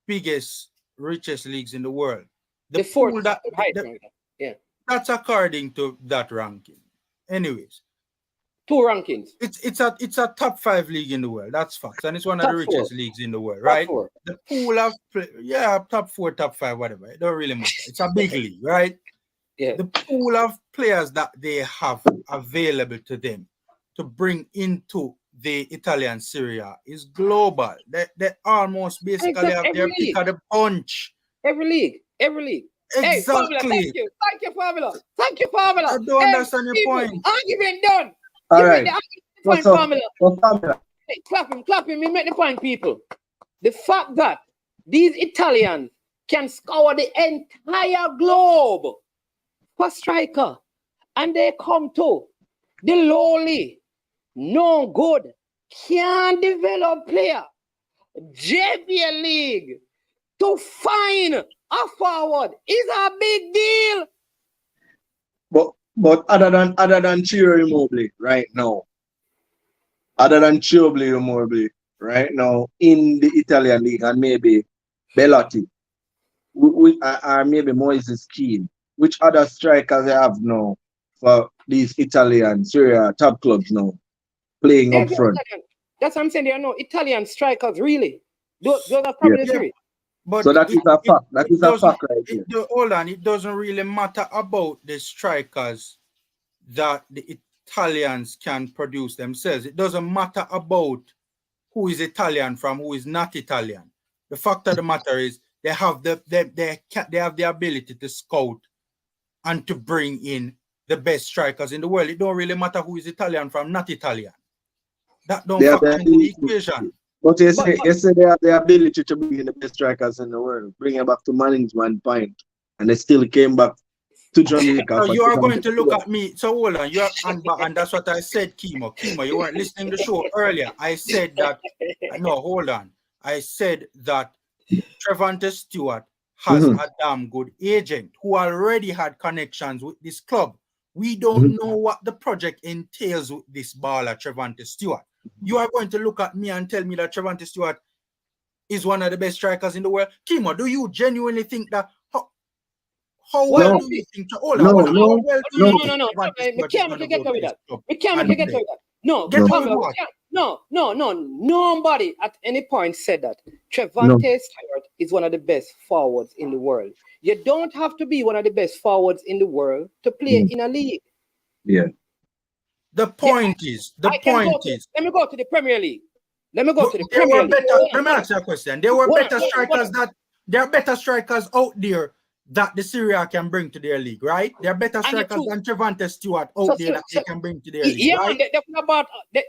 biggest, richest leagues in the world. The fourth, that's according to that ranking. Anyways, 2 rankings. It's a top 5 league in the world. That's facts, and it's one of the richest leagues in the world, right? The pool of top 4, top 5, whatever. It don't really matter. It's a big league, right? Yeah. The pool of players that they have available to them to bring into the Italian Serie A is global. They almost basically have their pick of the punch. Every league. Exactly. Hey, Thank you, Pamela. I don't understand your point. Argument done. All right. What's up? Pamela? Hey, clap him. We make the point, people. The fact that these Italians can scour the entire globe for striker, and they come to the lowly, no good, can't develop player, JBL League, to find a forward is a big deal. But other than Ciro Immobile right now, in the Italian league, and maybe Bellotti, or maybe Moises Keane, which other strikers they have now for these Italian Serie A top clubs now playing up front? That's what I'm saying. There are no Italian strikers really. Those are probably the three. But so that is a fact. That is a fact right here. Hold on, it doesn't really matter about the strikers that the Italians can produce themselves. It doesn't matter about who is Italian from who is not Italian. The fact of the matter is they have the ability to scout and to bring in the best strikers in the world. It don't really matter who is Italian from not Italian. That don't factor into the equation. But you say they have the ability to bring in the best strikers in the world, bring it back to Manning's 1 point, and they still came back to Jamaica. So you are going to look at me. So hold on, and that's what I said, Kimo. You weren't listening to the show earlier. I said that. No, hold on. I said that Trevante Stewart has a damn good agent who already had connections with this club. We don't know what the project entails with this baller, Trevante Stewart. You are going to look at me and tell me that Trevante Stewart is one of the best strikers in the world. Kimo, do you genuinely think that? How well do you think? No. We can't get away with that. No. Nobody at any point said that Trevante Stewart is one of the best forwards in the world. You don't have to be one of the best forwards in the world to play in a league. Yeah. The point is. Let me go to the Premier League. Let me go to the Premier League. Let me ask you a question. There are better strikers out there that the Serie A can bring to their league, right? There are better strikers than Trevante Stewart out there that they can bring to their league, right?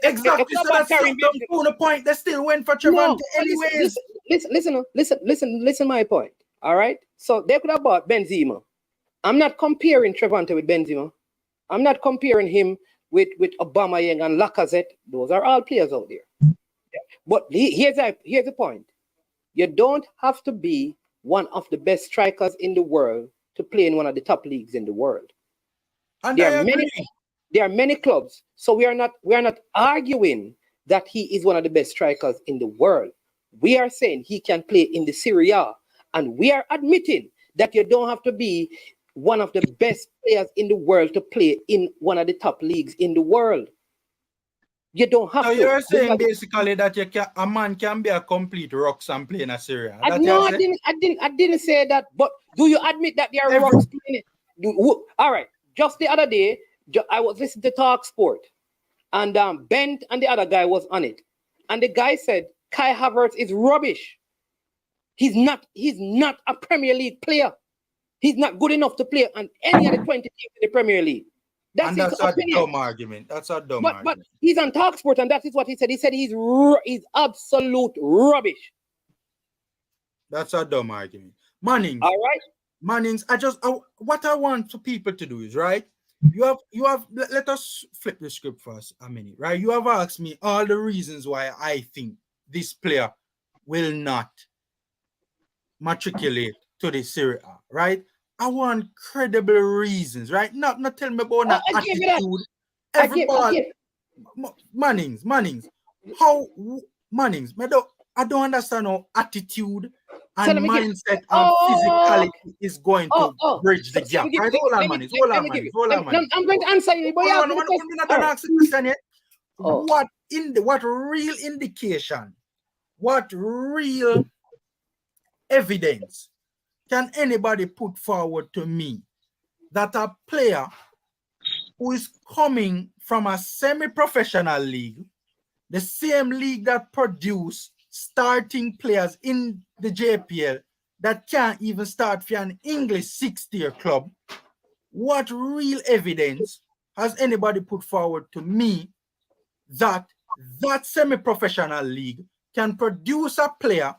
Exactly. So that's the point. They still went for Trevante anyways. Listen my point. All right? So they could have bought Benzema. I'm not comparing Trevante with Benzema. I'm not comparing him with Aubameyang and Lacazette. Those are all players out there. Yeah. But here's the point. You don't have to be one of the best strikers in the world to play in one of the top leagues in the world. And there are many clubs. So we are not arguing that he is one of the best strikers in the world. We are saying he can play in the Serie A, and we are admitting that you don't have to be one of the best players in the world to play in one of the top leagues in the world. You don't have so to. you're saying basically that a man can be a complete rocks and play in a Syria. I didn't say that. But do you admit that there are rocks playing it? All right. Just the other day, I was listening to Talk Sport, and Bent and the other guy was on it, and the guy said Kai Havertz is rubbish. He's not a Premier League player. He's not good enough to play on any of the 20 teams in the Premier League. That's a dumb argument. That's a dumb argument. But he's on Talksport, and that is what he said. He said he's absolute rubbish. That's a dumb argument. Mannings. All right. Mannings, what I want for people to do is, right? You have let us flip the script for us a minute, right? You have asked me all the reasons why I think this player will not matriculate to the Serie A, right? I want credible reasons, right? Not tell me about that attitude. Everybody, Mannings. How Mannings? I don't understand how attitude and mindset and physicality is going to bridge the gap. Right? Hold on, Mannings. I'm going to answer you. What real indication? What real evidence can anybody put forward to me that a player who is coming from a semi-professional league, the same league that produce starting players in the JPL that can't even start for an English 6-tier club, what real evidence has anybody put forward to me that semi-professional league can produce a player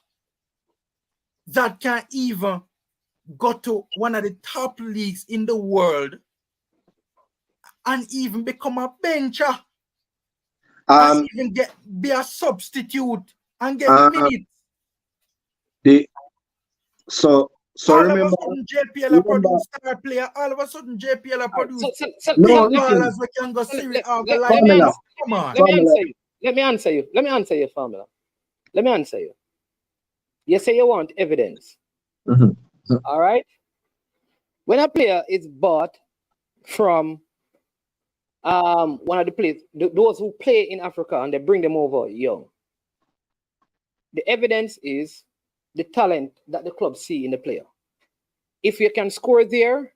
that can even go to one of the top leagues in the world and even become a bencher and even be a substitute and get minutes? So remember, of a sudden JPL produce star player. All of a sudden JPL produce Let me answer you, Formula. Let me answer you. You say you want evidence. Mm-hmm. All right. When a player is bought from one of the players, those who play in Africa, and they bring them over young, the evidence is the talent that the club see in the player. If you can score there,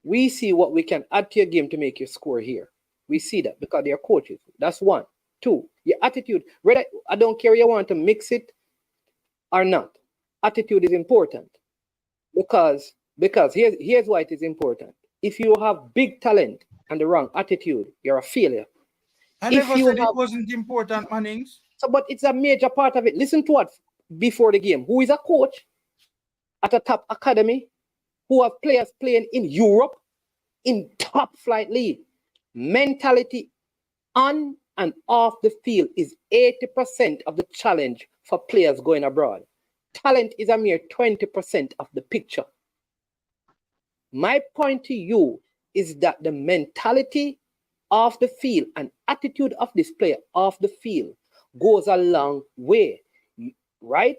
we see what we can add to your game to make you score here. We see that because they are coaches. That's one. Two, your attitude. Whether I don't care you want to mix it or not. Attitude is important because here's why it is important. If you have big talent and the wrong attitude, you're a failure. I never said it wasn't important, Mannings. So, but it's a major part of it. Listen to what before the game. Who is a coach at a top academy who have players playing in Europe in top flight league? Mentality on and off the field is 80% of the challenge for players going abroad. Talent is a mere 20% of the picture. My point to you is that the mentality off the field and attitude of this player off the field goes a long way, right?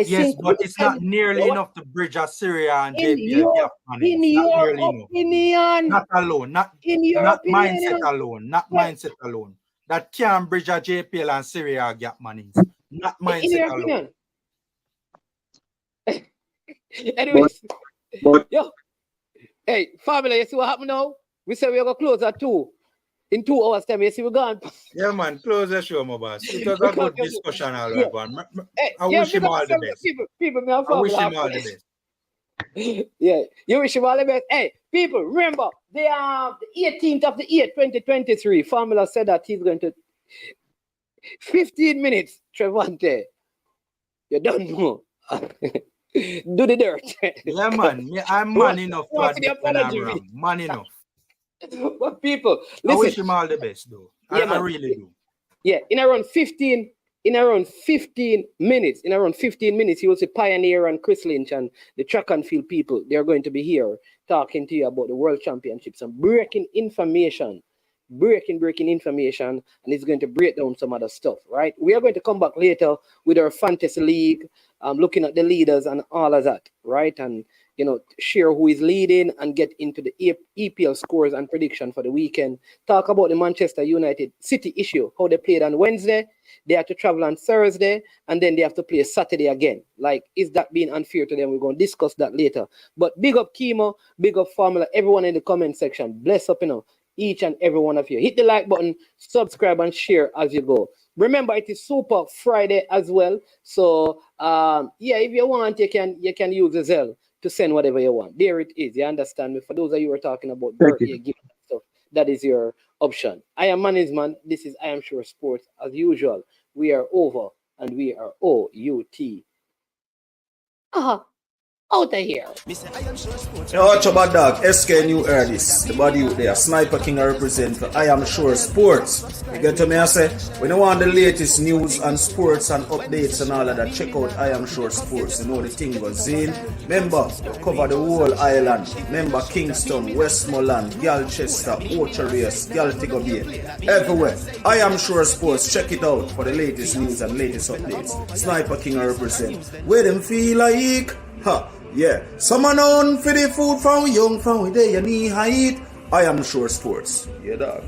Yes, but it's not nearly enough to bridge a Syria and JPL gap. In your opinion, not alone, not mindset alone, not mindset alone. That can bridge a JPL and Syria gap, Mannings. Not mindset alone. Anyways, yo, hey, family, you see what happened now? We said we're going to close at 2. In 2 hours time, you see we're gone. Yeah, man, close the show, my boss. It was a good discussion all right, man. I wish him all the best. I wish him all the best. Yeah, you wish him all the best. Hey, people, remember, the 18th of the 8th, 2023, Formula said that he's going to 15 minutes, Trevante. You don't know. Do the dirt. Yeah, man. Yeah, I'm man enough to admit when I'm wrong. Man enough. But people, listen. I wish him all the best, though. I really do. Yeah, in around 15 minutes, you will see Pioneer and Chris Lynch and the track and field people. They're going to be here talking to you about the World Championships and breaking information breaking information, and he's going to break down some other stuff, right? We are going to come back later with our fantasy league, looking at the leaders and all of that, right? And, you know, share who is leading and get into the EPL scores and prediction for the weekend. Talk about the Manchester United City issue, how they played on Wednesday. They have to travel on Thursday, and then they have to play Saturday again. Like, is that being unfair to them? We're going to discuss that later. But big up Chemo, big up Formula, everyone in the comment section. Bless up, you know, each and every one of you. Hit the like button, subscribe, and share as you go. Remember, it is Super Friday as well. So, yeah, if you want, you can use the Zelle to send whatever you want. There it is. You understand me? For those of you who are talking about birthday gifts and stuff, that is your option. I am Management. This is I Am Sure Sports. As usual, we are over and we are OUT. Out of here. Yo, watch your bad dog, SK New Erdis. The body out there, Sniper King I represent for I Am Sure Sports. You get to me, I say, when you want the latest news and sports and updates and all of that, check out I Am Sure Sports. You know the thing goes in. Remember, cover the whole island. Remember Kingston, Westmoreland, Galchester, Orchard Race, Galtigo Bay. Everywhere. I Am Sure Sports. Check it out for the latest news and latest updates. Sniper King I represent. Where them feel like? Ha. Yeah, someone on for the food from young, from where they need height. I Am Sure Sports. Yeah, dog.